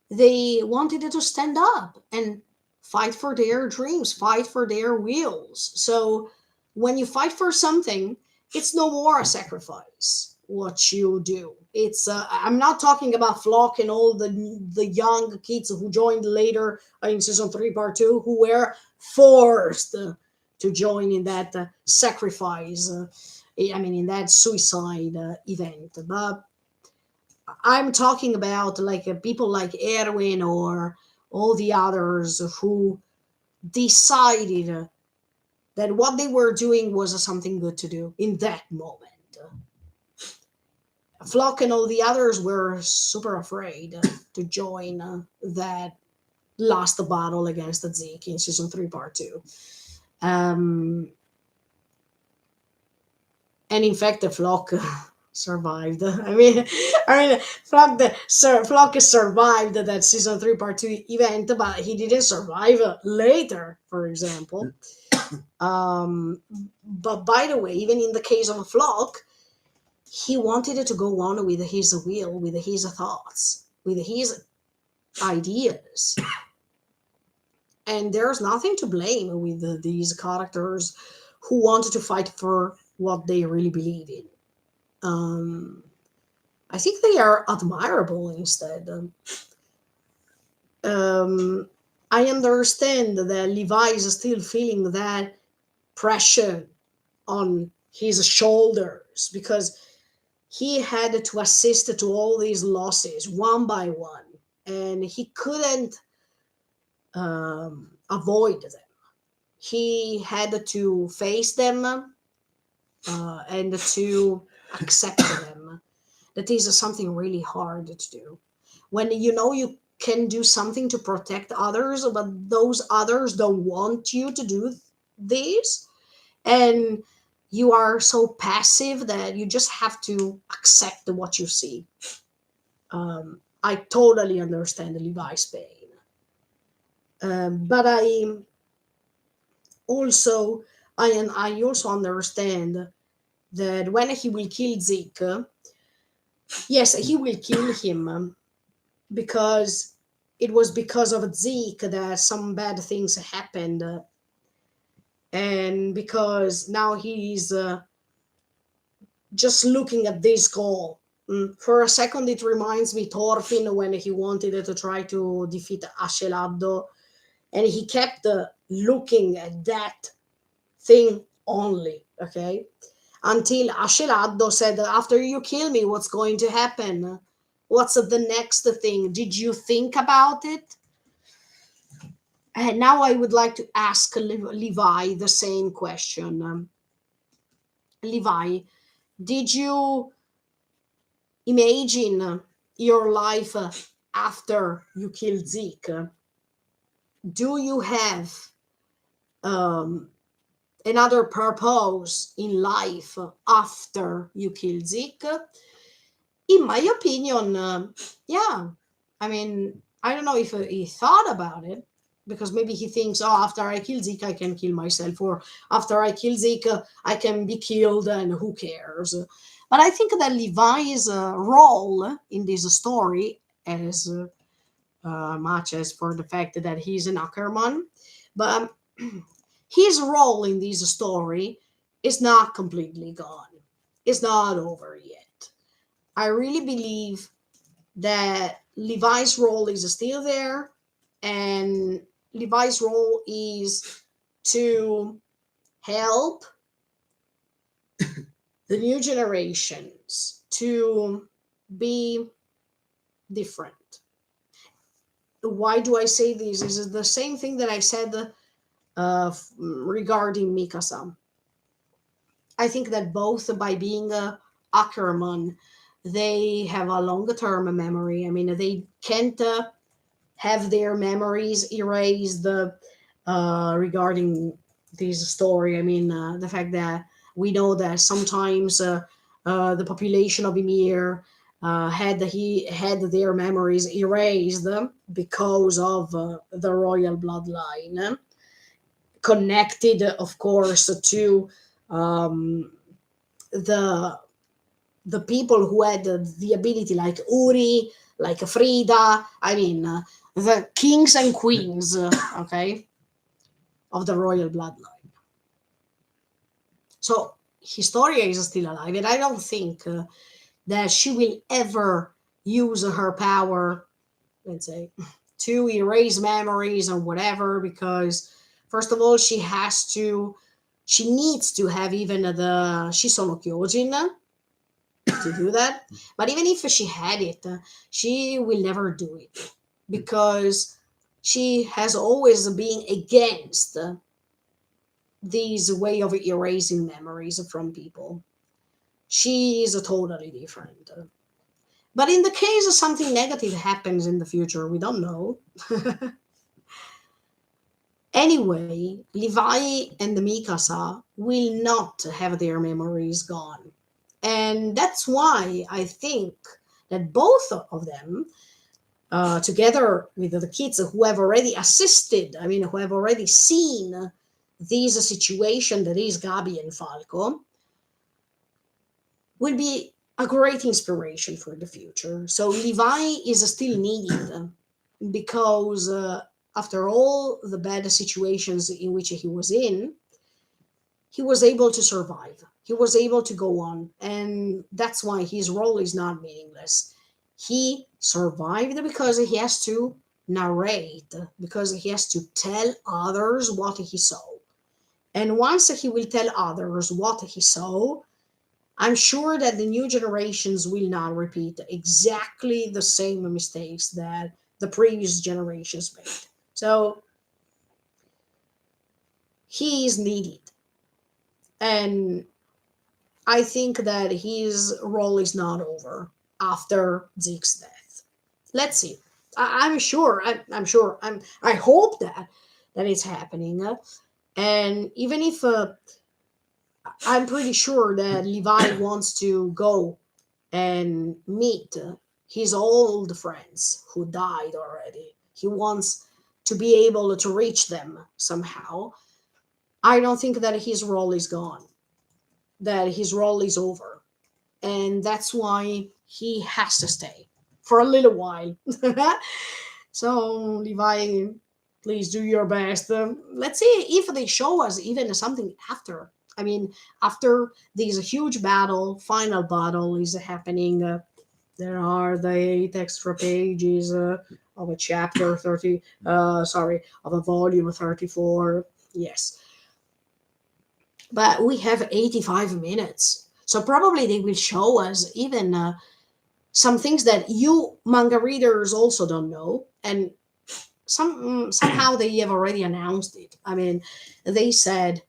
they wanted to stand up and fight for their dreams, fight for their wills. So when you fight for something, it's no more a sacrifice what you do. It's I'm not talking about Flock and all the young kids who joined later in season 3 part 2, who were forced to join in that sacrifice, I mean, in that suicide event. But I'm talking about like people like Erwin or all the others who decided that what they were doing was something good to do in that moment. Flock and all the others were super afraid to join that last battle against Zeke in season 3 part 2. And in fact, the Flock survived. Flock survived that season 3 part 2 event, but he didn't survive later, for example. But by the way, even in the case of Flock, he wanted to go on with his will, with his thoughts, with his ideas. And there's nothing to blame with these characters who wanted to fight for what they really believe in. I think they are admirable instead. I understand that Levi is still feeling that pressure on his shoulders because he had to assist to all these losses one by one, and he couldn't avoid them. He had to face them and to accept them. That is something really hard to do. When you know you can do something to protect others, but those others don't want you to do this, and you are so passive that you just have to accept what you see. I totally understand Levi's pain, but also I also understand that when he will kill Zeke, yes, he will kill him because it was because of Zeke that some bad things happened, and because now he's just looking at this goal. For a second, it reminds me Thorfinn when he wanted to try to defeat Ashelado, and he kept looking at that thing only. Okay, until Ashelado said, "After you kill me, what's going to happen? What's the next thing? Did you think about it?" And now I would like to ask Levi the same question. Levi, did you imagine your life after you killed Zeke? Do you have um, another purpose in life after you killed Zeke? In my opinion, yeah. I mean, I don't know if he thought about it, because maybe he thinks, oh, after I kill Zeke, I can kill myself, or after I kill Zeke, I can be killed, and who cares? But I think that Levi's role in this story, as much as for the fact that he's an Ackerman, but his role in this story is not completely gone. It's not over yet. I really believe that Levi's role is still there, and Levi's role is to help the new generations to be different. Why do I say this? This is the same thing that I said regarding Mikasa. I think that both by being a Ackerman, they have a longer term memory. I mean, they can't have their memories erased regarding this story. I mean, the fact that we know that sometimes the population of Ymir had their memories erased because of the royal bloodline, connected, of course, to um, the the people who had the ability, like Uri, like Frida. I mean, the kings and queens, okay, of the royal bloodline. So Historia is still alive, and I don't think that she will ever use her power, let's say, to erase memories or whatever, because first of all, she needs to have even the Shisono Kyojin to do that. But even if she had it, she will never do it, because she has always been against this way of erasing memories from people. She is totally different. But in the case of something negative happens in the future, we don't know. Anyway, Levi and the Mikasa will not have their memories gone. And that's why I think that both of them, together with the kids who have already assisted, I mean, who have already seen this situation that is Gabi and Falco, will be a great inspiration for the future. So Levi is still needed because after all the bad situations in which he was able to survive. He was able to go on, and that's why his role is not meaningless. He survived because he has to narrate, because he has to tell others what he saw. And once he will tell others what he saw, I'm sure that the new generations will not repeat exactly the same mistakes that the previous generations made. So he is needed. And I think that his role is not over after Zeke's death. Let's see. I'm sure. I'm sure. I hope that it's happening. And even if I'm pretty sure that Levi wants to go and meet his old friends who died already. He wants to be able to reach them somehow. I don't think that his role is gone, that his role is over. And that's why he has to stay for a little while. So, Levi, please do your best. Let's see if they show us even something after. I mean, after this huge battle, final battle is happening. There are the 8 extra pages of a chapter 30. Of a volume 34. Yes, but we have 85 minutes. So probably they will show us even some things that you manga readers also don't know, and somehow they have already announced it. I mean, they said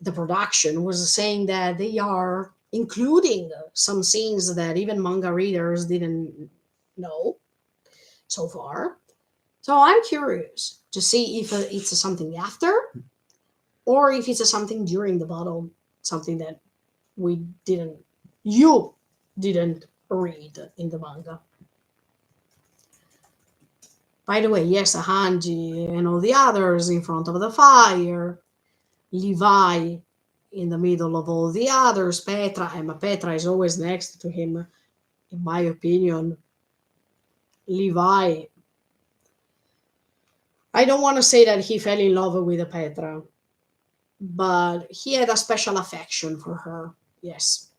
the production was saying that they are including some scenes that even manga readers didn't know so far. So I'm curious to see if it's something after or if it's something during the battle, something that we didn't, you didn't read in the manga. By the way, yes, Hanji and all the others in front of the fire, Levi in the middle of all the others, Petra, and Petra is always next to him, in my opinion. Levi, I don't want to say that he fell in love with Petra, but he had a special affection for her, yes.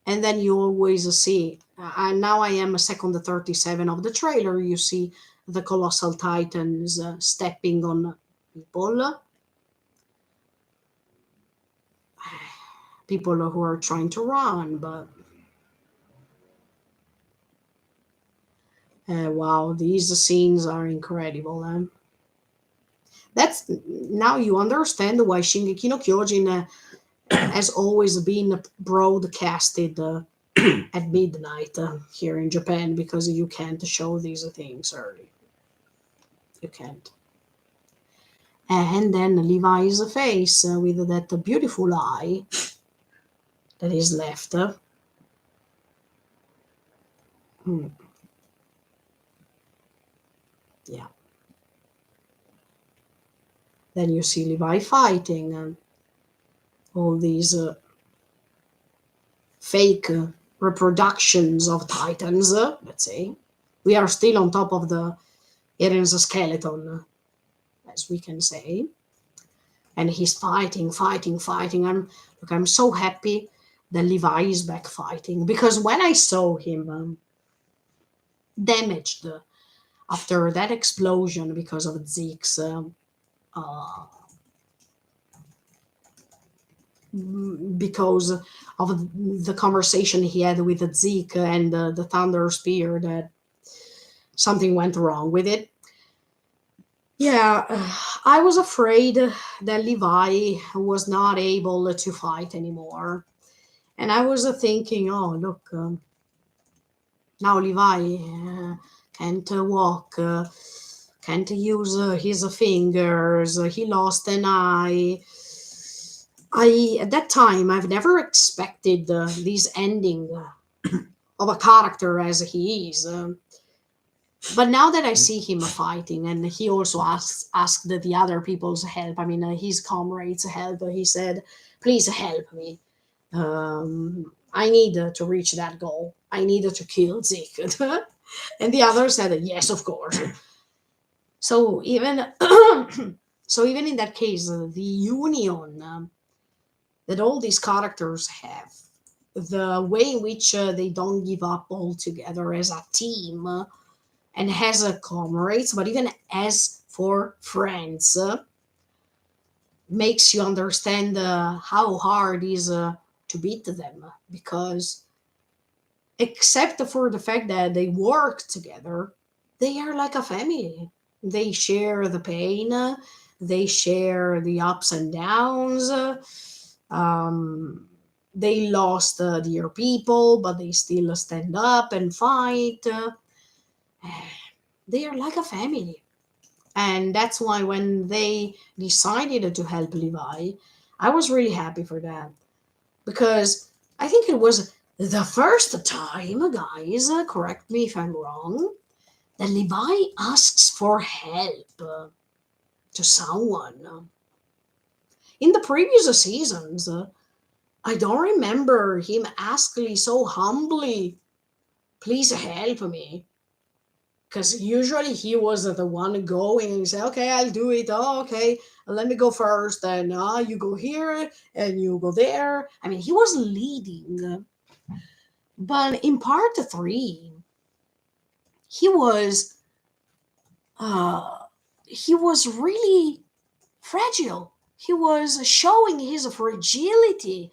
And then you always see, and now I am a second 37 of the trailer, you see the colossal titans stepping on people, people who are trying to run, but wow, these scenes are incredible. That's now you understand why Shingeki no Kyojin has always been broadcasted at midnight here in Japan, because you can't show these things early. You can't. And then Levi's face with that beautiful eye that is left. Hmm, yeah. Then you see Levi fighting all these fake reproductions of titans, let's say. We are still on top of the Eren's skeleton, as we can say. And he's fighting, fighting, fighting. I'm so happy that Levi is back fighting, because when I saw him damaged after that explosion because of Zeke's uh, because of the conversation he had with Zeke and the Thunder Spear, that something went wrong with it. Yeah, I was afraid that Levi was not able to fight anymore. And I was thinking, oh, look, now Levi can't walk, can't use his fingers, he lost an eye. At that time, I've never expected this ending of a character as he is. But now that I see him fighting, and he also asked the other people's help. I mean, his comrades' help. He said, "Please help me. I need to reach that goal. I need to kill Zeke." And the other said, "Yes, of course." So even so, even in that case, the union that all these characters have, the way in which they don't give up altogether as a team and as a comrades, but even as for friends, makes you understand how hard it is to beat them, because except for the fact that they work together, they are like a family. They share the pain, they share the ups and downs. Um, they lost dear people, but they still stand up and fight. They are like a family. And that's why when they decided to help Levi, I was really happy for that because I think it was the first time, guys, correct me if I'm wrong, that Levi asks for help to someone. In the previous seasons, I don't remember him asking so humbly, please help me. Because usually he was the one going and say, okay, I'll do it. Oh, okay, let me go first. And you go here and you go there. I mean, he was leading. But in part three, he was uh, he was really fragile. He was showing his fragility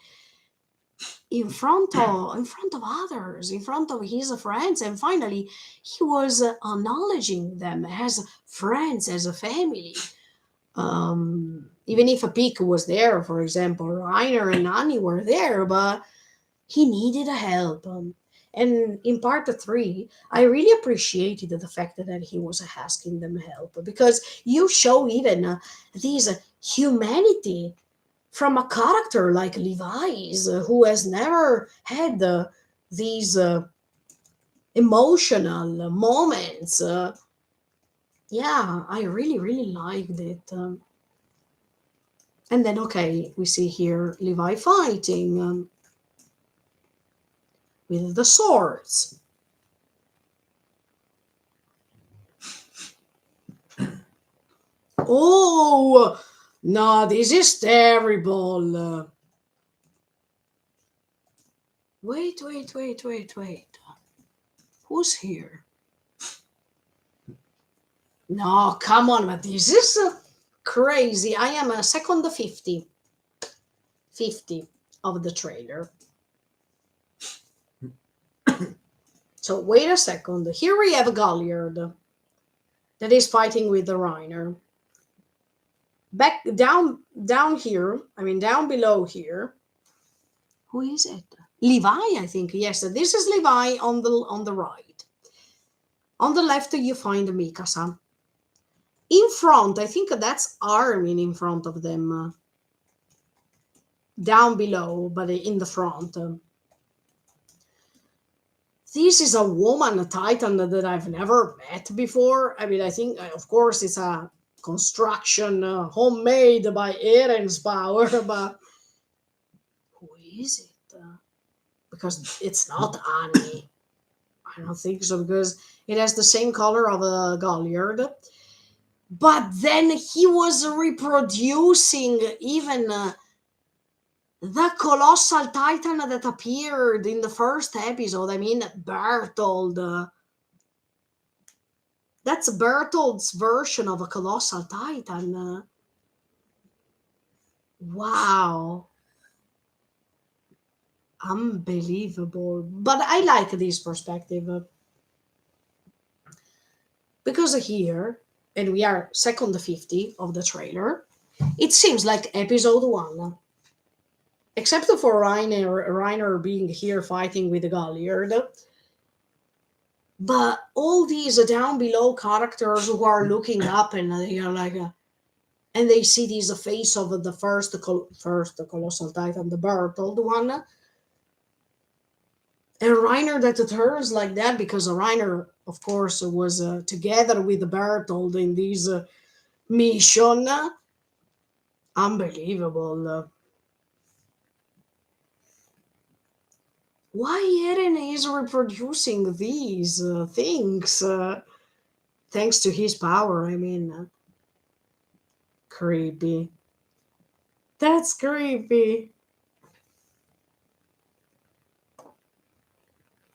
in front of others, in front of his friends, and finally he was acknowledging them as friends, as a family. Even if a peak was there, for example, Reiner and Annie were there, but he needed a help. And in part three, I really appreciated the fact that he was asking them help because you show even this humanity from a character like Levi's, who has never had these emotional moments. Yeah, I really, really liked it. And then, okay, we see here Levi fighting with the swords. Oh, no, this is terrible. Wait, wait, wait, wait, wait. Who's here? No, come on, but this is crazy. I am a second 50 of the trailer. So wait a second. Here we have Galliard that is fighting with the Reiner. Back down here, I mean down below here. Who is it? Levi, I think. Yes, this is Levi on the right. On the left, you find Mikasa. In front, I think that's Armin in front of them. Down below, but in the front. This is a woman, a titan that I've never met before. I mean, I think, of course, it's a construction homemade by Eren's power, but who is it? Because it's not Annie. I don't think so, because it has the same color of a Galliard. But then he was reproducing even the colossal titan that appeared in the first episode. I mean, Bertold. That's Bertold's version of a colossal titan. Wow. Unbelievable. But I like this perspective. Because here, and we are second 50 of the trailer, it seems like episode 1. Except for Reiner being here fighting with the Galliard. But all these down below characters who are looking up and they are like, and they see this face of the first colossal titan, the Bertold one, and Reiner that turns like that because Reiner, of course, was together with Bertold in this mission. Unbelievable. Why Eren is reproducing these things? Thanks to his power, I mean. Creepy. That's creepy.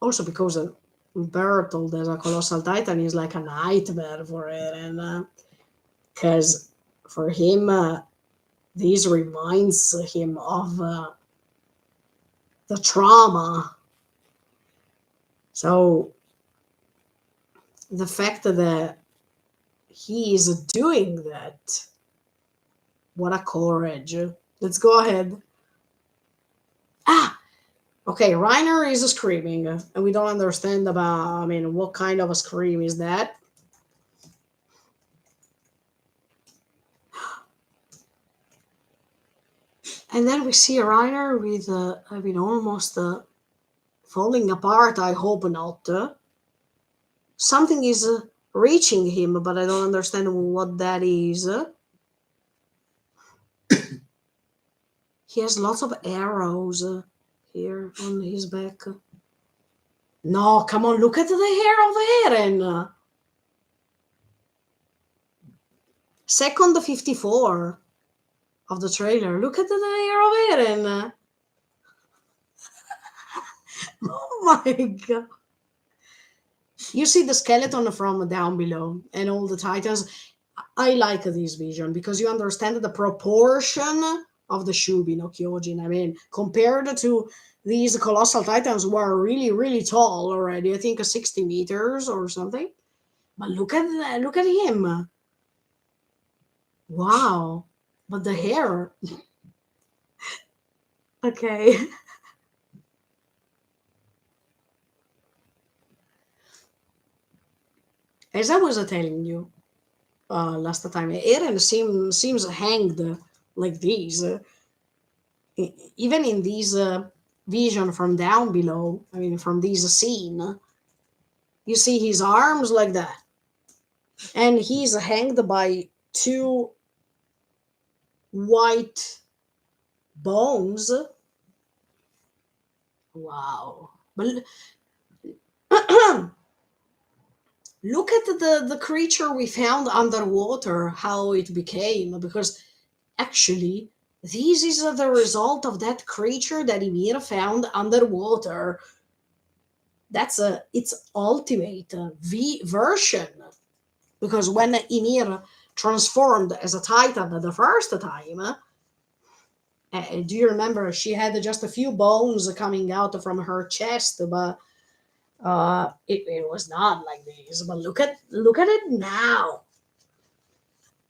Also because Bertold as a colossal titan is like a nightmare for Eren. Because for him, this reminds him of the trauma. So the fact that he is doing that, what a courage. Let's go ahead. Ah, okay, Reiner is screaming, and we don't understand about, I mean, what kind of a scream is that? And then we see Reiner with, almost falling apart. I hope not. Something is reaching him, but I don't understand what that is. He has lots of arrows here on his back. No, come on, look at the hair of Eren. Second 54 of the trailer. Look at the hair of Eren. Oh my god. You see the skeleton from down below and all the titans. I like this vision because you understand the proportion of the Shubi no Kyojin. I mean, compared to these colossal titans who are really, really tall already, I think 60 meters or something. But look at that, look at him. Wow. But the hair. Okay. As I was telling you last time, Eren seems hanged like this. Even in this vision from down below, I mean, from this scene, you see his arms like that. And he's hanged by two white bones. Wow. But look at the creature we found underwater, how it became, because actually this is the result of that creature that Ymir found underwater. That's its ultimate V version. Because when Ymir transformed as a titan the first time, do you remember she had just a few bones coming out from her chest, but it was not like this. But look at it now.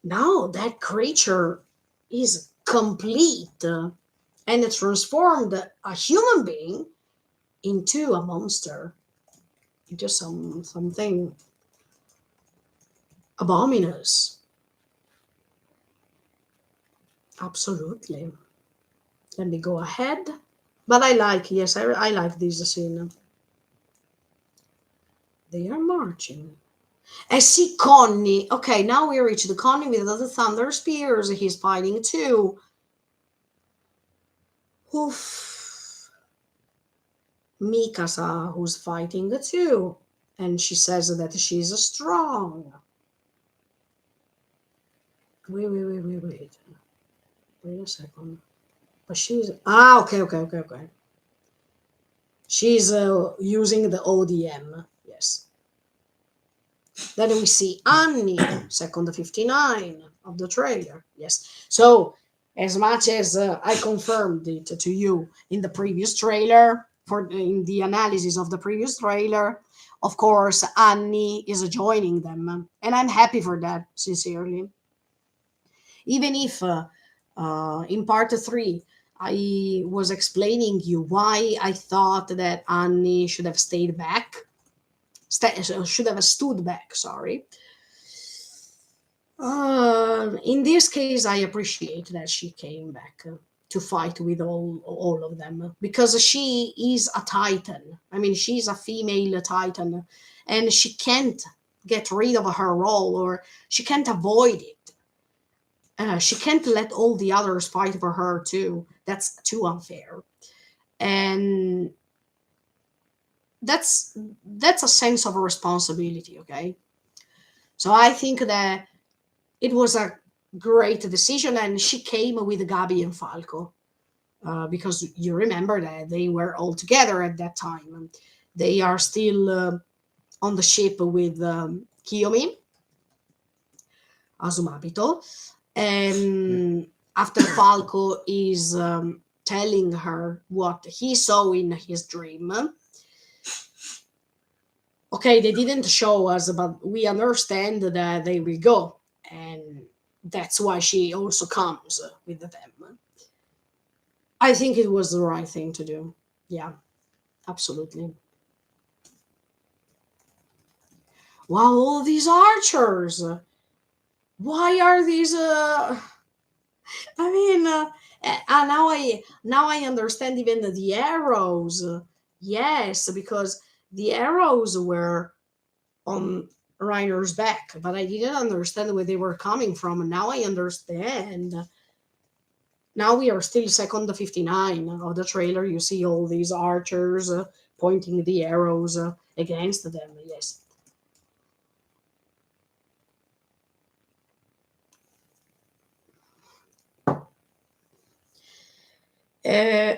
Now that creature is complete and it transformed a human being into a monster, into something abominous. Absolutely. Let me go ahead. But I like, yes, I like this scene. They are marching. I see Connie. Okay, now we reach the Connie with the Thunder Spears. He's fighting too. Oof. Mikasa, who's fighting too. And she says that she's strong. Wait. Wait a second. But she's... Ah, okay. She's using the ODM. Yes. Then we see Annie, second 59 of the trailer. Yes. So, as much as I confirmed it to you in the previous trailer, in the analysis of the previous trailer, of course, Annie is joining them. And I'm happy for that, sincerely. Even if in part 3, I was explaining you why I thought that Annie should have stayed back. Should have stood back, sorry. In this case, I appreciate that she came back to fight with all of them because she is a titan. I mean, she's a female titan, and she can't get rid of her role, or she can't avoid it. She can't let all the others fight for her too. That's too unfair, and that's a sense of responsibility. Okay, so I think that it was a great decision, and she came with Gabi and Falco because you remember that they were all together at that time. They are still on the ship with Kiyomi, Azumabito, and after Falco is telling her what he saw in his dream. Okay, they didn't show us, but we understand that they will go, and that's why she also comes with them. I think it was the right thing to do. Yeah, absolutely. Wow, all these archers. Why are these I mean, and now I understand even the arrows. Yes, because the arrows were on Reiner's back, but I didn't understand where they were coming from. And now I understand. Now we are still second to 59 of the trailer. You see all these archers pointing the arrows against them. Yes. Uh,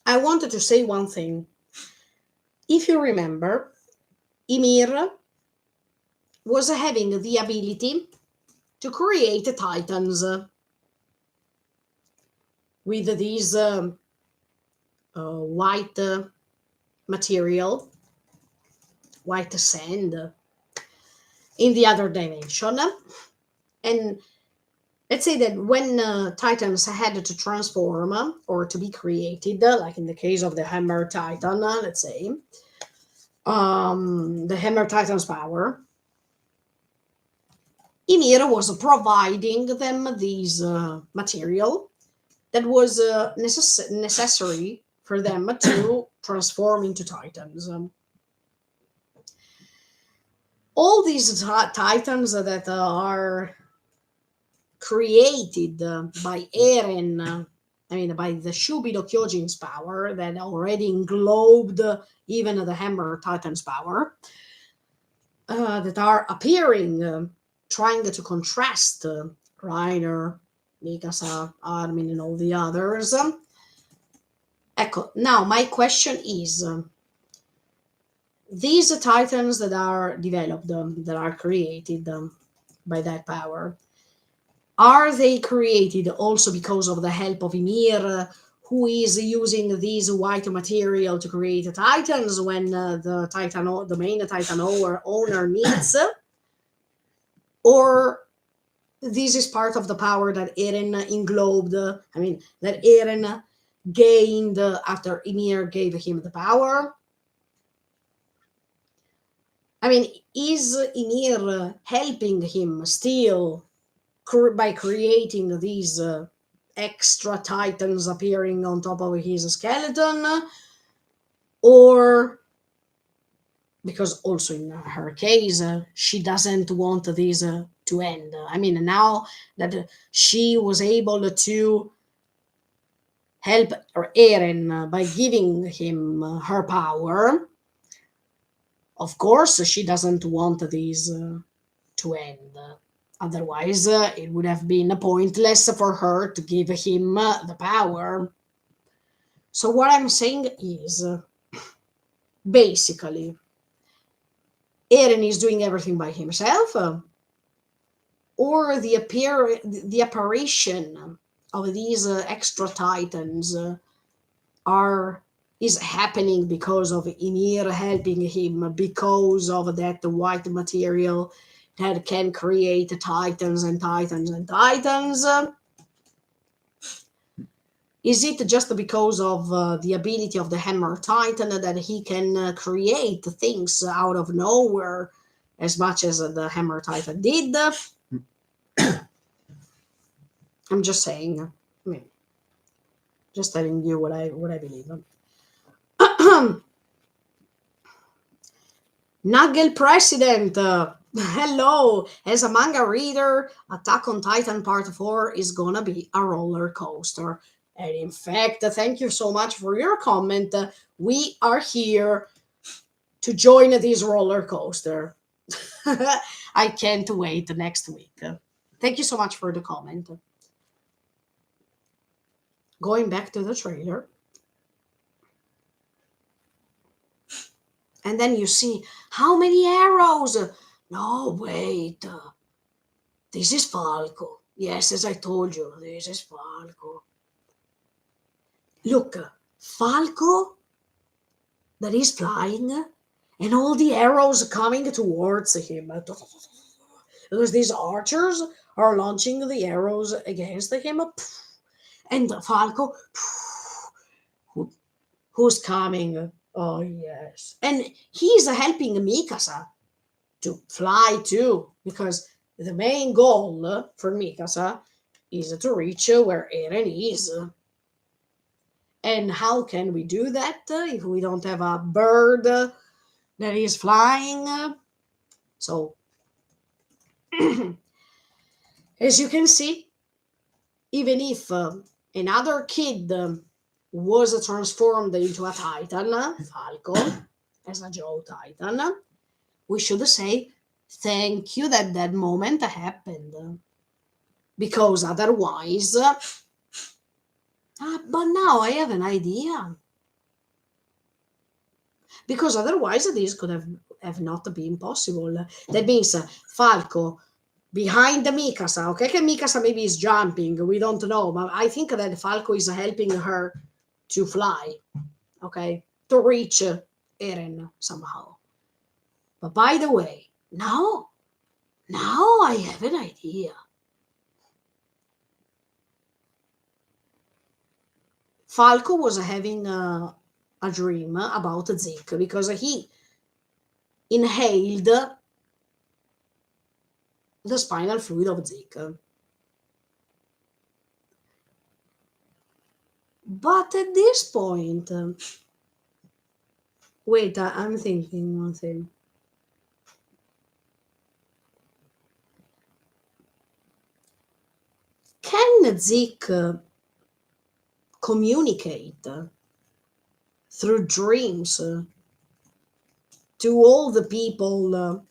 I wanted to say one thing. If you remember, Ymir was having the ability to create titans with these white material, white sand in the other dimension. And let's say that when titans had to transform or to be created, like in the case of the hammer titan, let's say, the hammer titan's power, Ymir was providing them these material that was necessary for them to transform into titans. All these titans that are created by Eren, I mean, by the Shubido Kyojin's power that already englobed even the Hammer Titan's power, that are appearing, trying to contrast Reiner, Mikasa, Armin, and all the others. Now my question is, these titans that are developed, that are created by that power, are they created also because of the help of Ymir, who is using this white material to create titans when the main titan owner needs? Or this is part of the power that Eren englobed, I mean, that Eren gained after Ymir gave him the power? I mean, is Ymir helping him still by creating these extra titans appearing on top of his skeleton? Or because also in her case, she doesn't want this to end. I mean, now that she was able to help Eren by giving him her power, of course, she doesn't want this to end. Otherwise, it would have been pointless for her to give him the power. So, what I'm saying is basically, Eren is doing everything by himself, or the apparition of these extra titans are is happening because of Ymir helping him, because of that white material that can create titans and titans and titans. Is it just because of the ability of the Hammer Titan that he can create things out of nowhere as much as the Hammer Titan did? I'm just saying. I mean, just telling you what I believe. Nugget President, hello. As a manga reader, Attack on Titan Part 4 is gonna be a roller coaster. And in fact, thank you so much for your comment. We are here to join this roller coaster. I can't wait next week. Thank you so much for the comment. Going back to the trailer. And then you see how many arrows. No, wait. This is Falco. Yes, as I told you, this is Falco. Look, Falco that is flying and all the arrows coming towards him. Because these archers are launching the arrows against him. And Falco, who's coming? Oh, yes. And he's helping Mikasa to fly too, because the main goal for Mikasa is to reach where Eren is. And how can we do that if we don't have a bird that is flying? So, as you can see, even if another kid was transformed into a Titan, Falco, as a Joe Titan, we should say thank you that that moment happened. Because otherwise, but now I have an idea. Because otherwise, this could have not been possible. That means Falco behind the Mikasa. Okay, Mikasa maybe is jumping. We don't know, but I think that Falco is helping her to fly. Okay, to reach Eren somehow. But by the way, now I have an idea. Falco was having a dream about Zeke because he inhaled the spinal fluid of Zeke. But at this point, wait, I'm thinking one thing. Can Zeke communicate through dreams to all the people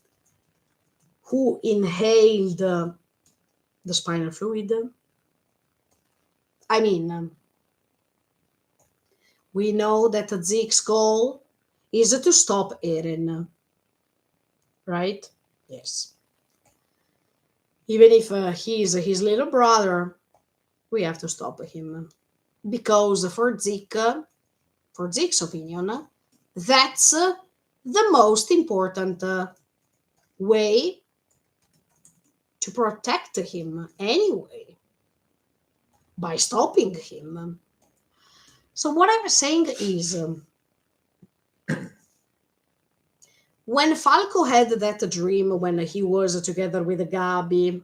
who inhaled the spinal fluid? I mean, we know that Zeke's goal is to stop Eren, right? Yes. Even if he's his little brother, we have to stop him. Because for Zeke's opinion, that's the most important way to protect him anyway, by stopping him. So what I'm saying is, when Falco had that dream when he was together with Gabi,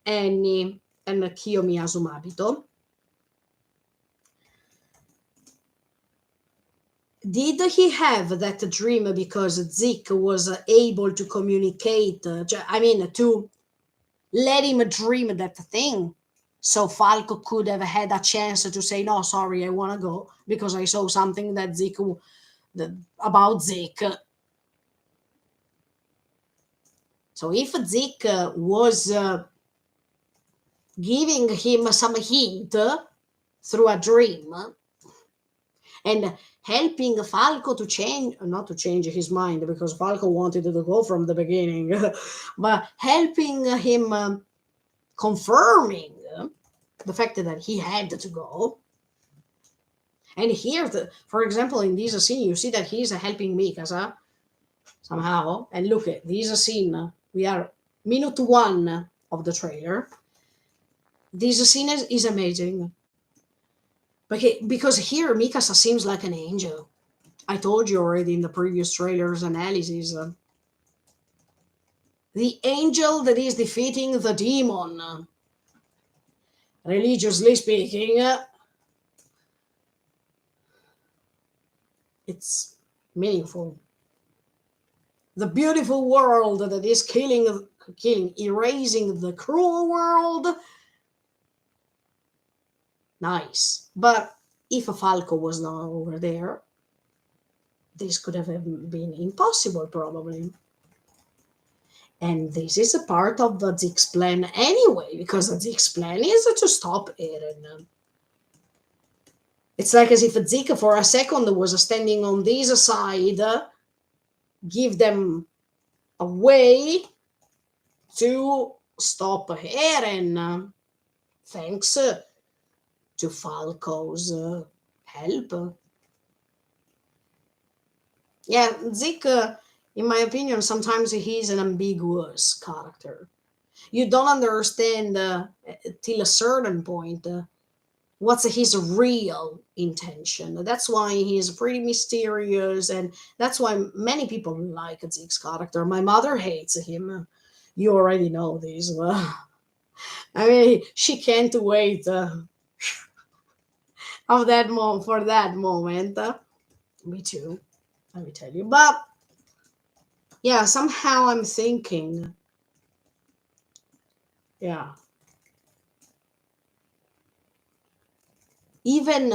Annie, and Kiyomi Azumabito, did he have that dream because Zeke was able to communicate, to let him dream that thing? So Falco could have had a chance to say, no, sorry, I want to go because I saw something that about Zeke. So if Zeke was giving him some hint through a dream and helping Falco to not to change his mind because Falco wanted to go from the beginning, but helping him confirming the fact that he had to go. And here, for example, in this scene, you see that he's helping Mikasa somehow. And look at this scene. We are minute 1 of the trailer. This scene is amazing. Because here Mikasa seems like an angel. I told you already in the previous trailer's analysis. The angel that is defeating the demon. Religiously speaking, it's meaningful. The beautiful world that is killing, erasing the cruel world. Nice. But if Falco was not over there, this could have been impossible, probably. And this is a part of the Zeke's plan anyway, because the Zeke's plan is to stop Eren. It's like as if Zeke for a second was standing on this side, give them a way to stop Eren, thanks to Falco's help. Yeah, Zeke, in my opinion, sometimes he's an ambiguous character. You don't understand till a certain point what's his real intention. That's why he's pretty mysterious, and that's why many people like Zeke's character. My mother hates him You already know this. Well, I mean, she can't wait of that for that moment. Me too. Let me tell you. But yeah, somehow I'm thinking. Yeah, even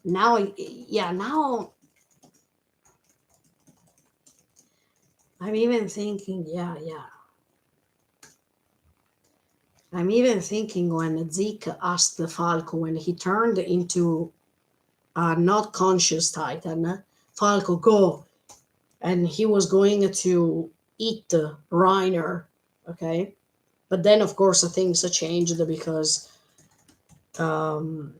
now. Yeah, now I'm even thinking. Yeah, yeah. I'm even thinking when Zeke asked the Falco when he turned into a not conscious Titan, Falco go, and he was going to eat Reiner, okay? But then, of course, things changed because um,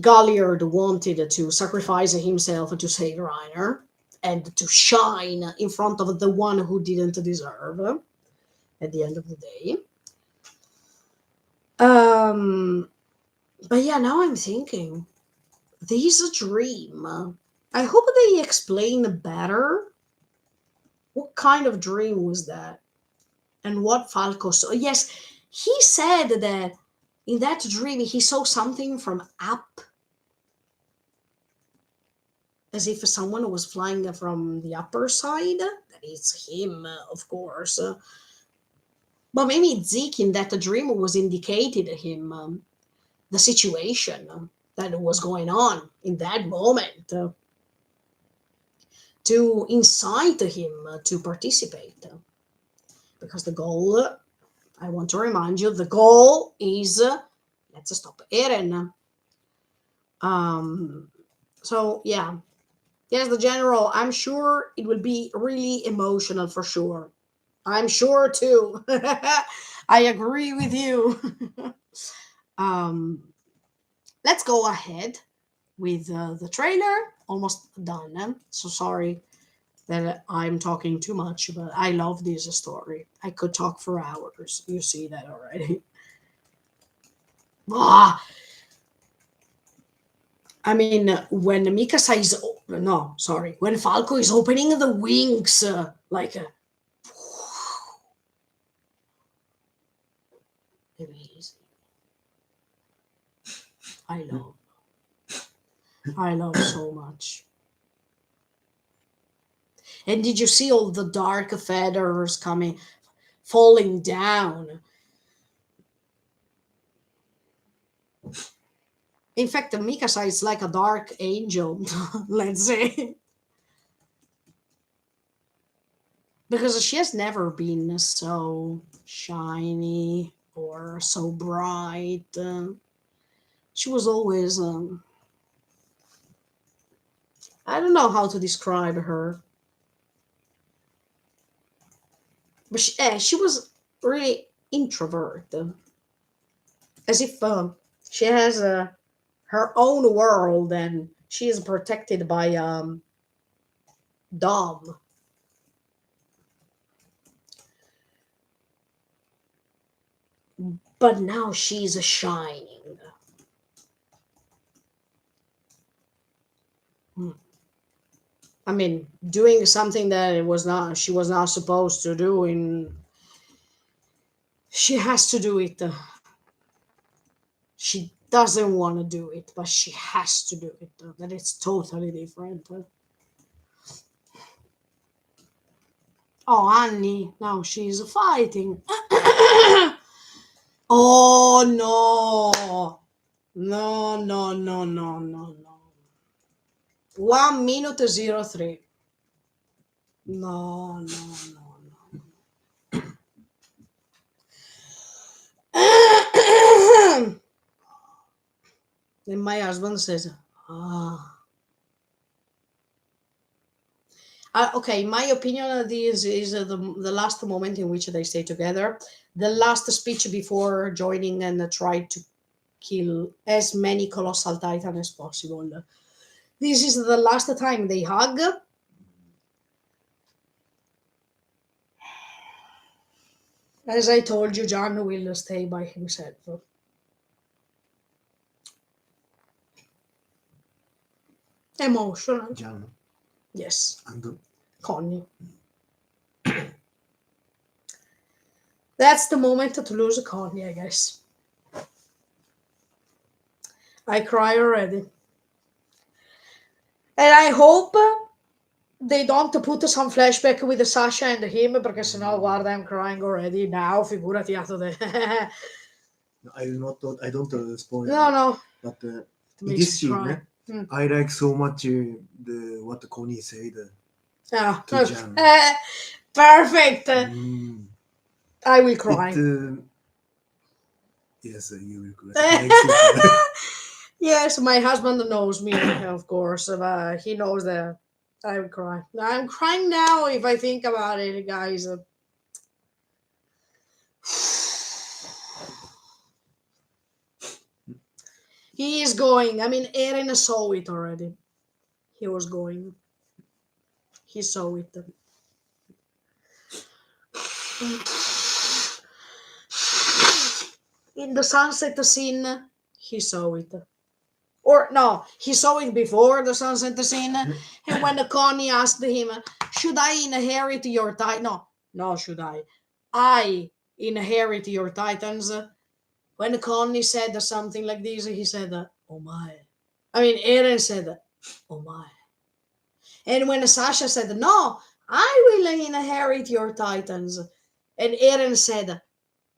Galliard wanted to sacrifice himself to save Reiner and to shine in front of the one who didn't deserve at the end of the day. Um, but yeah, now I'm thinking, this a dream. I hope they explain better what kind of dream was that and what Falco saw. Yes, he said that in that dream he saw something from up, as if someone was flying from the upper side. That is him, of course. But maybe Zeke in that dream was indicated to him the situation that was going on in that moment to incite him to participate. Because the goal, I want to remind you, the goal is let's stop Eren. Um, so yeah, yes, the general. I'm sure it will be really emotional for sure. I'm sure too. I agree with you. um, let's go ahead with the trailer. Almost done. So sorry that I'm talking too much, but I love this story. I could talk for hours. You see that already. Ah, I mean, when Mikasa is no, sorry, when Falco is opening the wings, like amazing. I love, I love so much. And did you see all the dark feathers coming, falling down? In fact, Mikasa is like a dark angel, let's say, because she has never been so shiny or so bright. She was always, I don't know how to describe her, but she was really introvert, as if she has her own world and she is protected by Dom. But now she's shining. Hmm. I mean, doing something that it was not she was not supposed to do. In she has to do it. She doesn't want to do it, but she has to do it. That is totally different. Oh, Annie, now she's fighting. Oh no. No, no, no, no, no, no. 1 minute 03. No, no, no, no. Then my husband says, ah. Okay, my opinion of this is the last moment in which they stay together. The last speech before joining and try to kill as many colossal titan as possible. This is the last time they hug. As I told you, John will stay by himself. Emotional. Gianno, Yes. Ando. Connie. That's the moment to lose a Connie, I guess. I cry already. And I hope they don't put some flashback with Sasha and him, perché sennò, guarda, I'm crying already. Now, figurati after the... I don't spoil. No, no. But It in makes this me scene, cry. I like so much the what Connie said Yeah. to Jan. Perfect. I will cry. Yes, you will cry. Yes, my husband knows me, of course. He knows that I will cry. I'm crying now if I think about it, guys. He is going. I mean, Eren saw it already. He was going. He saw it. In the sunset scene, he saw it. Or no, he saw it before the sunset scene. And when Connie asked him, "Should I inherit your titan?" No, should I? I inherit your titans. When Connie said something like this, he said, "Oh my." I mean, Eren said, "Oh my." And when Sasha said, "No, I will inherit your titans," and Eren said,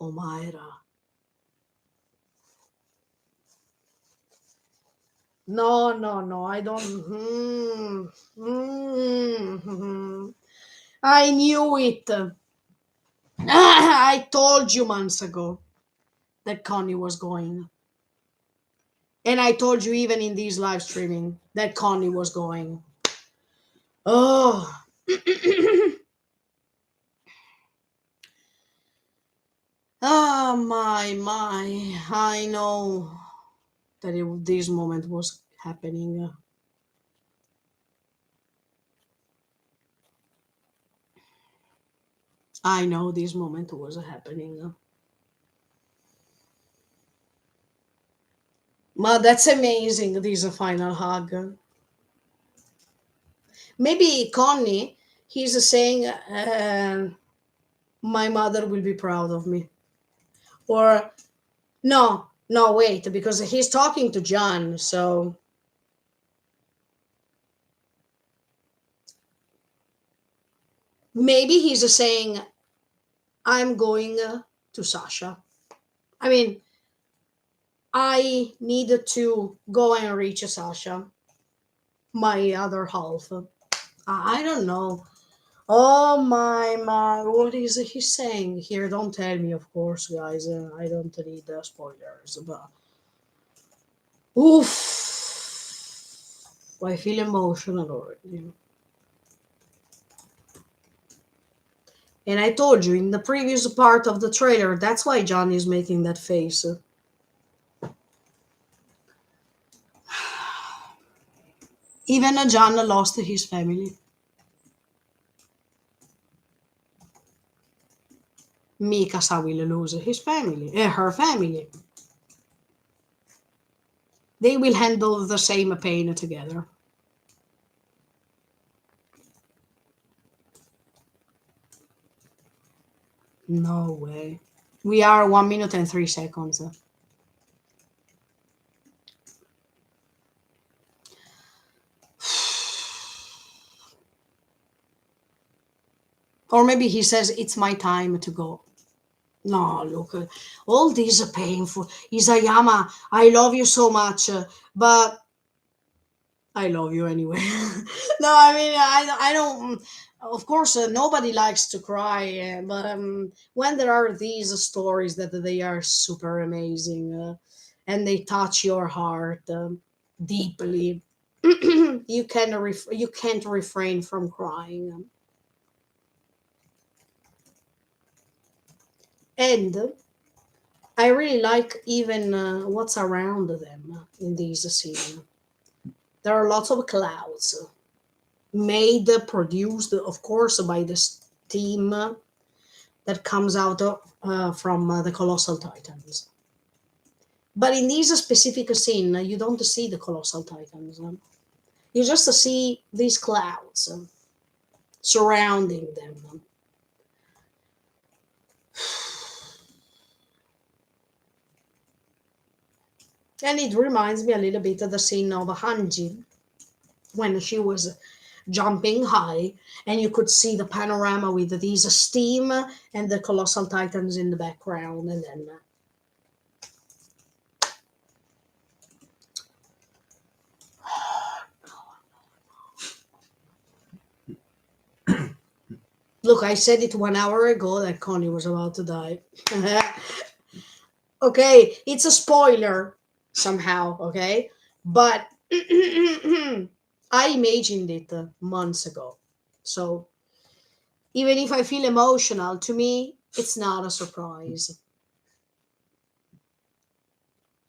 "Oh Myra." No, no, no, I don't. I knew it. I told you months ago that Connie was going. And I told you even in these live streaming that Connie was going. Oh. Oh, my. I know that this moment was happening. I know this moment was happening. But that's amazing, this final hug. Maybe Connie, he's saying, my mother will be proud of me. Or, no, wait, because he's talking to John, so. Maybe he's saying, I'm going to Sasha. I mean, I needed to go and reach Sasha, my other half. I don't know. Oh my, what is he saying here? Don't tell me, of course, guys. I don't need spoilers, but oof, I feel emotional already. And I told you in the previous part of the trailer, that's why John is making that face. Even John lost his family. Mikasa will lose his family, her family. They will handle the same pain together. No way. We are 1 minute and 3 seconds. Or maybe he says, it's my time to go. No, look, all these are painful. Isayama, I love you so much, but I love you anyway. No, I mean, I don't. Of course, nobody likes to cry, but when there are these stories that they are super amazing and they touch your heart deeply, you can't refrain from crying. And I really like even what's around them in these scenes. There are lots of clouds made, produced, of course, by the steam that comes out from the colossal titans. But in this specific scene, you don't see the colossal titans. You just see these clouds surrounding them. And it reminds me a little bit of the scene of Hanji when she was jumping high and you could see the panorama with these steam and the colossal titans in the background. And then look, I said it 1 hour ago that Connie was about to die. Okay, it's a spoiler somehow, okay? But I imagined it months ago. So even if I feel emotional, to me, it's not a surprise.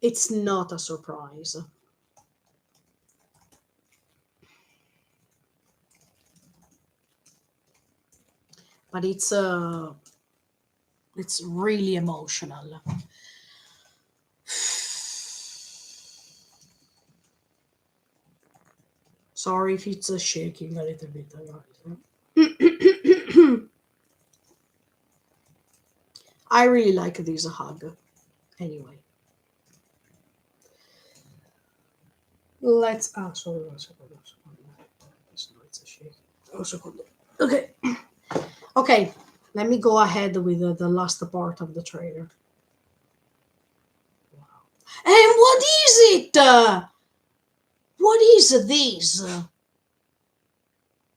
It's not a surprise. But it's really emotional. Sorry if it's shaking a little bit, guys. I really like this hug. Anyway, let's. Ah, sorry, one second. It's a shake. Un secondo. Okay. Okay, let me go ahead with the last part of the trailer. Wow. And what is it? What is this?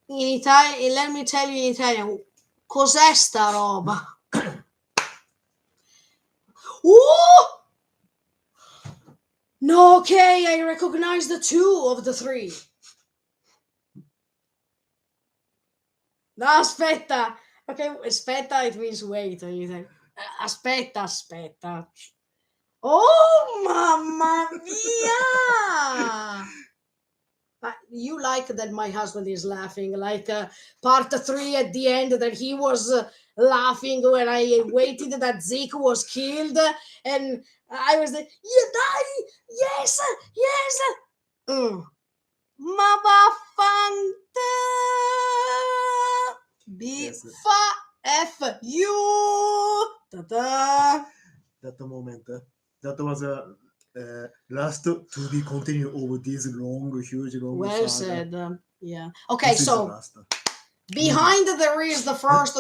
In Italian, let me tell you in Italian, cos'è sta roba? Oh! No, okay, I recognize the two of the three. No, aspetta. Okay, aspetta, it means wait. You think, aspetta. Oh, mamma mia! You like that my husband is laughing, like part 3 at the end that he was laughing when I waited that Zeke was killed, and I was like, you die, yes. Ma vaffanculo, Yes. F you. Ta-da. That moment, that was a last to be continued over this huge long Well saga. said. Yeah. Okay, This is the so last. behind there is the first.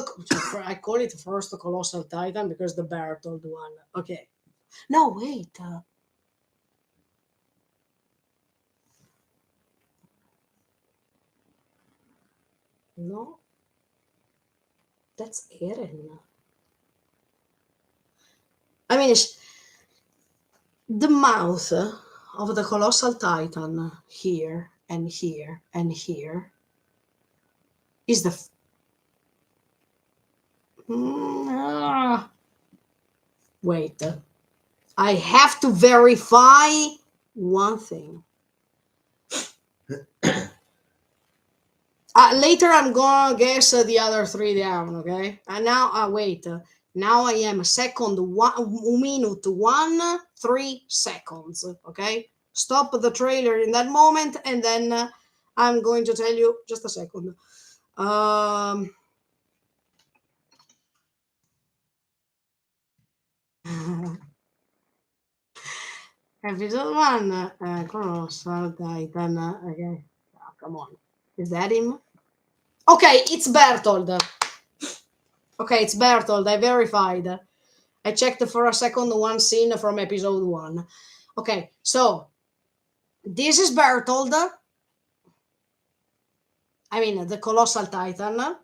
I call it first colossal titan because the Bertold one. Okay. No, wait. No, that's Eren. I mean, the mouth of the colossal titan here and here and here is the. Wait. I have to verify one thing. Later, I'm gonna guess the other three down. Okay. And now, wait. Now I am a second, 1 minute, 3 seconds. Okay. Stop the trailer in that moment, and then I'm going to tell you just a second. Episode 1, Colossal Titan. Okay. Oh, come on. Is that him? Okay, it's Bertold. Okay, it's Bertold. I verified. I checked for a second one scene from episode 1. Okay, so this is Bertold. I mean, the Colossal Titan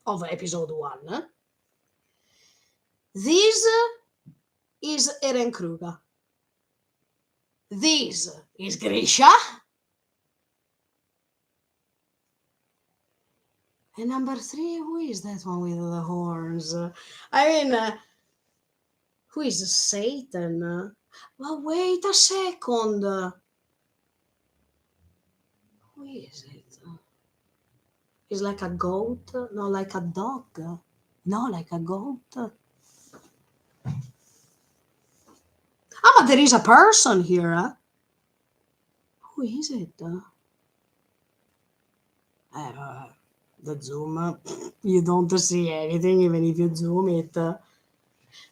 of episode 1. This is Eren Kruger. This is Grisha. And number 3, who is that one with the horns? I mean, who is Satan? Well, wait a second. Who is it? It's like a goat? No, like a dog. No, like a goat. Ah, but there is a person here. Huh? Who is it? The zoom, you don't see anything even if you zoom it.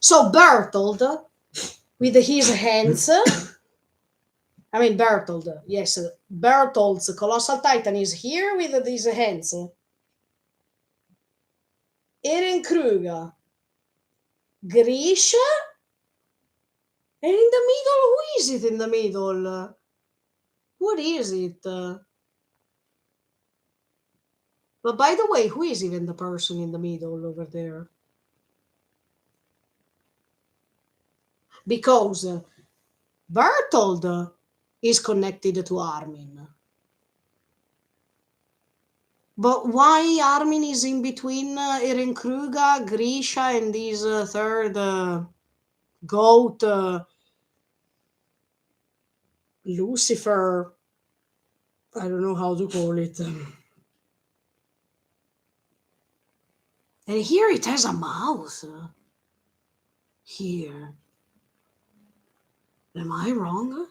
So Bertold, with his hands. I mean, Bertold, yes, Bertold's Colossal Titan is here with these hands. Eren Kruger, Grisha, and in the middle, who is it in the middle? What is it? But by the way, who is even the person in the middle over there? Because Bertold is connected to Armin. But why Armin is in between Eren Kruger, Grisha, and this third goat, Lucifer? I don't know how to call it. And here it has a mouth. Here. Am I wrong?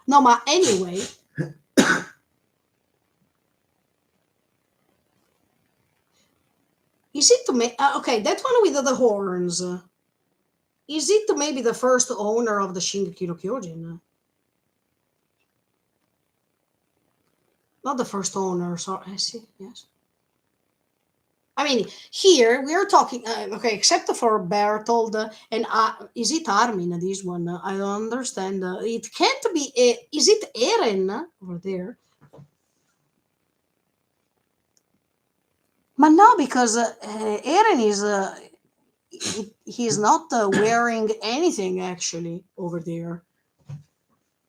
No, but anyway. Is it okay? That one with the horns. Is it maybe the first owner of the Shingeki no Kyojin? Not the first owner. Sorry, I see. Yes. I mean, here we are talking. Okay, except for Bertold and is it Armin? This one I don't understand. It can't be. Is it Eren over there? But no, because Eren is. He's not wearing anything actually over there.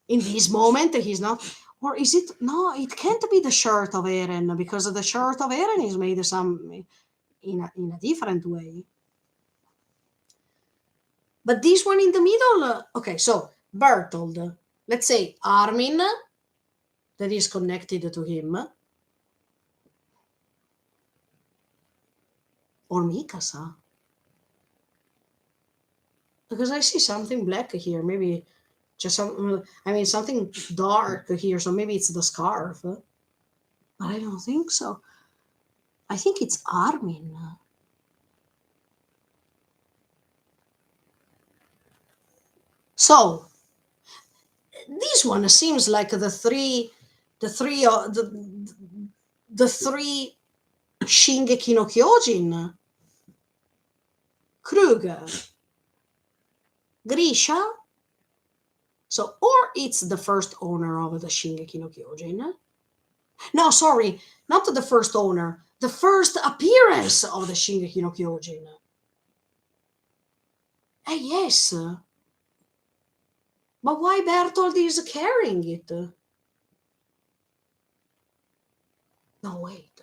In this moment, he's not. Or is it? No, it can't be the shirt of Eren because the shirt of Eren is made some in a different way. But this one in the middle, okay, so Bertold, let's say Armin, that is connected to him, or Mikasa. Because I see something black here, maybe just some, I mean, something dark here, so maybe it's the scarf. But I don't think so. I think it's Armin. So this one seems like the three Shingeki no Kyojin. Kruger, Grisha. So, or it's the first owner of the Shingeki no Kyojin. No, sorry, not the first owner. The first appearance of the Shingeki no Kyojin. Yes. But why Bertold is carrying it? No, wait.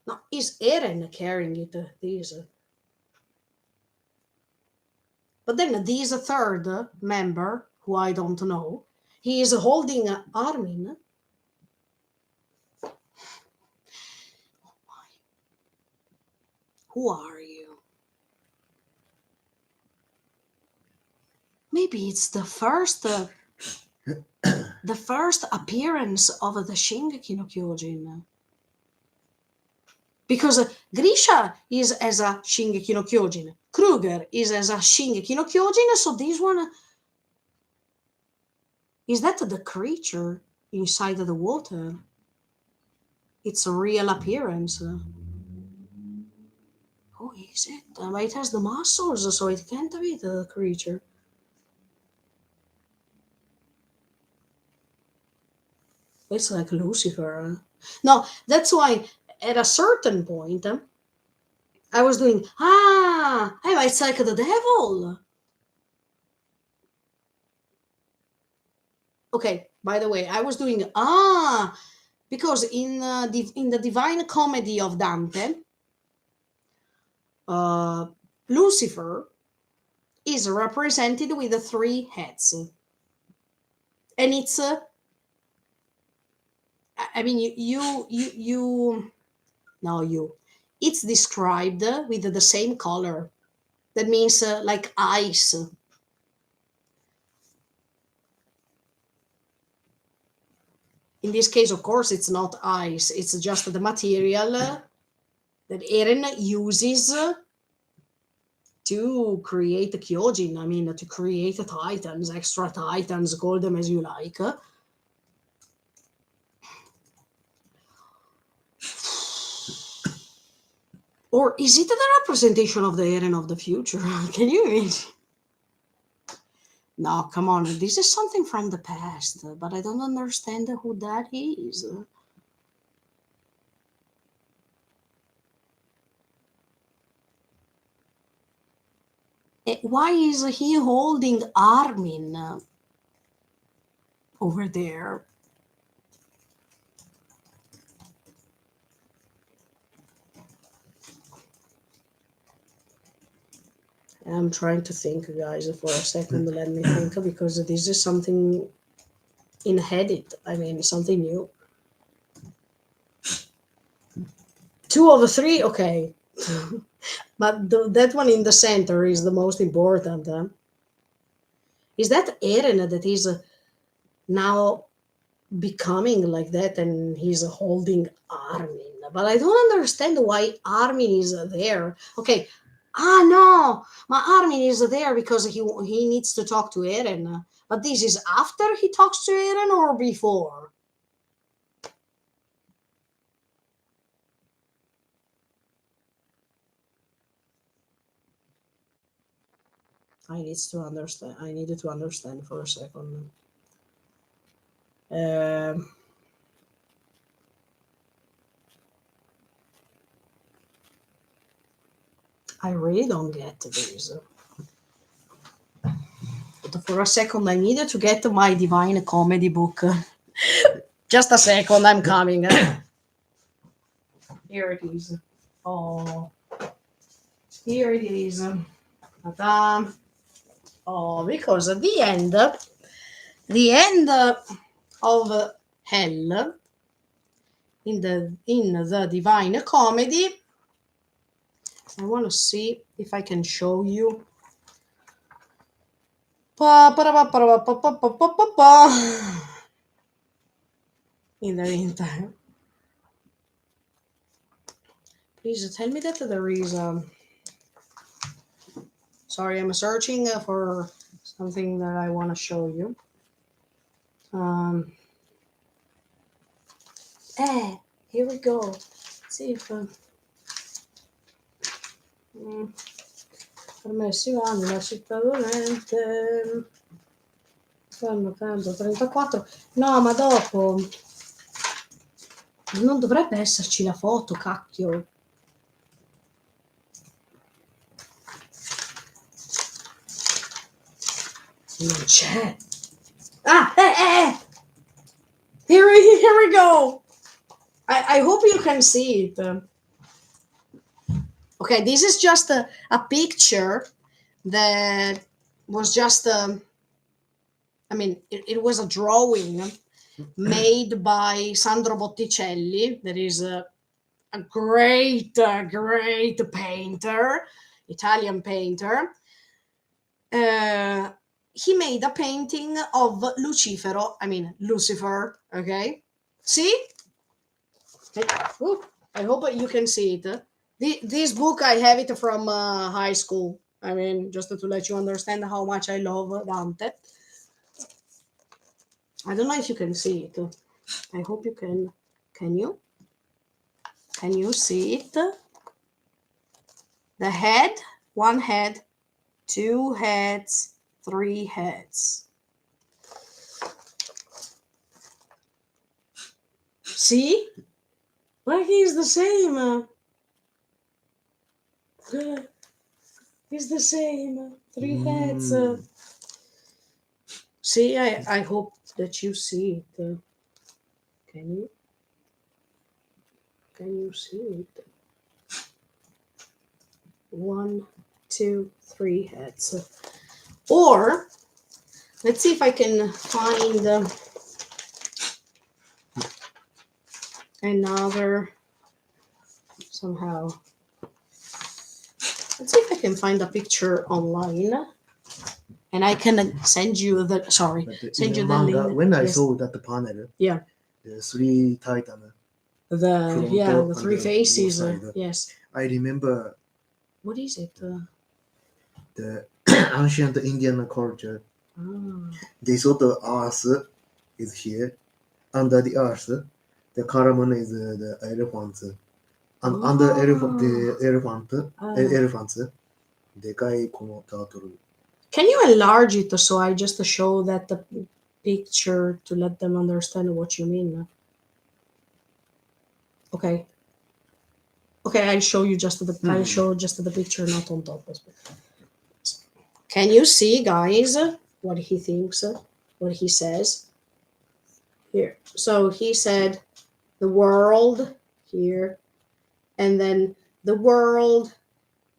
No, is Eren carrying it? This. But then this third member, who I don't know, he is holding Armin. Who are you? Maybe it's the first appearance of the Shingeki no Kyojin. Because Grisha is as a Shingeki no Kyojin. Kruger is as a Shingeki no Kyojin. So this one, is that the creature inside the water? It's a real appearance. Who is it? It has the muscles, so it can't be the creature. It's like Lucifer. No, that's why at a certain point, I was doing, it's like the devil. Okay, by the way, I was doing, because in the Divine Comedy of Dante, Lucifer is represented with the 3 heads. And it's, I mean, it's described with the same color. That means like ice. In this case, of course, it's not ice. It's just the material that Eren uses to create Kyojin. I mean, to create titans, extra titans, call them as you like. Or is it the representation of the Eren of the future? Can you imagine? No, come on. This is something from the past, but I don't understand who that is. Why is he holding Armin over there? I'm trying to think, guys, for a second. Let me think, because this is something in Edit. I mean, something new. 2 of 3, okay. But that one in the center is the most important. Is that Eren that is now becoming like that, and he's holding Armin? But I don't understand why Armin is there. Okay. No, my Armin is there because he needs to talk to Eren. But this is after he talks to Eren or before? I needed to understand for a second. I really don't get this. But for a second, I needed to get my Divine Comedy book. Just a second, I'm coming. Here it is. Oh, here it is. Ta-da. Oh, because at the end of Hell, in the Divine Comedy, I want to see if I can show you. In the meantime, please tell me that there is sorry, I'm searching for something that I want to show you. Here we go. Let's see if permessi vanno la città dolente. Fanno tanto 34. No, ma dopo non dovrebbe esserci la foto, cacchio. Non c'è. Here we go. I hope you can see it. Okay, this is just a picture that was just I mean, it was a drawing made by Sandro Botticelli. That is a great painter, Italian painter. He made a painting of Lucifero, I mean Lucifer, okay? See? I hope you can see it. This book, I have it from high school. I mean, just to let you understand how much I love Dante. I don't know if you can see it. I hope you can. Can you? Can you see it? The head, 1 head, 2 heads, 3 heads. See? Like he's the same. He's the same. 3 heads. See, I hope that you see it. Can you see it? 1, 2, 3 heads. Or let's see if I can find another somehow. Let's see if I can find a picture online, and I can send you the. Sorry, But send you the manga, link. when I Yes. saw that panel, Yeah. the three titan The three and faces. both side. Yes. I remember What is it? the ancient Indian culture. Ah. They thought the earth is here. Under the earth, the caravan is the elephant. And under the elephant, elephants, でかいこのタートル。 Can you enlarge it so I just show that the picture to let them understand what you mean? Okay. Okay, I'll show you just I'll show just the picture, not on top. Can you see, guys, what he thinks, what he says? Here. So he said the world here, and then the world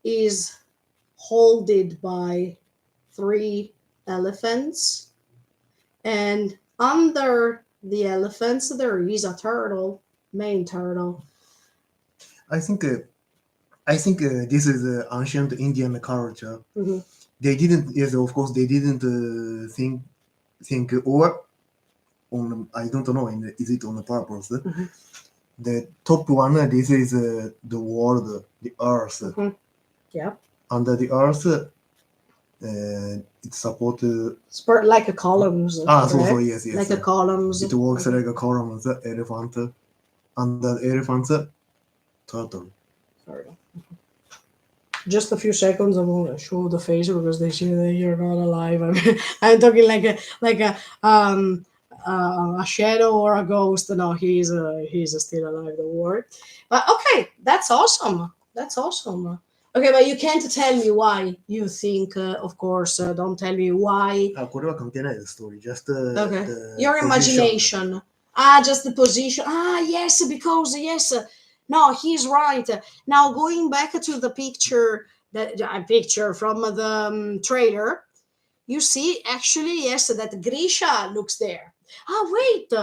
is holded by 3 elephants, and under the elephants there is a turtle, main turtle. I think this is ancient Indian culture. Mhm. They didn't, yes, of course, they didn't think or on, I don't know, is it on purpose? Mhm. The top one, this is the world, the earth. Mhm. Yeah. Under the earth, it's supported. Spurt like a columns. So correct? yes, yes. Like a columns. It works like a column, elephant. Under the elephant, turtle. Turtle. Just a few seconds, I won't show the face because they see that you're not alive. I'm talking like a shadow or a ghost. No, he's still alive. Don't worry. But okay, that's awesome. That's awesome. Okay, but you can't tell me why you think. Of course, don't tell me why. これは関係ないです、story. Just Okay, the your position. imagination. Just the position. Yes, because yes. No, he's right. Now going back to the picture, picture from the trailer, you see actually yes that Grisha looks there. Wait.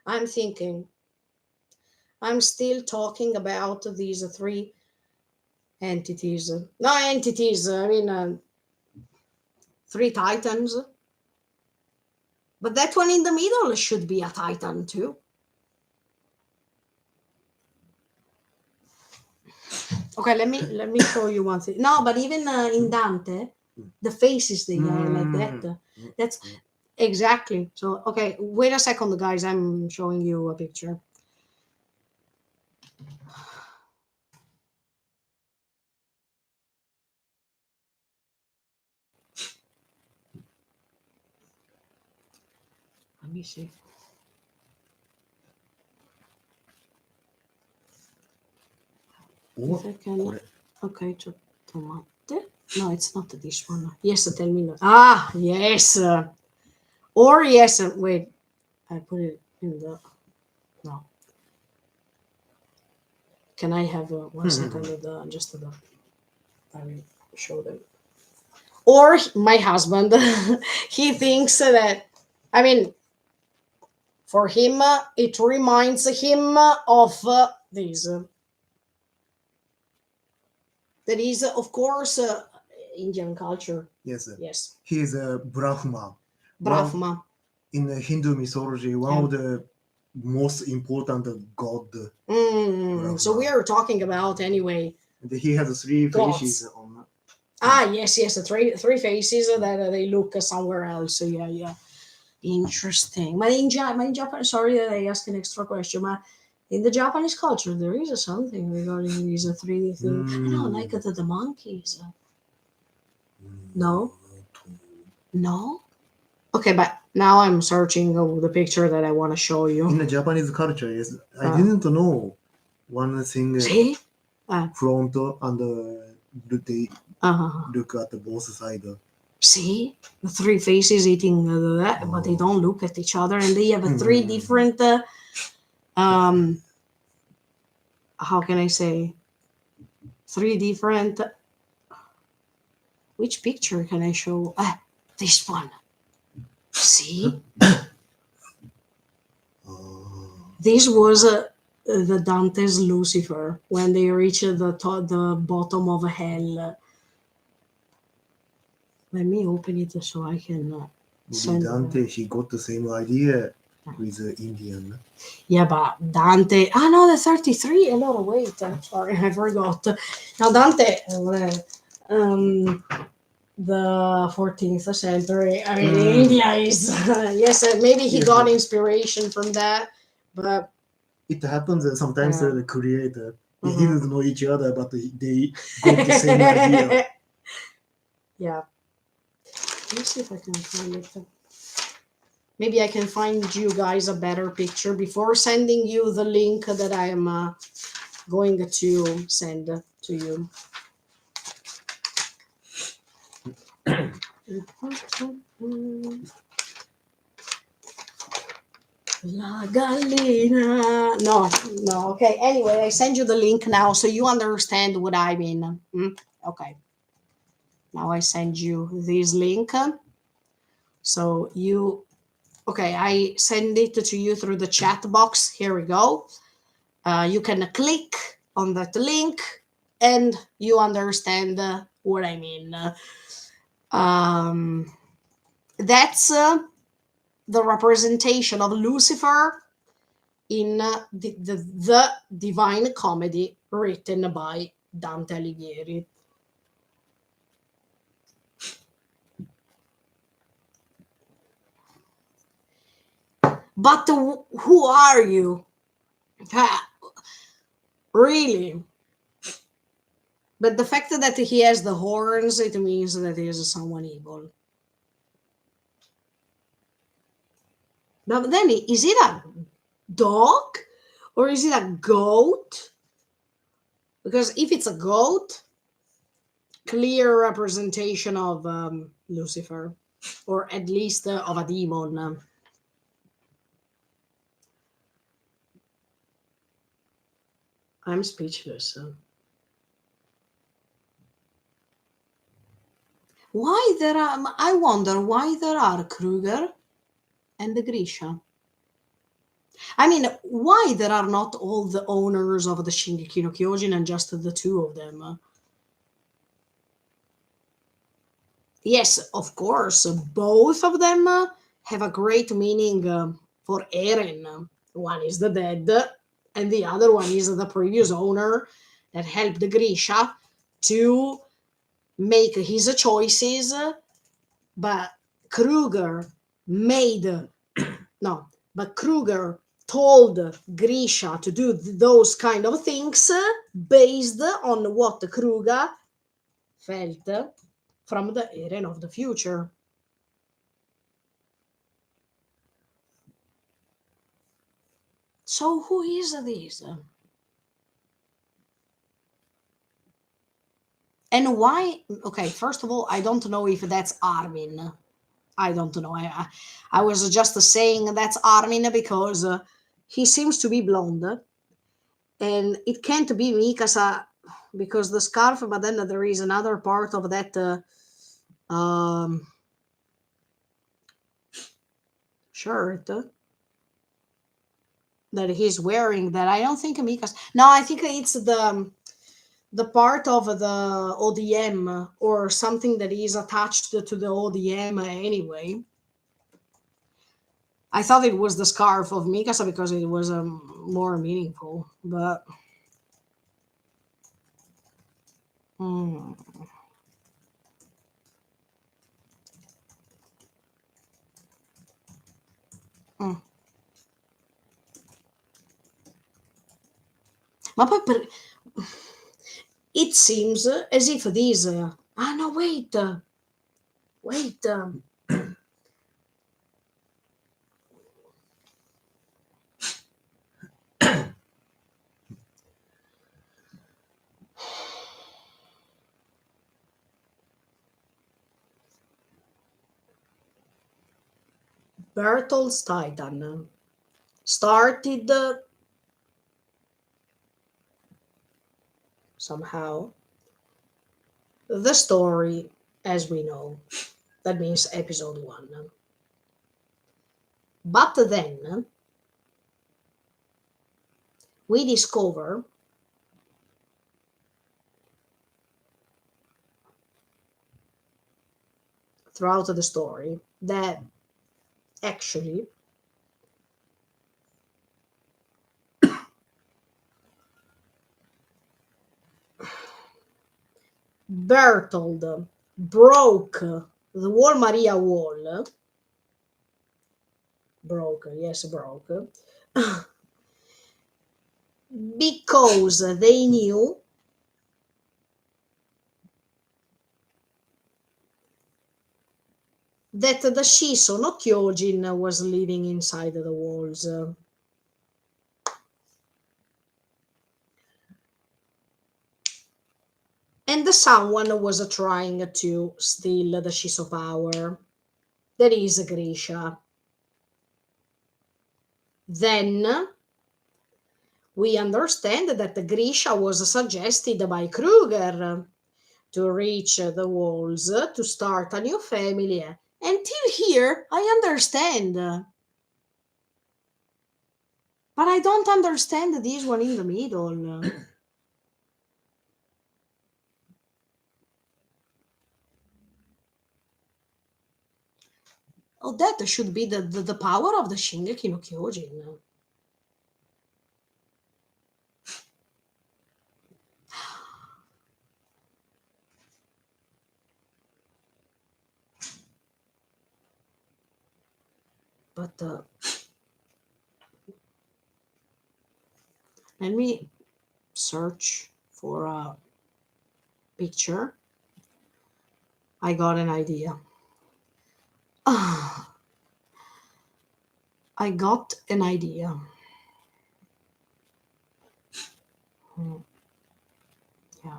I'm thinking. I'm still talking about these 3 entities. No entities. I mean 3 titans. But that one in the middle should be a titan too. Okay, let me show you one thing. No, but even in Dante, the faces they are like that. That's exactly. So okay, wait a second, guys. I'm showing you a picture. Let me see. If I can. Okay, to tomate. No, it's not this one. Yes, tell me. Yes. Or yes. Wait, I put it in the. No. Can I have 1 second of the just the? I will show them. Or my husband, he thinks that. I mean, for him, it reminds him of this. That is, of course, Indian culture. Yes. Yes. He is a Brahma. Brahma. In the Hindu mythology, one of the most important god. So we are talking about anyway. And he has 3 faces on. Yes, three faces that they look somewhere else. So yeah. Interesting. But in Japan, sorry that I asked an extra question, but in the Japanese culture, there is something regarding these 3 things. I don't like the monkeys. No? Okay, but now I'm searching the picture that I want to show you. In the Japanese culture, yes, I didn't know one thing. See? Front and they look at both sides. See? The 3 faces eating that, but they don't look at each other, and they have 3 different how can I say 3 different which picture can I show? This one. See? This was the Dante's Lucifer when they reach the bottom of hell. Let me open it so I can Maybe send. Dante, he got the same idea with the Indian. Yeah, but Dante. Ah, no, the 33. No, wait. I'm sorry, I forgot. Now, Dante, the 14th century. I mean, India is. Yes, maybe he got inspiration from that, but. It happens that sometimes Yeah. the creator, they Mhm. didn't know each other, but they got the same idea. Yeah. Let me see if I can find it. Maybe I can find you guys a better picture before sending you the link that I am going to send to you. La gallina. No, no. Okay. Anyway, I send you the link now so you understand what I mean. Okay. Now I send you this link. So you, okay, I send it to you through the chat box. Here we go. You can click on that link and you understand what I mean. That's the representation of Lucifer in the Divine Comedy written by Dante Alighieri. But who are you? Really? But the fact that he has the horns, it means that he is someone evil. But then, is it a dog or is it a goat? Because if it's a goat, clear representation of Lucifer, or at least of a demon. I'm speechless. Why there are? I wonder why there are Kruger and the Grisha. I mean, why there are not all the owners of the Shingeki no Kyojin and just the two of them? Yes, of course, both of them have a great meaning for Eren. One is the dead, and the other one is the previous owner that helped Grisha to make his choices. But Kruger made no, but Kruger told Grisha to do those kind of things based on what Kruger felt from the Eren of the future. So who is this? And why? Okay, first of all, I don't know if that's Armin. I don't know. I was just saying that's Armin because he seems to be blonde, and it can't be Mikasa because the scarf. But then there is another part of that shirt that he's wearing that I don't think Mikasa. No, I think it's the part of the ODM or something that is attached to the ODM anyway. I thought it was the scarf of Mikasa because it was more meaningful, but hmm. Mm. Ma poi it seems as if these ah no wait Bertolt's Titan started somehow the story as we know. That means episode 1. But then we discover throughout the story that actually Bertold broke the Wall Maria wall, broke, because they knew that the Shiso no Kyojin was living inside the walls. And someone was trying to steal the Shiso power. That is Grisha. Then we understand that Grisha was suggested by Kruger to reach the walls, to start a new family. Until here, I understand. But I don't understand this one in the middle. Oh, that should be the power of the Shingeki no Kyojin. But let me search for a picture. I got an idea. I got an idea. Yeah.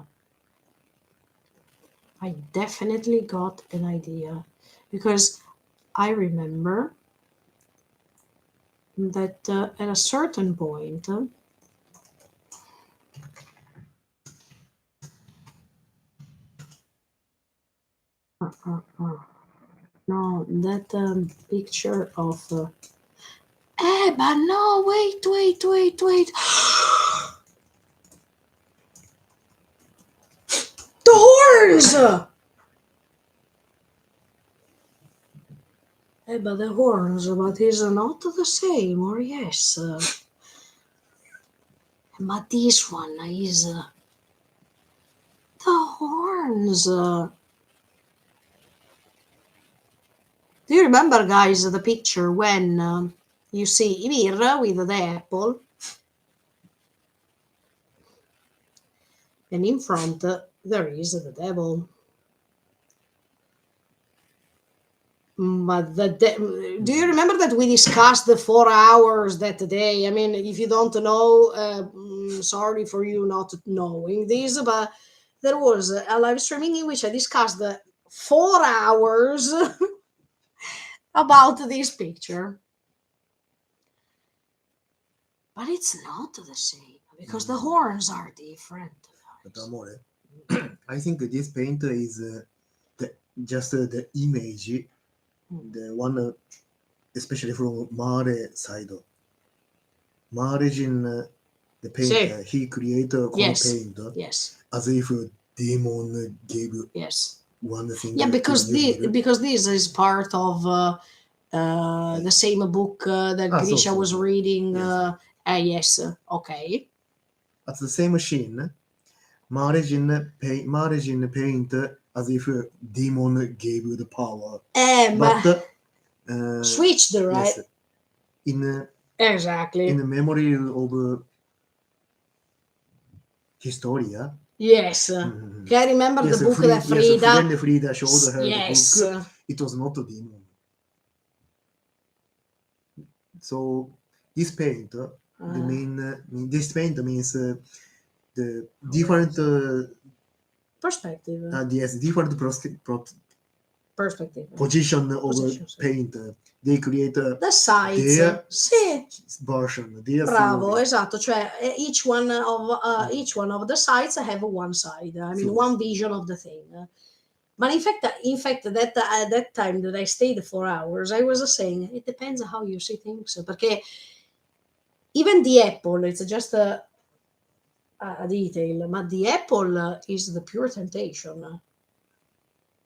I definitely got an idea because I remember that at a certain point, no, that picture of. But no, wait. The horns! But the horns, but is not the same, or yes? But this one is the horns. Do you remember, guys, the picture when you see Ymir with the apple? And in front there is the devil. But do you remember that we discussed the 4 hours that day? I mean, if you don't know, sorry for you not knowing this, but there was a live streaming in which I discussed the 4 hours about this picture. But it's not the same because the horns are different. But Amore, I think this paint is just the image, the one, especially from Mare side. Marejin, the painter, he created paint as if demon gave one thing. Yeah, because this is part of the same book that Grisha was reading. Yes, okay. At the same machine, Marejin paint as if demon gave the power. But switched, right? Yes, exactly. In the memory of Historia. Yes. Mm-hmm. I remember the book that Frida. When Frida showed her the book, it was not a demon. So this paint, this paint means the different perspective. Yes, different perspective. Position of paint. They create the sides. Their version. Bravo, theory. Esatto. Cioè each one of the sides have one side. I mean, one vision of the thing. But in fact, that at that time that I stayed 4 hours, I was saying it depends on how you see things. Perché even the apple, it's just a detail, but the apple is the pure temptation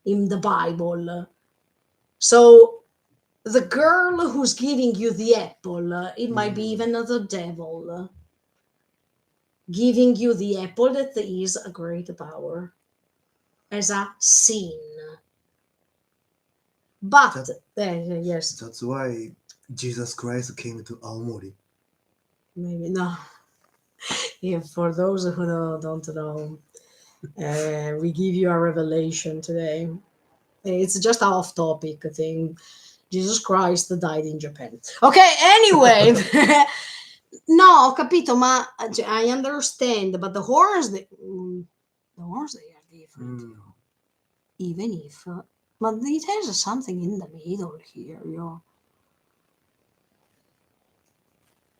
in the Bible. So the girl who's giving you the apple, it might be even the devil giving you the apple that is a great power as a sin. But yes, That's why Jesus Christ came to Aomori. maybe no. Yeah, for those who don't know, we give you a revelation today. It's just an off-topic thing. Jesus Christ died in Japan. Okay, anyway. No, ho capito, ma cioè, I understand, but the horrors, the horrors they are different. Even if, but it has something in the middle here, yo.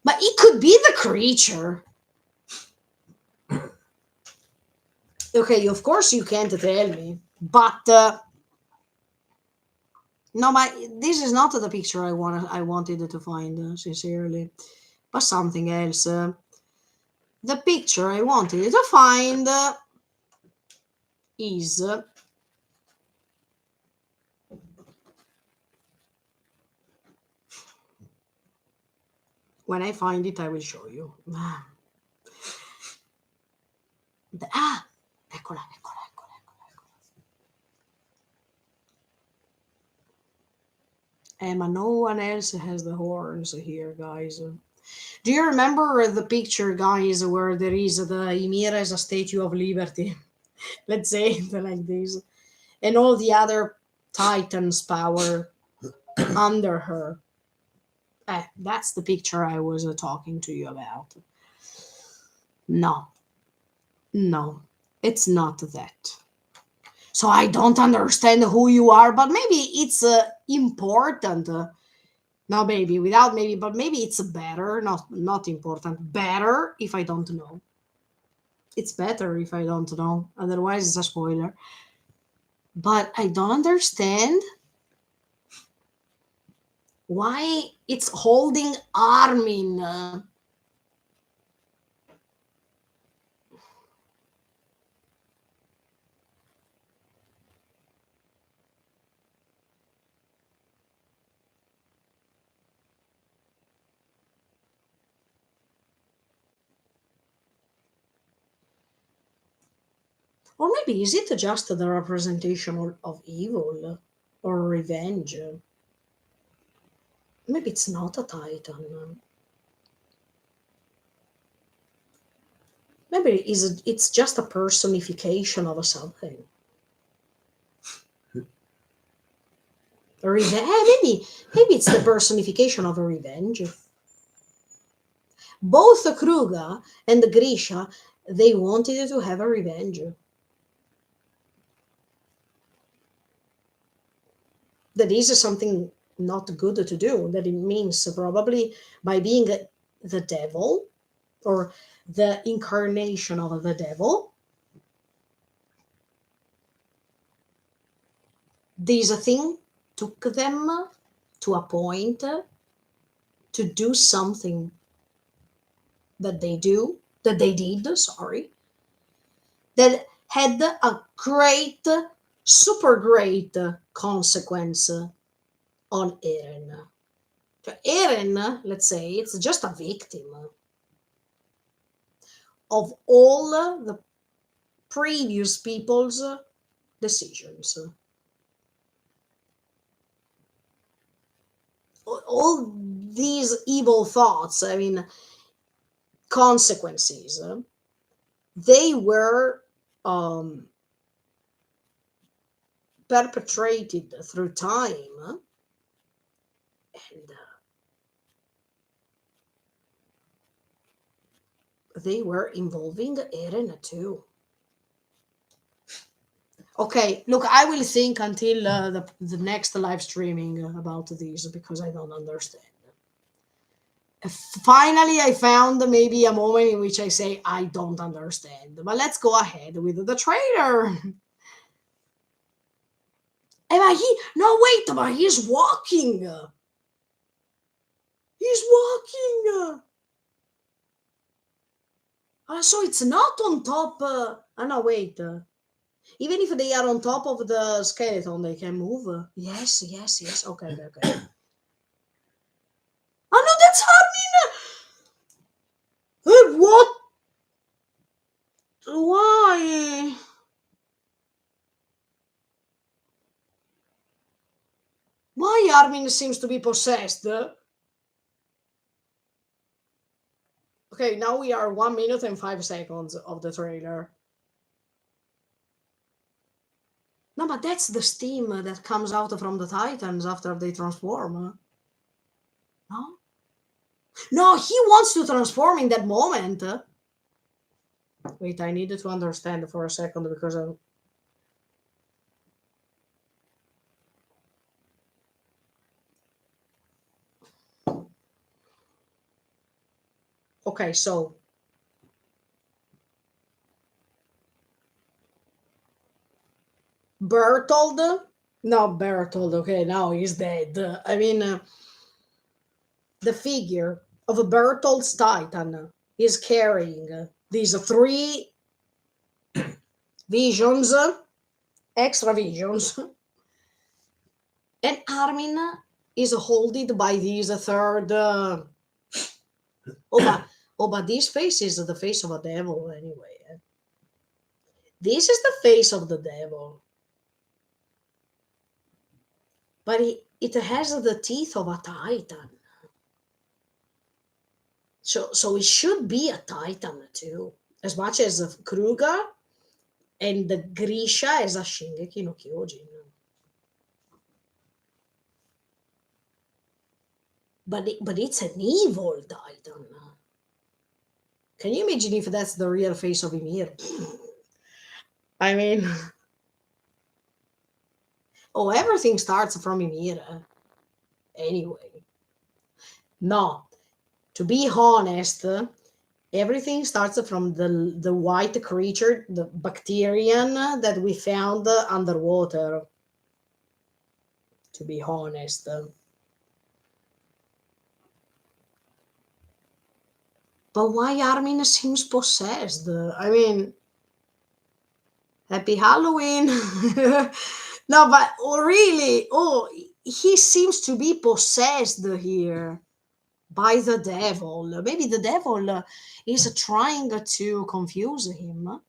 But it could be the creature. Okay, of course you can't tell me, but no, but this is not the picture I wanted to find, sincerely, but something else. The picture I wanted to find is when I find it, I will show you. Eccola. But no one else has the horns here, guys. Do you remember the picture, guys, where there is the Ymir as a Statue of Liberty? Let's say it like this. And all the other Titans' power under her. That's the picture I was talking to you about. No, it's not that. So I don't understand who you are, but maybe it's important. No, maybe without maybe, but maybe it's better. Not important. Better if I don't know. It's better if I don't know. Otherwise, it's a spoiler. But I don't understand why it's holding Armin. Or maybe is it just the representation of evil or revenge? Maybe it's not a Titan. Maybe it's just a personification of something. Maybe it's the personification of a revenge. Both Kruga and Grisha, they wanted to have a revenge. That is something not good to do. That it means probably by being the devil or the incarnation of the devil, this thing took them to a point to do something that they did, sorry, that had a great, super great consequence on Eren. Eren, let's say, it's just a victim of all the previous people's decisions. All these evil thoughts, I mean, consequences, they were perpetrated through time, and they were involving Eren too. Okay, look, I will think until the next live streaming about this because I don't understand. Finally, I found maybe a moment in which I say I don't understand. But let's go ahead with the trailer. But he's walking. He's walking. So it's not on top. No, wait. Even if they are on top of the skeleton, they can move. Yes, yes, yes. Okay, okay, okay. Oh no, that's Armin! What? Why? Why Armin seems to be possessed? Okay, now we are 1 minute and 5 seconds of the trailer. No, but that's the steam that comes out from the Titans after they transform. No? No, he wants to transform in that moment. Wait, I needed to understand for a second because I'm... Okay, so Bertold? No, Bertold, okay, now he's dead. I mean, the figure of a Bertold's Titan is carrying these 3 visions, extra visions, and Armin is holding by this third. But this face is the face of a devil anyway. This is the face of the devil. But it has the teeth of a Titan. So it should be a Titan too. As much as Kruger and the Grisha as a Shingeki no Kyojin. But it's an evil Titan. Can you imagine if that's the real face of Ymir? I mean... Oh, everything starts from Ymir. Anyway. No. To be honest, everything starts from the white creature, the bacterian that we found underwater. To be honest. But why Armin seems possessed? I mean, happy Halloween. No, but really, he seems to be possessed here by the devil. Maybe the devil is trying to confuse him.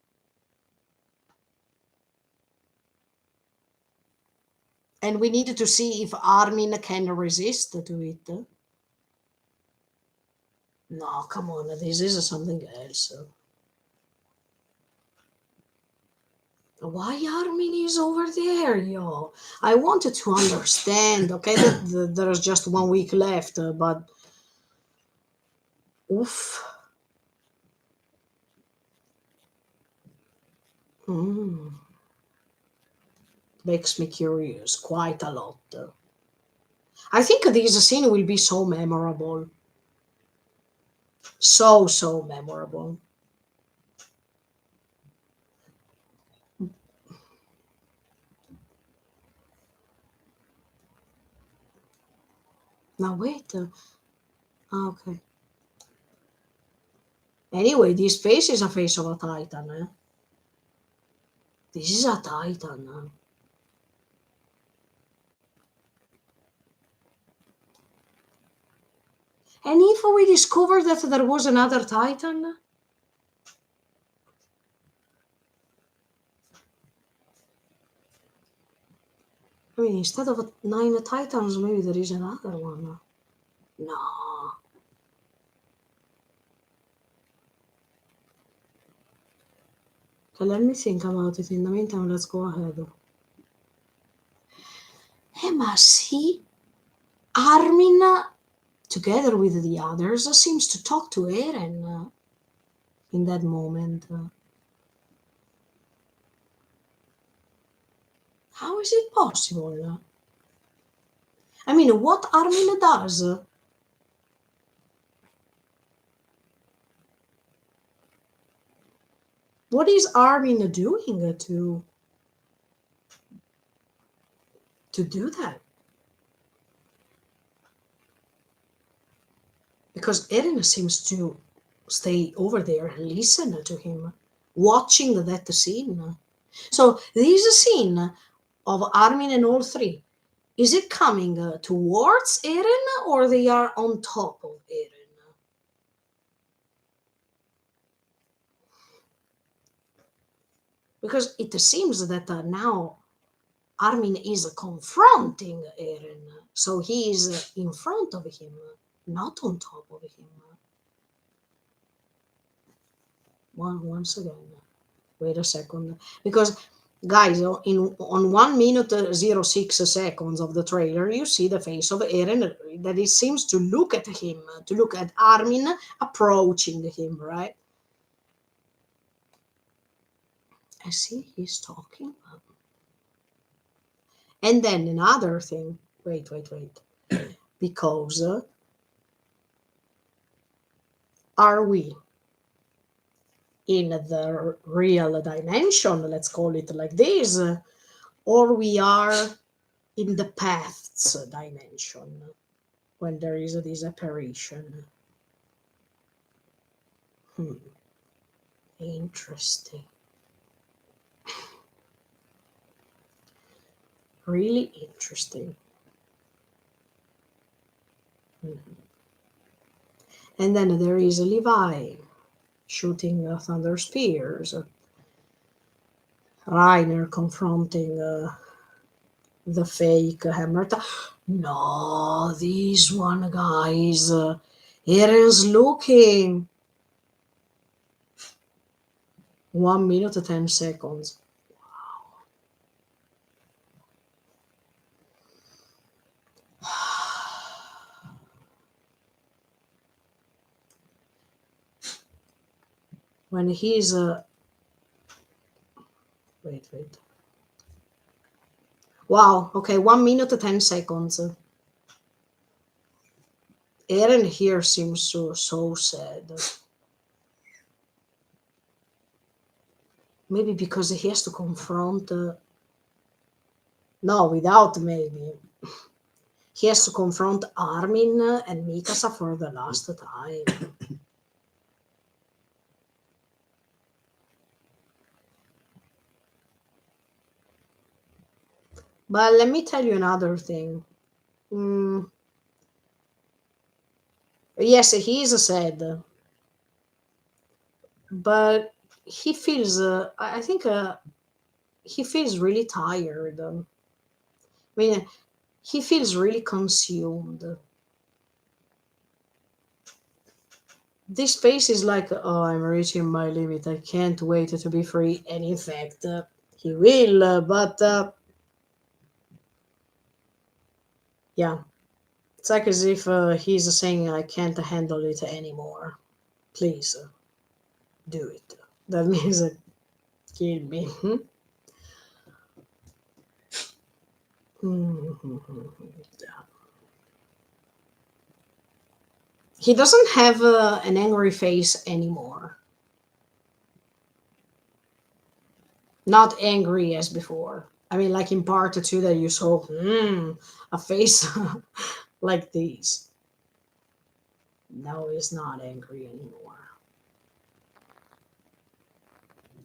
And we need to see if Armin can resist to it. No, come on, this is something else. Why Armin is over there, yo? I wanted to understand, okay, that there's just 1 week left, but... Oof. Makes me curious quite a lot. I think this scene will be so memorable. So memorable. Now wait. Okay. Anyway, this face is a face of a Titan. This is a Titan. And if we discover that there was another Titan? I mean, instead of 9 Titans, maybe there is another one. No. Okay, let me think about it. In the meantime, let's go ahead. Ma see, Armin, together with the others, seems to talk to Eren in that moment. How is it possible? I mean, what Armin does? What is Armin doing to do that? Because Eren seems to stay over there and listen to him, watching that scene. So this scene of Armin and all three, is it coming towards Eren or they are on top of Eren? Because it seems that now Armin is confronting Eren, so he is in front of him, not on top of him. Once again, wait a second, because guys, on 1 minute 06 seconds of the trailer, you see the face of Eren that it seems to look at him, to look at Armin approaching him, right? I see he's talking. And then another thing, wait, because are we in the real dimension, let's call it like this, or we are in the paths dimension when there is this apparition? Interesting. Really interesting. And then there is Levi shooting thunder spears, Reiner confronting the fake hammer. No, this one, guys. Eren's looking. 1 minute 10 seconds. When he's wait. Wow, okay, 1 minute 10 seconds. Eren here seems so sad. Maybe because he has to confront. No, without maybe. He has to confront Armin and Mikasa for the last time. But let me tell you another thing. Yes, he is sad, but he feels. I think he feels really tired. I mean, he feels really consumed. This face is like, oh, I'm reaching my limit. I can't wait to be free. And in fact, he will. But yeah, it's like as if he's saying, I can't handle it anymore. Please do it. That means kill me. Yeah. He doesn't have an angry face anymore. Not angry as before. I mean, like in part two that you saw a face like this. No, he's not angry anymore.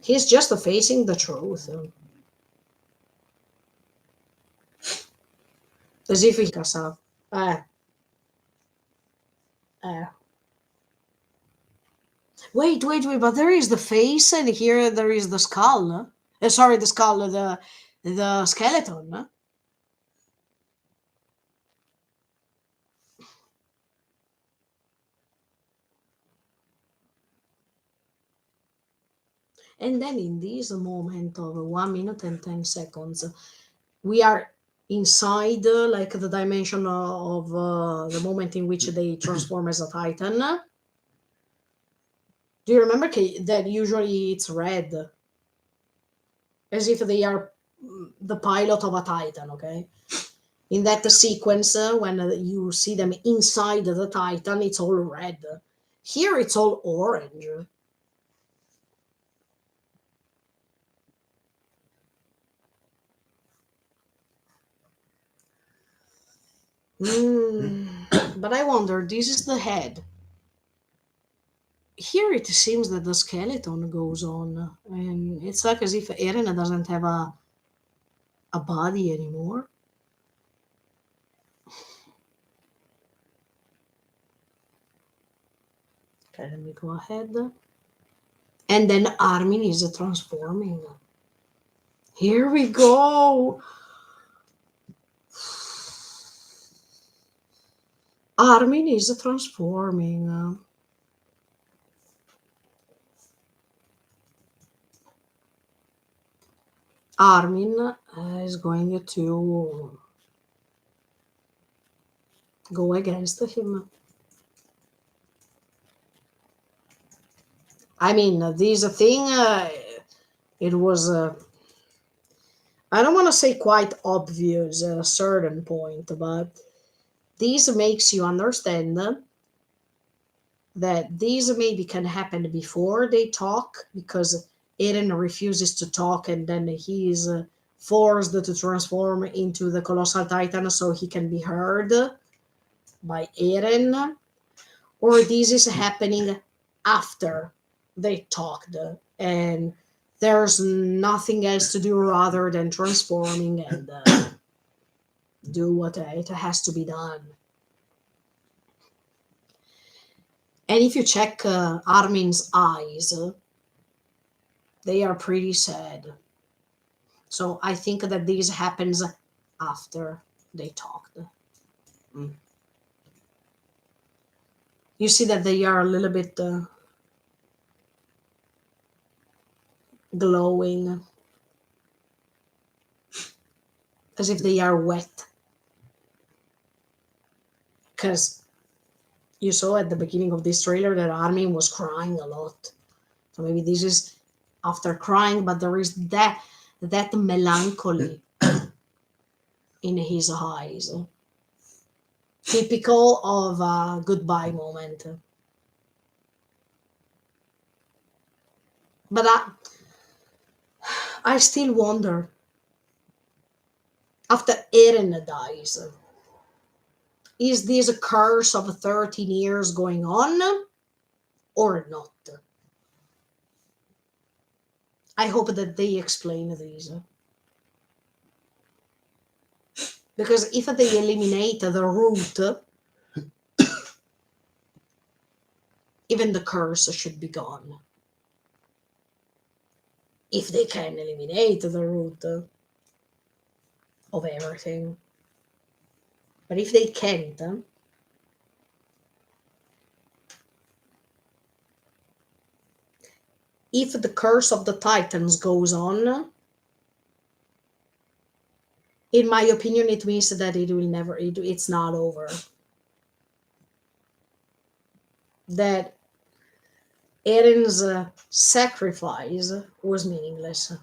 He's just facing the truth. As if he herself. Wait, but there is the face and here there is the skull. Sorry, the skull, the skeleton. And then in this moment of 1 minute and 10 seconds, we are inside like the dimension of the moment in which they transform as a titan. Do you remember that usually it's red, as if they are the pilot of a titan? Okay, in that sequence when you see them inside the titan, it's all red. Here it's all orange. But I wonder, this is the head. here it seems that the skeleton goes on, and it's like as if Eren doesn't have a body anymore. Okay, let me go ahead. And then Armin is transforming. Here we go. Armin is transforming. Armin is going to go against him. I mean, this thing, it was, I don't want to say quite obvious at a certain point, but this makes you understand that these maybe can happen before they talk, because Eren refuses to talk and then he is forced to transform into the Colossal Titan so he can be heard by Eren, or this is happening after they talked and there's nothing else to do rather than transforming and do what it has to be done. And if you check Armin's eyes, they are pretty sad. So I think that this happens after they talked. Mm. You see that they are a little bit glowing, as if they are wet. Because you saw at the beginning of this trailer that Armin was crying a lot. So maybe this is after crying, but there is that melancholy in his eyes. Typical of a goodbye moment. But I still wonder, after Eren dies, is this a curse of 13 years going on or not? I hope that they explain these. Because if they eliminate the root, even the curse should be gone. If they can eliminate the root of everything. But if they can't, if the curse of the Titans goes on, in my opinion, it means that it will never, it's not over. That Eren's sacrifice was meaningless.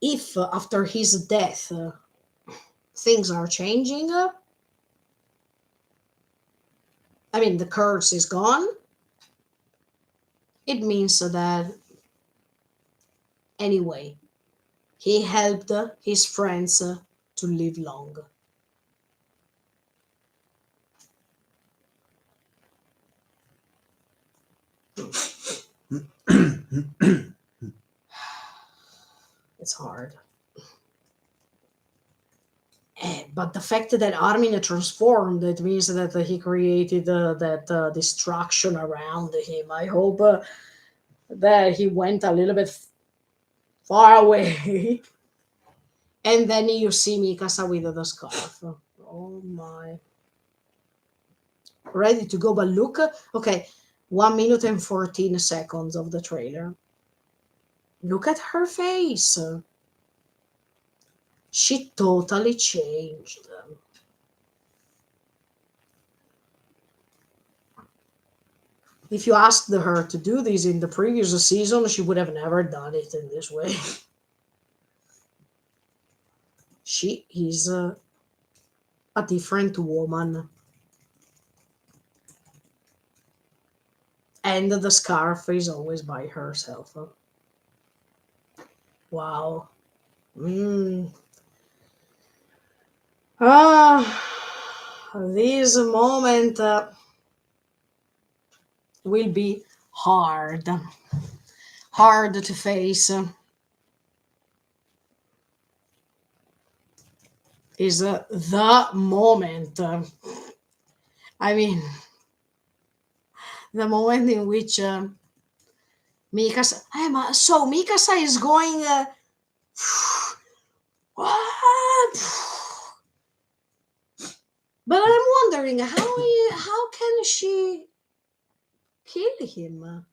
If after his death things are changing, I mean, the curse is gone, it means that anyway, he helped his friends to live long. It's hard. But the fact that Armin transformed, it means that he created that destruction around him. I hope that he went a little bit far away. And then you see Mikasa with the scarf. Oh my. Ready to go, but look. Okay, 1 minute and 14 seconds of the trailer. Look at her face. She totally changed. If you asked her to do this in the previous season, she would have never done it in this way. She is a different woman. And the scarf is always by herself. Wow. Ah, this moment will be hard to face. Is the moment. I mean, the moment in which Mikasa. So Mikasa is going. What? But I'm wondering how can she kill him?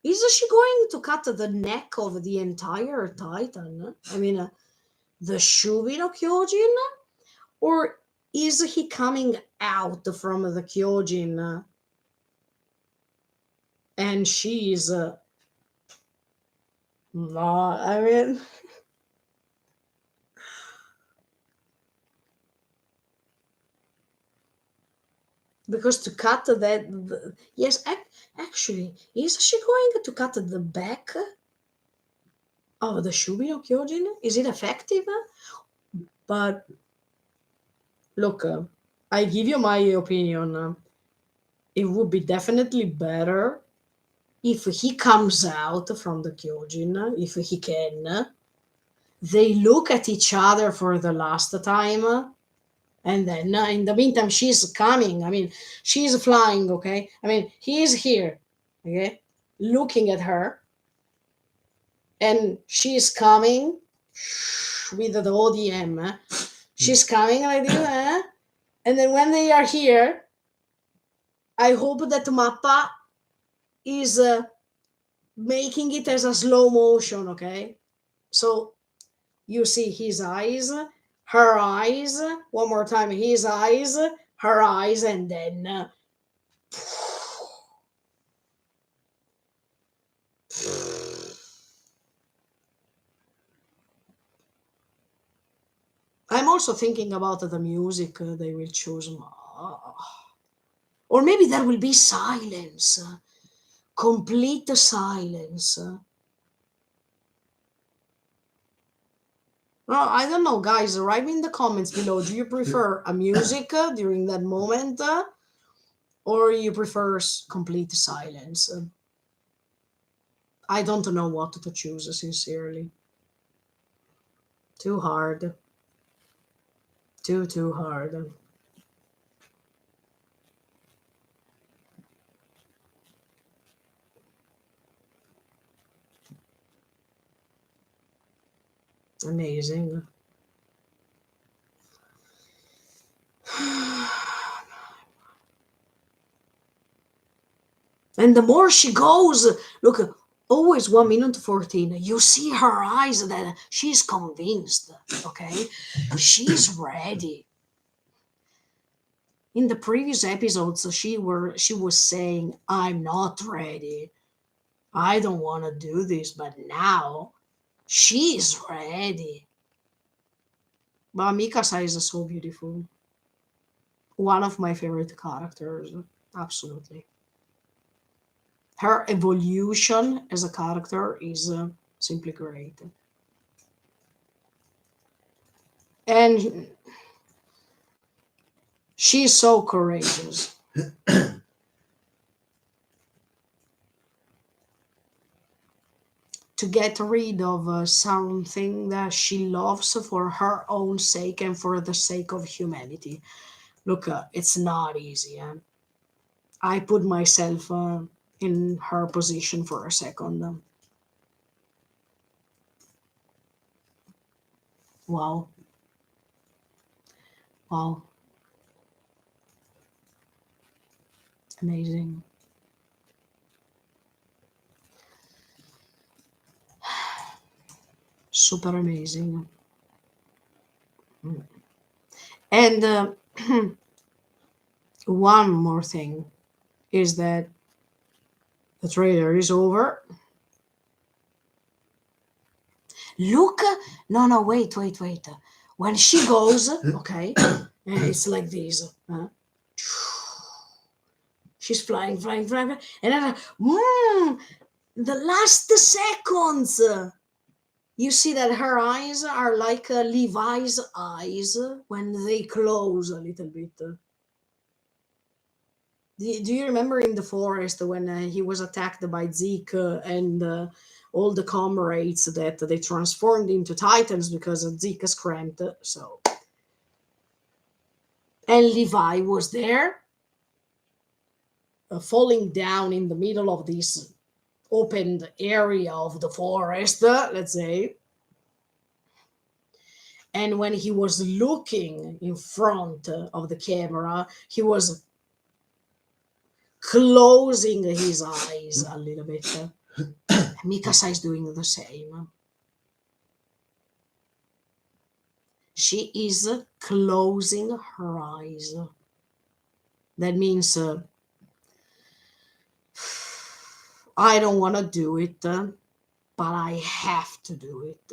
Is she going to cut the neck of the entire Titan? I mean, the Shubin no Kyojin? Or is he coming out from the Kyojin and she's not? I mean, because to cut that, yes, actually, is she going to cut the back of the Shubin no Kyojin? Is it effective? But look, I give you my opinion. It would be definitely better if he comes out from the Kyojin, if he can. They look at each other for the last time, and then in the meantime, she's coming. I mean, she's flying, okay? I mean, he's here, okay? Looking at her, and she's coming with the ODM. She's coming like this, and then when they are here, I hope that Mappa is making it as a slow motion, okay? So you see his eyes, her eyes, one more time, his eyes, her eyes, and then I'm also thinking about the music they will choose. Or maybe there will be silence, complete silence. Well, I don't know, guys. Write me in the comments below. Do you prefer a music during that moment, or you prefer complete silence? I don't know what to choose, sincerely. Too hard. Too hard. Amazing. And the more she goes, look, always 1 minute 14. You see her eyes that she's convinced, okay? She's ready. In the previous episodes, she was saying, I'm not ready. I don't want to do this, but now she's ready. But Mikasa is so beautiful. One of my favorite characters, absolutely. Her evolution as a character is simply great. And she's so courageous. To get rid of something that she loves for her own sake and for the sake of humanity. Look, it's not easy. I put myself in her position for a second. Wow. Wow. Amazing. Super amazing. And one more thing is that the trailer is over. Look, no, wait. When she goes, okay, it's like this. She's flying, and then the last seconds. You see that her eyes are like Levi's eyes when they close a little bit. Do you remember in the forest when he was attacked by Zeke and all the comrades that they transformed into titans because Zeke is cramped? So, and Levi was there, falling down in the middle of this opened area of the forest, let's say. And when he was looking in front of the camera, he was closing his eyes a little bit. Mikasa is doing the same. She is closing her eyes. That means I don't want to do it, but I have to do it.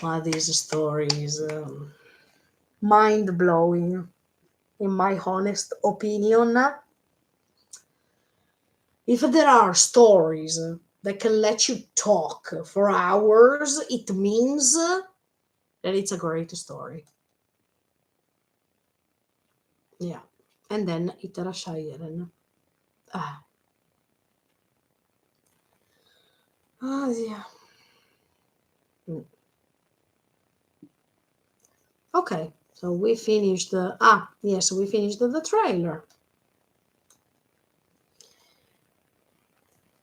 Well, these stories, mind blowing, in my honest opinion. If there are stories that can let you talk for hours, it means that it's a great story. Yeah. And then Itarashai Eren. Ah. Oh, yeah. Okay, so we finished the yes, we finished the trailer.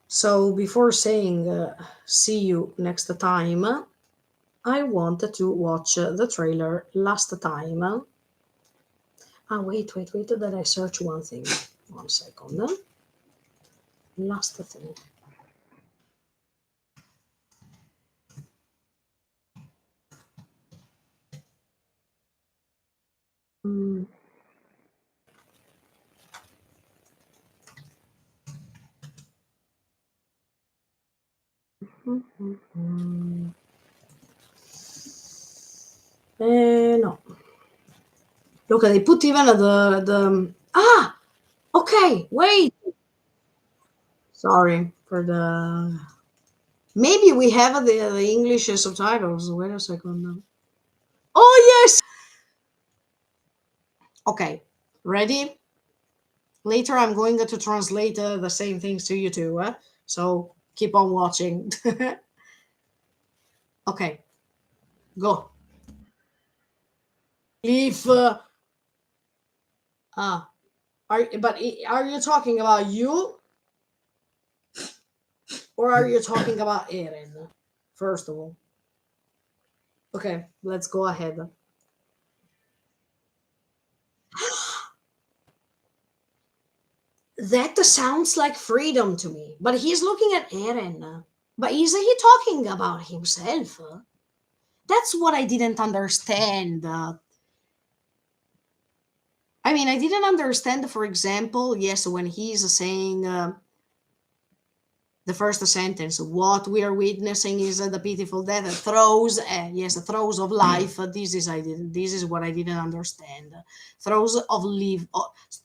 So before saying see you next time, I wanted to watch the trailer last time. Wait, that I search one thing. 1 second. Last thing. Mm. No. Look, they put even the okay, wait. Sorry for the. Maybe we have the English subtitles. Wait a second. Oh yes. Okay, ready? Later, I'm going to translate the same things to you too. So keep on watching. Okay, go. If are you talking about you or are you talking about Eren? First of all, okay, let's go ahead. That sounds like freedom to me, but he's looking at Eren. But isn't he talking about himself? That's what I didn't understand. I mean, I didn't understand, for example, yes, when he's saying the first sentence, what we are witnessing is the pitiful death, throes, yes, the throes of life. This is what I didn't understand. Throes of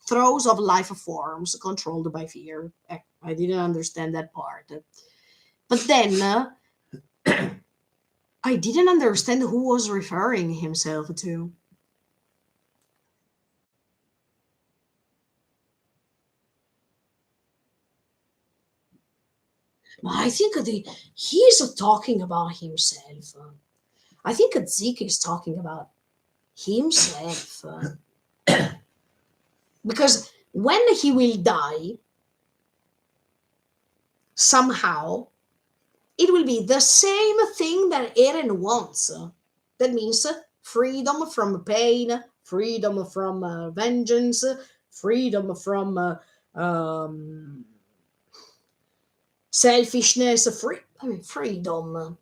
throes of life forms controlled by fear. I didn't understand that part. But then I didn't understand who was referring himself to. I think he's talking about himself. I think Zeke is talking about himself. Because when he will die, somehow, it will be the same thing that Eren wants. That means freedom from pain, freedom from vengeance, freedom from selfishness, freedom.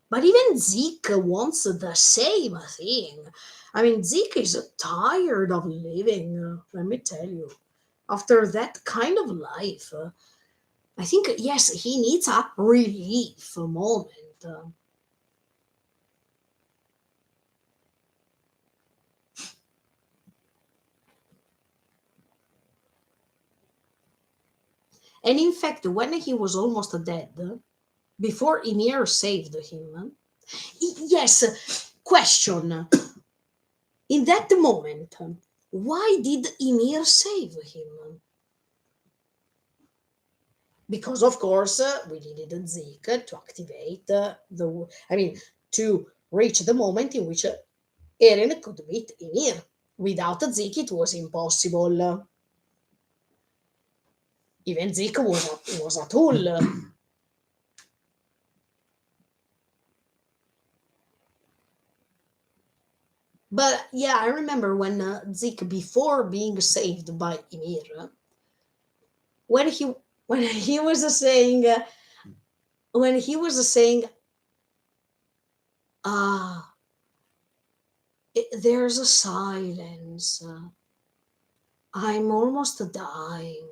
But even Zeke wants the same thing. I mean, Zeke is tired of living, let me tell you. After that kind of life, I think, yes, he needs a relief moment. And in fact, when he was almost dead, before Ymir saved him, yes, question. In that moment, why did Ymir save him? Because, of course, we needed Zeke to activate to reach the moment in which Eren could meet Ymir. Without Zeke, it was impossible. Even Zeke was a tool. But yeah, I remember when Zeke, before being saved by Ymir, when he when he was saying when he was saying, ah, there's a silence. I'm almost dying.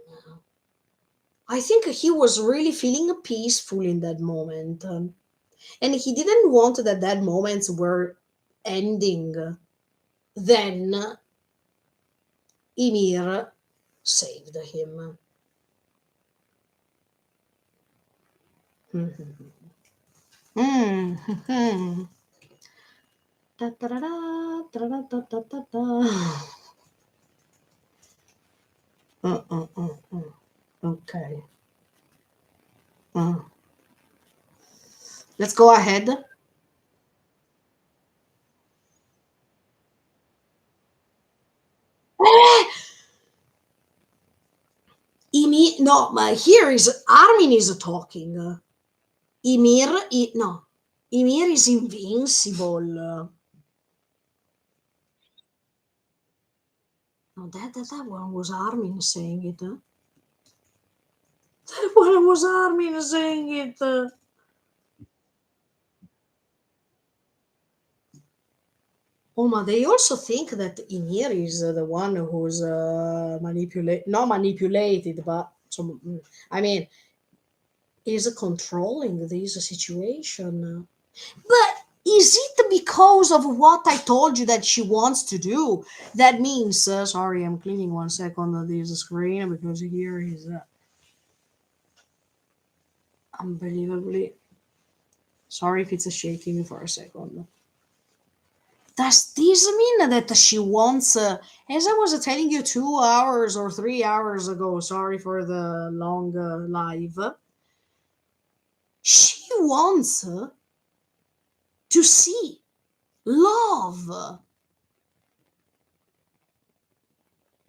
I think he was really feeling peaceful in that moment. And he didn't want that moments were ending. Then Ymir saved him. Mhm. Ta-ta-ra-ra, ta-ra-ra-ta-ta-ta-ta. Okay. Uh, let's go ahead. No, but here is Armin is talking. No, Ymir is invincible. No, that one was Armin saying it. That one was Armin saying it. Oh, but they also think that Ymir is the one who's not manipulated, but I mean, is controlling this situation. But is it because of what I told you that she wants to do? That means, sorry, I'm cleaning 1 second of this screen because here is unbelievably. Sorry if it's shaking for a second. Does this mean that she wants, as I was telling you 2 hours or 3 hours ago, sorry for the long live, she wants to see love.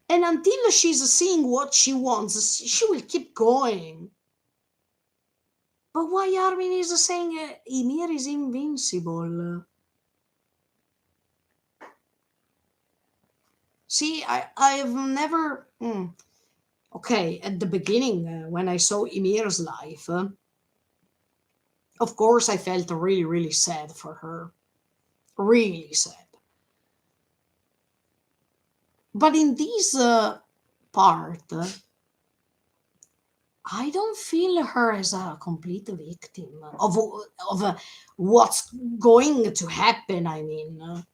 And until she's seeing what she wants, she will keep going. But why Armin is saying Ymir is invincible? See, I've never. Okay, at the beginning, when I saw Ymir's life, of course, I felt really, really sad for her. Really sad. But in this part, I don't feel her as a complete victim of what's going to happen. I mean,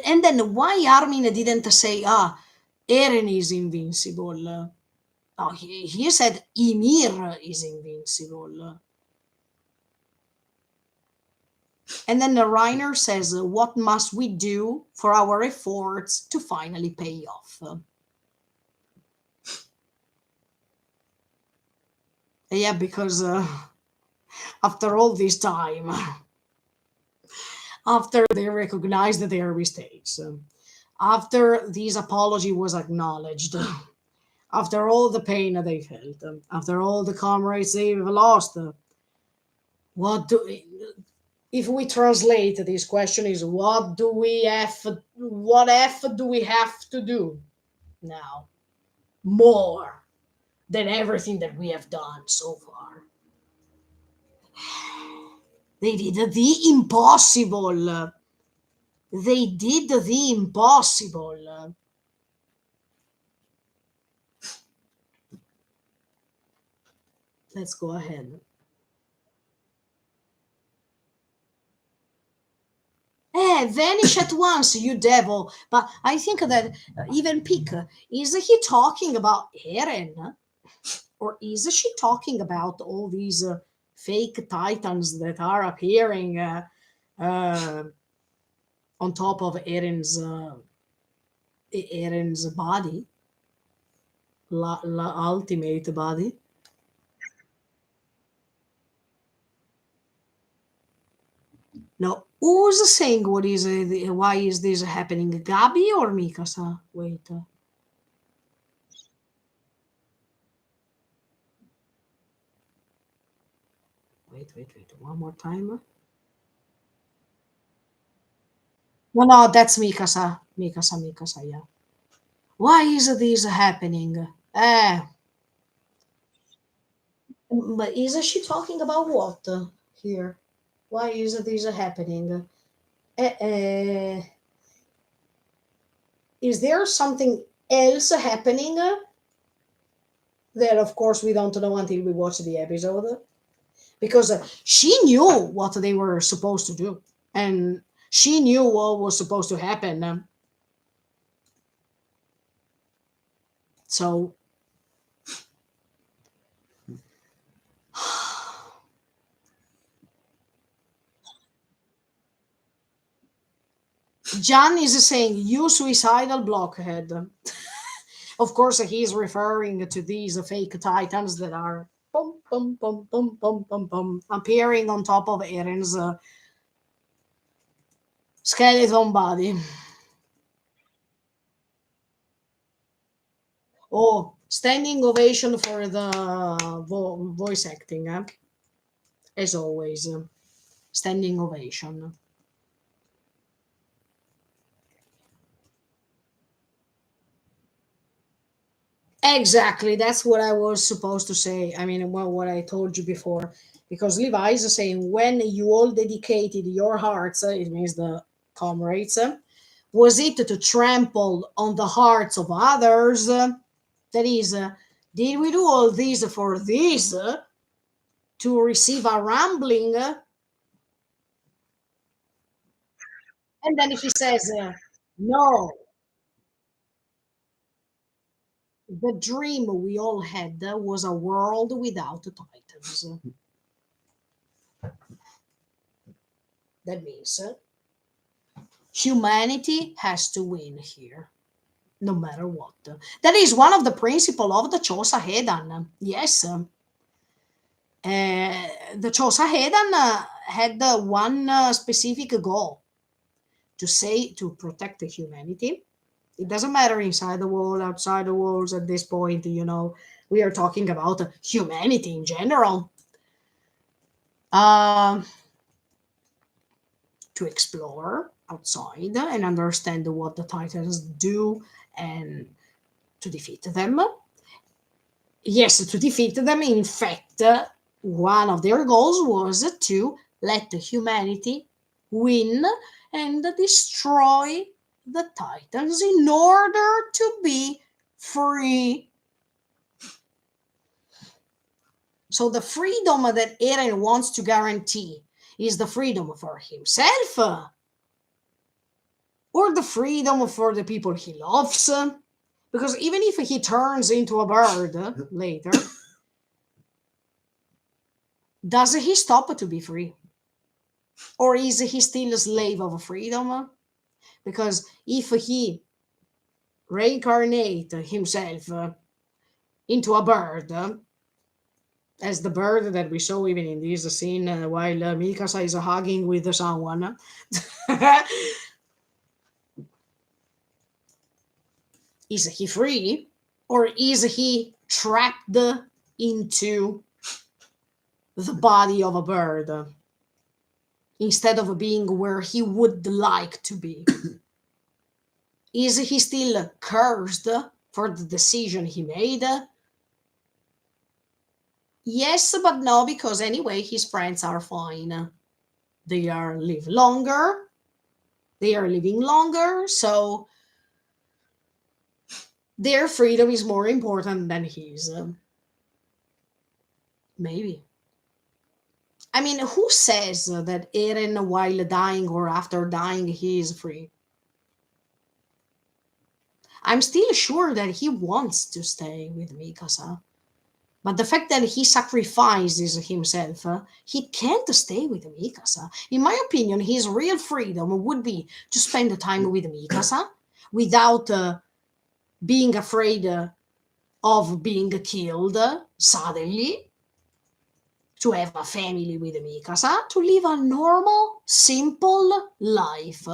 and then why Armin didn't say, Eren is invincible? No, he said Ymir is invincible. And then the Reiner says, what must we do for our efforts to finally pay off? Yeah, because after all this time, after they recognized their mistakes, after this apology was acknowledged, after all the pain they felt, after all the comrades they've lost, what do if we translate this question is what F do we have to do now more than everything that we have done so far? They did the impossible. They did the impossible. Let's go ahead. Vanish at once, you devil. But I think that even Pick, is he talking about Eren? Or is she talking about all these fake titans that are appearing uh, on top of Eren's body, la ultimate body? No, who's saying what is why is this happening? Gabi or Mikasa? Wait, wait. One more time. No, that's Mikasa. Mikasa. Yeah. Why is this happening? But is she talking about what here? Why is this happening? Uh, is there something else happening that, of course, we don't know until we watch the episode? Because she knew what they were supposed to do, and she knew what was supposed to happen. So John is saying, "You suicidal blockhead." Of course, he's referring to these fake titans that are appearing on top of Eren's skeleton body. Oh, standing ovation for the voice acting, as always. Standing ovation. Exactly, that's what I was supposed to say. I mean, what I told you before. Because Levi is saying, when you all dedicated your hearts, it means the comrades, was it to trample on the hearts of others? That is, did we do all this for this? To receive a rambling? And then if he says, no, the dream we all had was a world without titans. That means humanity has to win here, no matter what. That is one of the principle of the Chosa Hedan. Yes, the Chosa Hedan had one specific goal to say to protect the humanity. It doesn't matter inside the wall, outside the walls. At this point, we are talking about humanity in general. Um, to explore outside and understand what the Titans do and to defeat them. Yes, to defeat them. In fact, one of their goals was to let humanity win and destroy the Titans in order to be free. So the freedom that Eren wants to guarantee is the freedom for himself or the freedom for the people he loves. Because even if he turns into a bird later, does he stop to be free? Or is he still a slave of freedom? Because if he reincarnate himself into a bird, as the bird that we saw even in this scene while Mikasa is hugging with someone, is he free? Or is he trapped into the body of a bird instead of being where he would like to be? Is he still cursed for the decision he made? Yes, but no, because anyway, his friends are fine. They are live longer. They are living longer, so their freedom is more important than his. Maybe. I mean, who says that Eren, while dying or after dying, he is free? I'm still sure that he wants to stay with Mikasa. But the fact that he sacrifices himself, he can't stay with Mikasa. In my opinion, his real freedom would be to spend the time with Mikasa without being afraid of being killed suddenly, to have a family with Mikasa, to live a normal, simple life.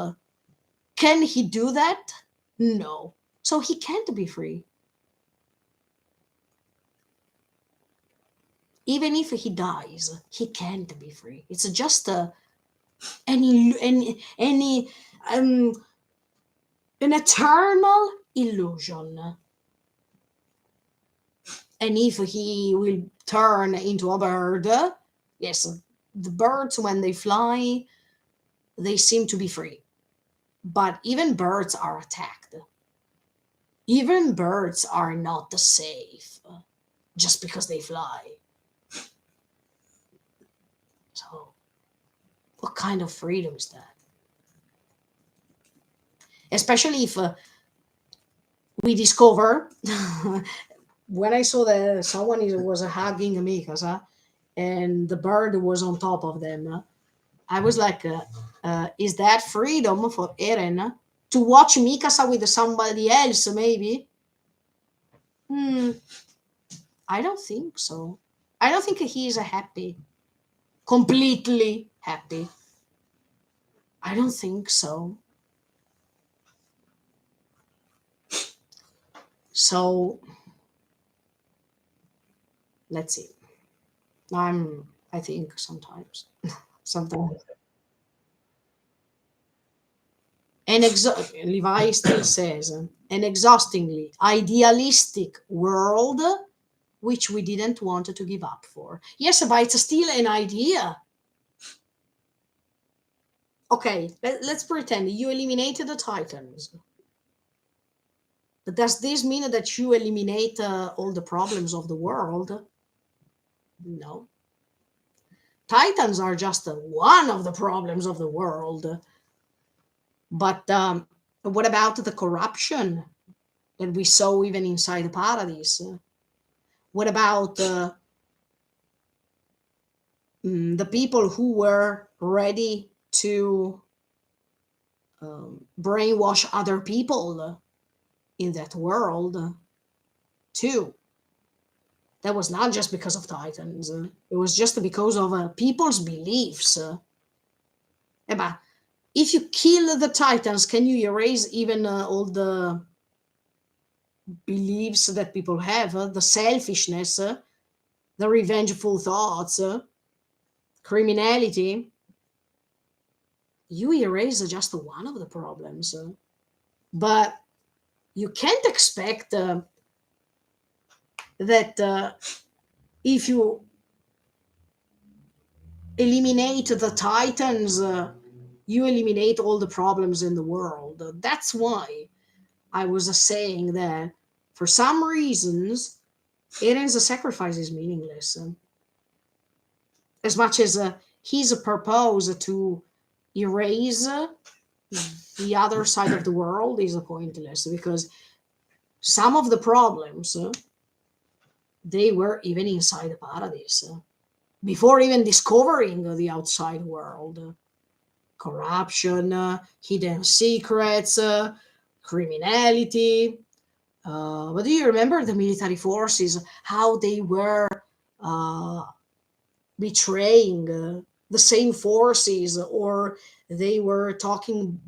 Can he do that? No. So he can't be free. Even if he dies, he can't be free. It's just any an eternal illusion. And if he will turn into a bird, yes, the birds when they fly, they seem to be free. But even birds are attacked. Even birds are not safe just because they fly. So, what kind of freedom is that? Especially if we discover, when I saw that someone was hugging Mikasa and the bird was on top of them, I was like, is that freedom for Eren to watch Mikasa with somebody else? Maybe. I don't think so. I don't think he is happy, completely happy. I don't think so. So let's see. I think sometimes. Levi still says, an exhaustingly idealistic world which we didn't want to give up for. Yes, but it's still an idea. Okay, let's pretend you eliminated the Titans. But does this mean that you eliminate all the problems of the world? No. Titans are just one of the problems of the world. But what about the corruption that we saw even inside the Paradise? What about the people who were ready to brainwash other people in that world too? That was not just because of Titans. It was just because of people's beliefs. But if you kill the Titans, can you erase even all the beliefs that people have, the selfishness, the revengeful thoughts, criminality? You erase just one of the problems. But you can't expect that if you eliminate the Titans, you eliminate all the problems in the world. That's why I was saying that for some reasons, Eren's sacrifice is meaningless. As much as his purpose to erase the other side of the world is pointless, because some of the problems, they were even inside the Paradise. Before even discovering the outside world. Corruption, hidden secrets, criminality. But do you remember the military forces, how they were betraying the same forces, or they were talking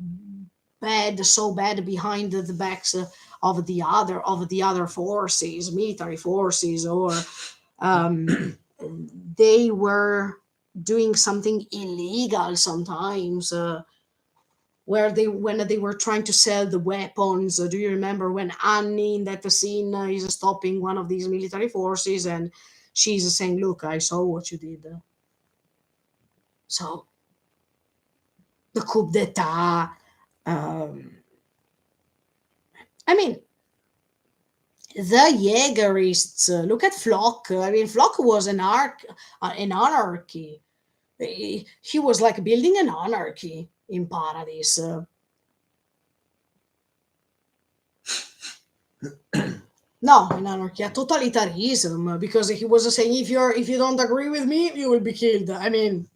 so bad behind the backs of the other forces, military forces, or they were doing something illegal sometimes, when they were trying to sell the weapons. Do you remember when Annie in that scene is stopping one of these military forces and she's saying, look, I saw what you did. So the coup d'etat, I mean, the Jaegerists, look at Flock. I mean, Flock was an anarchy. He was like building an anarchy in paradise. No, an anarchy, a totalitarianism, because he was saying, if you don't agree with me, you will be killed. I mean,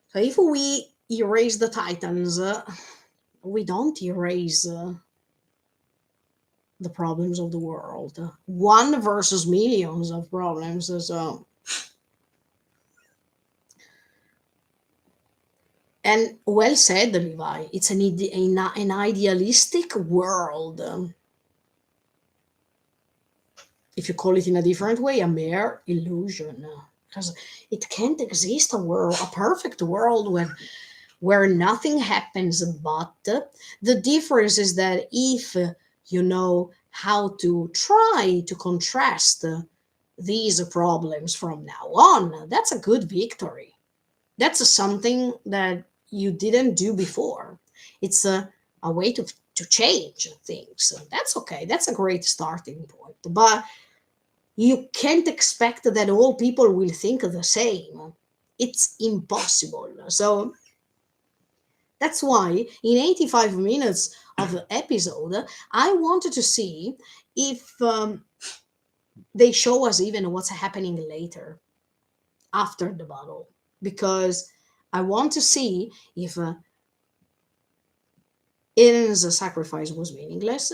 so if we erase the Titans, we don't erase the problems of the world. One versus millions of problems. So, and well said, Levi. It's an idealistic world. If you call it in a different way, a mere illusion. Because it can't exist a perfect world where nothing happens. But the difference is that if you know how to try to contrast these problems from now on, that's a good victory. That's something that you didn't do before. It's a way to change things. That's okay. That's a great starting point. But you can't expect that all people will think the same. It's impossible. So that's why in 85 minutes of the episode, I wanted to see if they show us even what's happening later after the battle. Because I want to see if Eren's sacrifice was meaningless,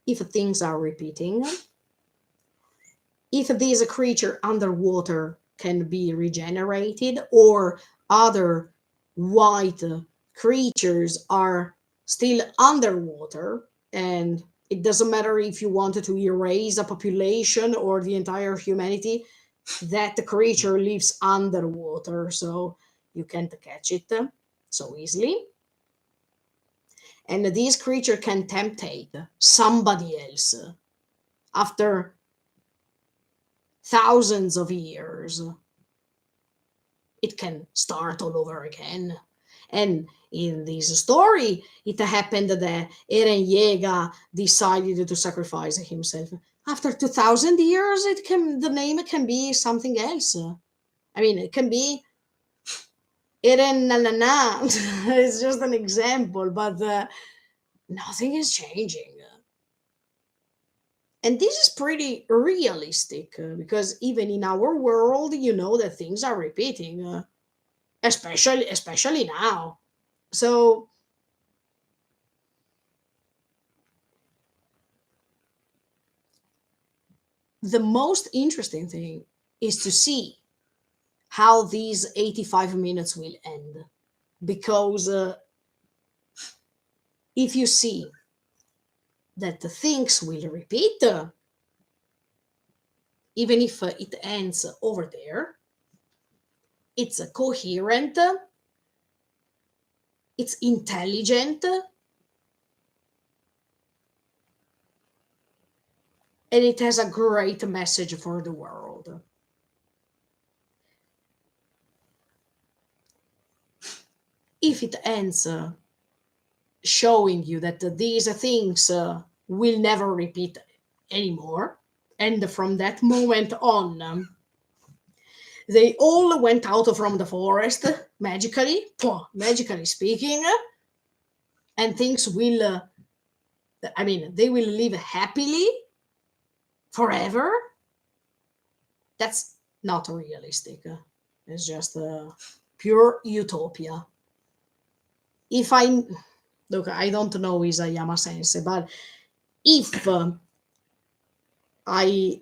if things are repeating, if this creature underwater can be regenerated, or other white creatures are still underwater, and it doesn't matter if you wanted to erase a population or the entire humanity, that the creature lives underwater, so you can't catch it so easily. And this creature can temptate somebody else after thousands of years. It can start all over again. And in this story, it happened that Eren Yeager decided to sacrifice himself. After 2,000 years, the name can be something else. I mean, it can be Eren Nanana. It's just an example, but nothing is changing. And this is pretty realistic because even in our world, you know that things are repeating, especially now. So the most interesting thing is to see how these 85 minutes will end, because if you see that the things will repeat, even if it ends over there, it's coherent, it's intelligent, and it has a great message for the world. If it ends showing you that these things will never repeat anymore, and from that moment on, they all went out from the forest magically speaking, and things will, I mean, they will live happily forever. That's not realistic. It's just pure utopia. If I look, I don't know Isayama Sensei, but if I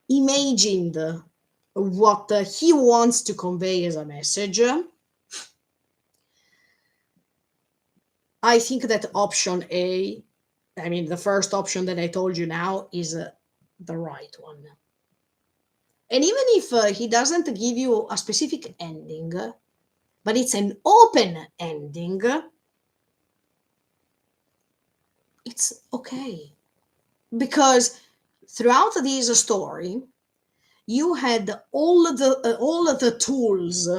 imagined what he wants to convey as a message, I think that option A, I mean, the first option that I told you now, is the right one. And even if he doesn't give you a specific ending, but it's an open ending, it's okay. Because throughout this story, you had all of the tools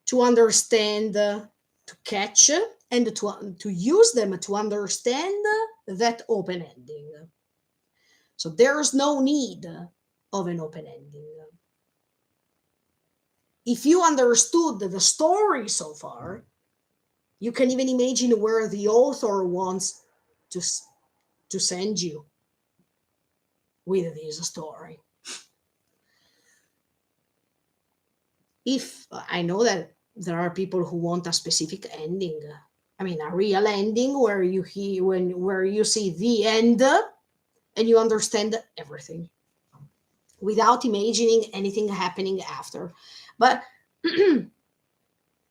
to understand, to catch, and to use them to understand that open ending. So there's no need of an open ending. If you understood the story so far, you can even imagine where the author wants to, to send you with this story. If I know that there are people who want a specific ending, I mean a real ending where you hear where you see the end and you understand everything without imagining anything happening after. But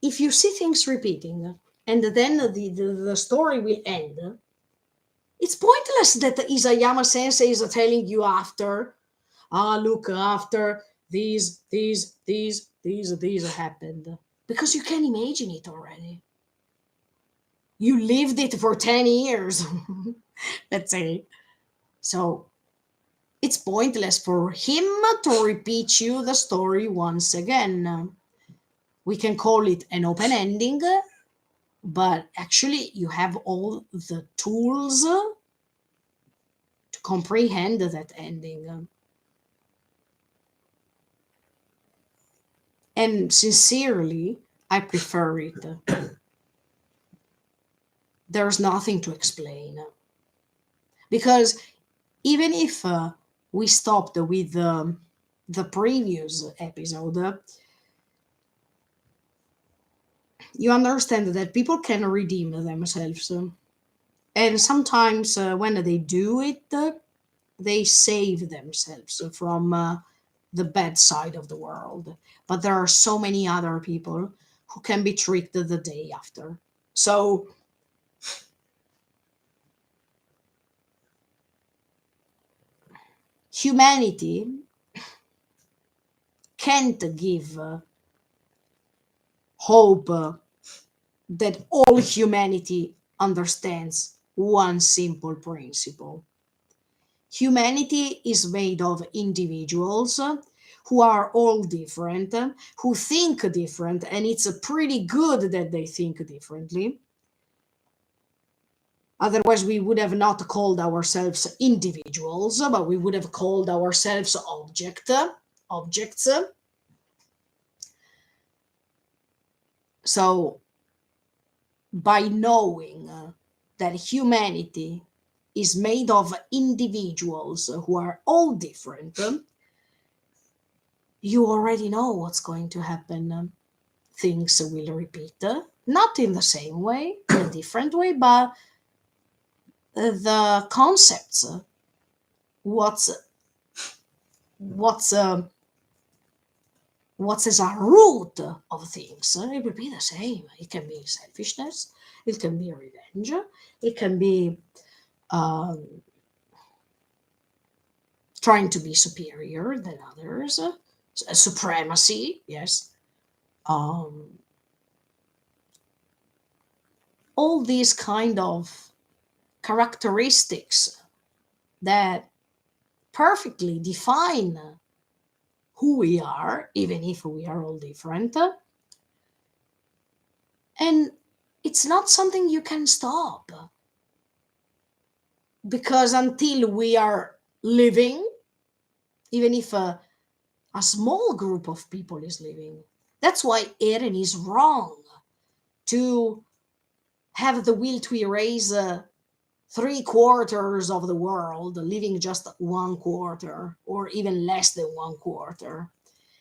if you see things repeating and then the story will end, it's pointless that Isayama Sensei is telling you after, look, after these happened. Because you can imagine it already. You lived it for 10 years, let's say. So it's pointless for him to repeat you the story once again. We can call it an open ending, but actually you have all the tools to comprehend that ending. And sincerely, I prefer it. There's nothing to explain. Because even if we stopped with the previous episode, you understand that people can redeem themselves. And sometimes when they do it, they save themselves from the bad side of the world. But there are so many other people who can be tricked the day after. So humanity can't give hope that all humanity understands one simple principle. Humanity is made of individuals who are all different, who think different, and it's pretty good that they think differently. Otherwise, we would have not called ourselves individuals, but we would have called ourselves objects. So, by knowing that humanity is made of individuals who are all different, you already know what's going to happen. Things will repeat, not in the same way, in a different way, but the concepts, what's what's as a root of things, it will be the same. It can be selfishness, it can be revenge, it can be trying to be superior than others, supremacy, yes. All these kind of characteristics that perfectly define who we are, even if we are all different. And it's not something you can stop. Because until we are living, even if a small group of people is living, that's why Eren is wrong to have the will to erase 3/4 of the world, leaving just 1/4, or even less than 1/4.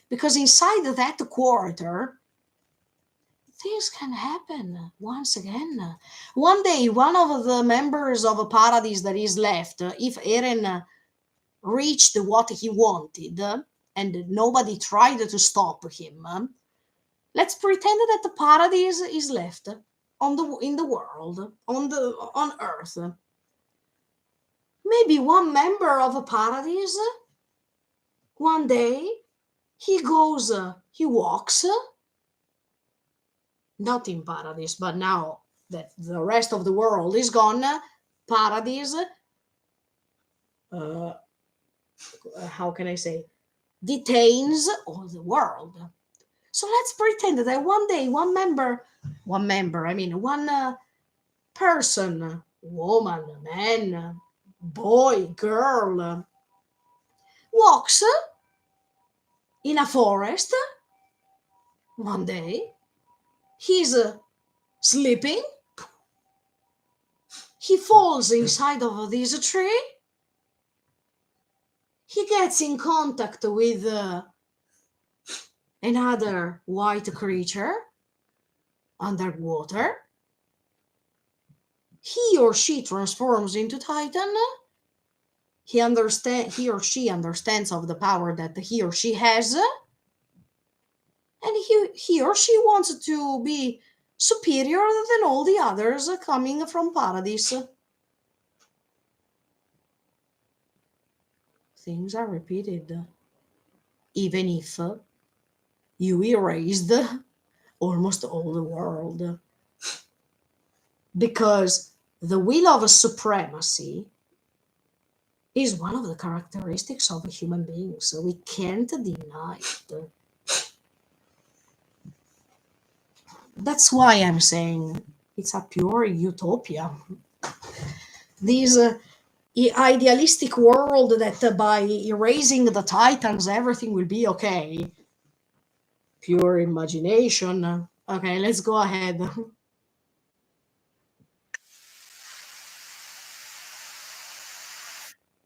Because inside that quarter, things can happen once again. One day, one of the members of a Paradise that is left, if Eren reached what he wanted and nobody tried to stop him, let's pretend that the Paradise is left in the world, on Earth. Maybe one member of a Paradise, one day, he walks, not in Paradise, but now that the rest of the world is gone, Paradise, how can I say, detains all the world. So let's pretend that one day, one person, woman, man, boy, girl, walks in a forest one day. He's sleeping. He falls inside of this tree. He gets in contact with another white creature underwater. He or she transforms into Titan. He or she understands of the power that he or she has, and he or she wants to be superior than all the others coming from Paradise. Things are repeated, even if you erased almost all the world. Because the will of supremacy is one of the characteristics of human beings, so we can't deny it. That's why I'm saying it's a pure utopia. This idealistic world that by erasing the Titans everything will be okay. Pure imagination. Okay, let's go ahead.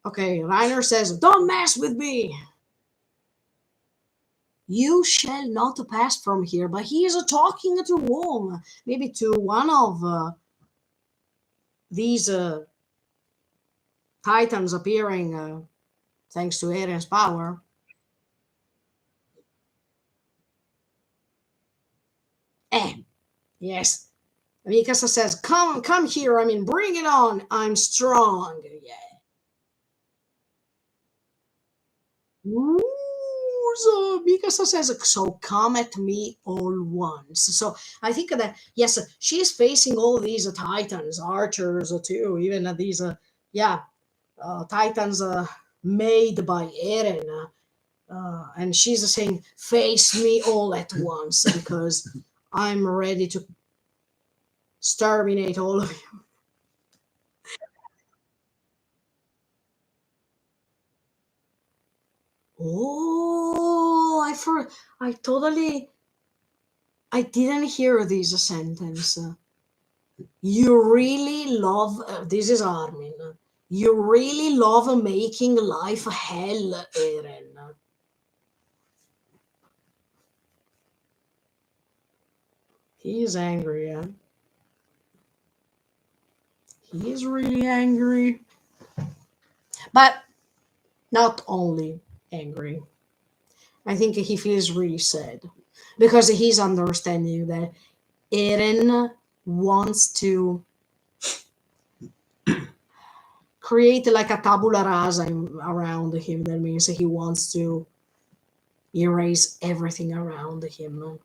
Okay, Reiner says, "Don't mess with me. You shall not pass from here." But he is talking to whom? Maybe to one of these Titans appearing thanks to Eren's power. Eh, yes. Mikasa says, come here. I mean, bring it on. I'm strong. Yeah. Ooh, so Mikasa says, so come at me all once. So I think that, yes, she's facing all these Titans, archers too, even these, Titans made by Eren. And she's saying, face me all at once because I'm ready to exterminate all of you. Oh, I didn't hear this sentence. You really love, this is Armin. You really love making life hell, Eren. He is angry, yeah. He is really angry. But not only angry. I think he feels really sad because he's understanding that Eren wants to create like a tabula rasa around him. That means he wants to erase everything around him,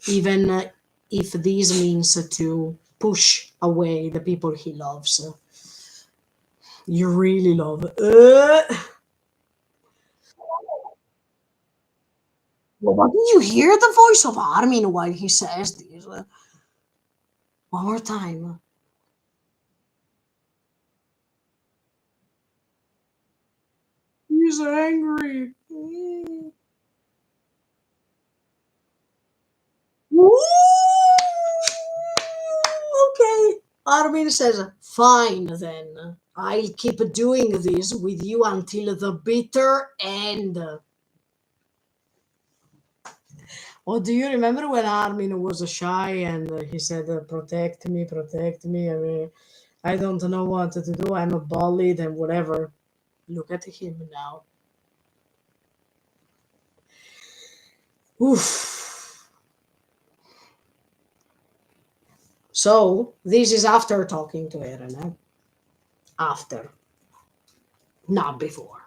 even if this means to push away the people he loves. You really love. Well, did you hear the voice of Armin while he says this? One more time. He's angry. Okay. Armin says, fine then. I'll keep doing this with you until the bitter end. Oh, do you remember when Armin was shy and he said, protect me, protect me? I mean, I don't know what to do. I'm a bullied and whatever. Look at him now. Oof. So, this is after talking to Eren. Eh? After, not before.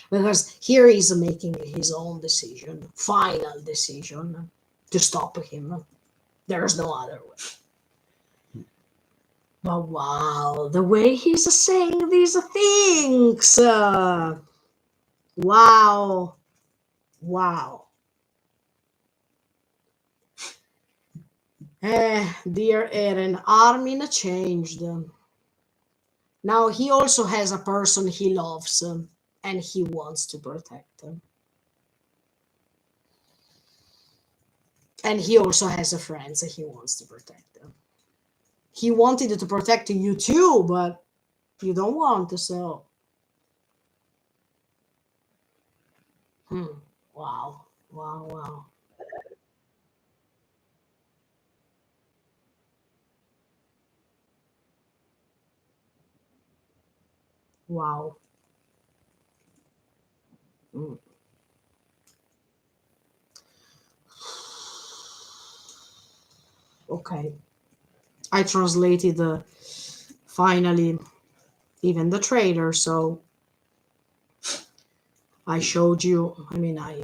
Because here he's making his own decision, final decision to stop him. There's no other way. But wow, the way he's saying these things. Wow. Wow. Dear Eren, Armin changed. Now he also has a person he loves. and he wants to protect them. And he also has a friend that he wants to protect them. He wanted to protect you too, but you don't want to, so. Wow. Wow, wow. Wow. Mm. Okay. I translated finally even the trailer, so I showed you, I mean, I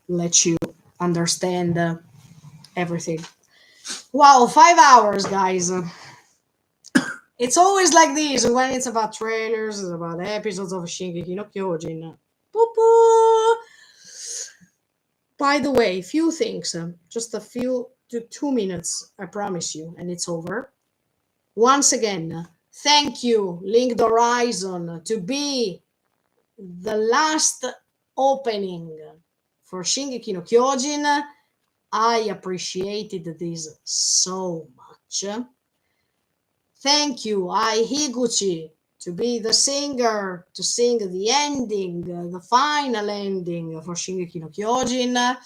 let you understand everything. Wow, 5 hours, guys. It's always like this when it's about trailers, it's about episodes of Shingeki no Kyojin. Poo-poo. By the way, few things, just a few to 2 minutes, I promise you, and it's over. Once again, thank you, Linked Horizon, to be the last opening for Shingeki no Kyojin. I appreciated this so much. Thank you, Ai Higuchi, to be the singer, to sing the ending, the final ending for Shingeki no Kyojin.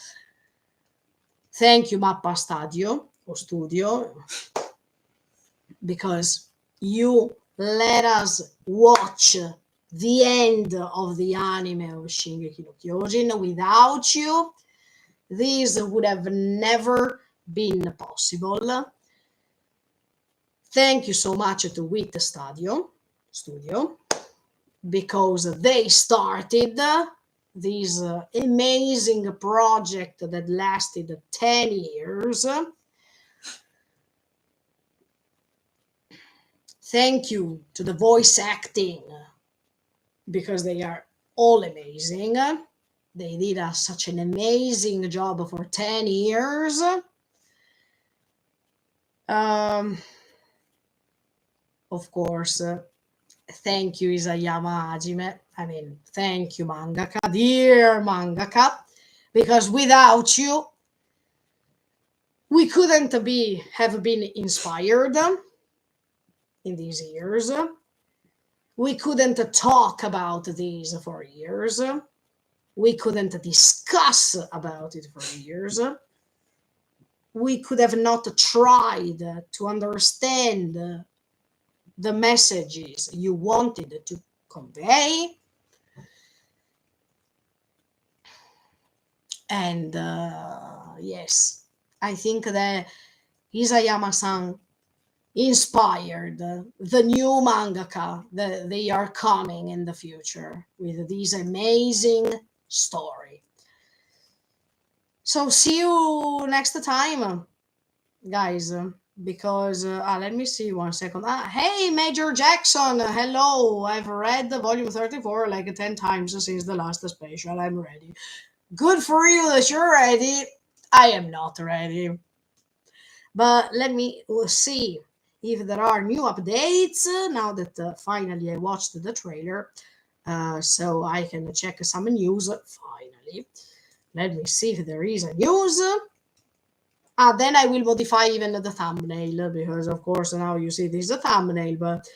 Thank you, Mappa Stadio, or Studio, because you let us watch the end of the anime of Shingeki no Kyojin. Without you, this would have never been possible. Thank you so much to Wit Studio, because they started this amazing project that lasted 10 years. Thank you to the voice acting, because they are all amazing. They did such an amazing job for 10 years. Of course, thank you, Isayama Hajime. I mean, thank you, mangaka, dear mangaka, because without you, we couldn't have been inspired in these years. We couldn't talk about these for years. We couldn't discuss about it for years. We could have not tried to understand the messages you wanted to convey. And yes, I think that Isayama-san inspired the new mangaka that they are coming in the future with this amazing story. So see you next time, guys, because let me see 1 second. Hey, Major Jackson, hello. I've read the volume 34 like 10 times since the last special. I'm ready. Good for you that you're ready. I am not ready. But let me see if there are new updates now that finally I watched the trailer, so I can check some news finally. Let me see if there is a news. Then I will modify even the thumbnail, because of course now you see this is a thumbnail, but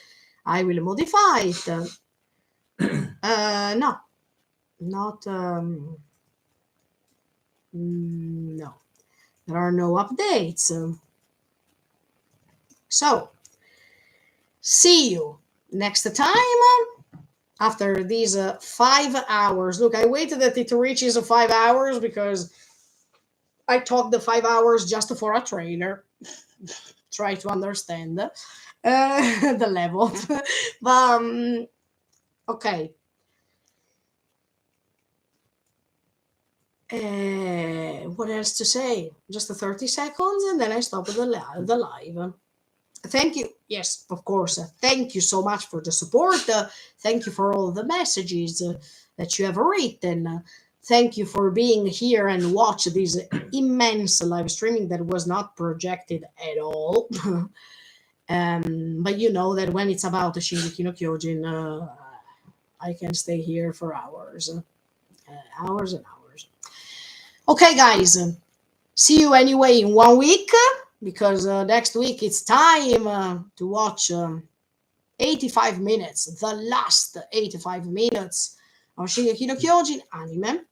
I will modify it. No, not no, there are no updates. So see you next time after these 5 hours. Look, I waited that it reaches 5 hours because I talked the 5 hours just for a trailer. Try to understand the level. But okay. What else to say? Just 30 seconds and then I stop the live. Thank you. Yes, of course. Thank you so much for the support. Thank you for all the messages that you have written. Thank you for being here and watch this immense live streaming that was not projected at all. But you know that when it's about Shingeki no Kyojin, I can stay here for hours, hours and hours. Okay, guys, see you anyway in 1 week, because next week it's time to watch 85 minutes, the last 85 minutes of Shingeki no Kyojin anime.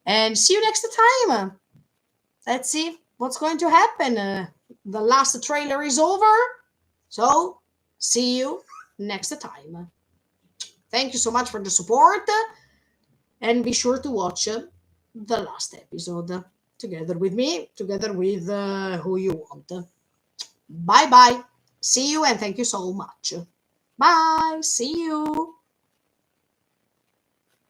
And see you next time. Let's see what's going to happen. The last trailer is over. So, see you next time. Thank you so much for the support. And be sure to watch the last episode together with me, together with who you want. Bye bye. See you and thank you so much. Bye. See you.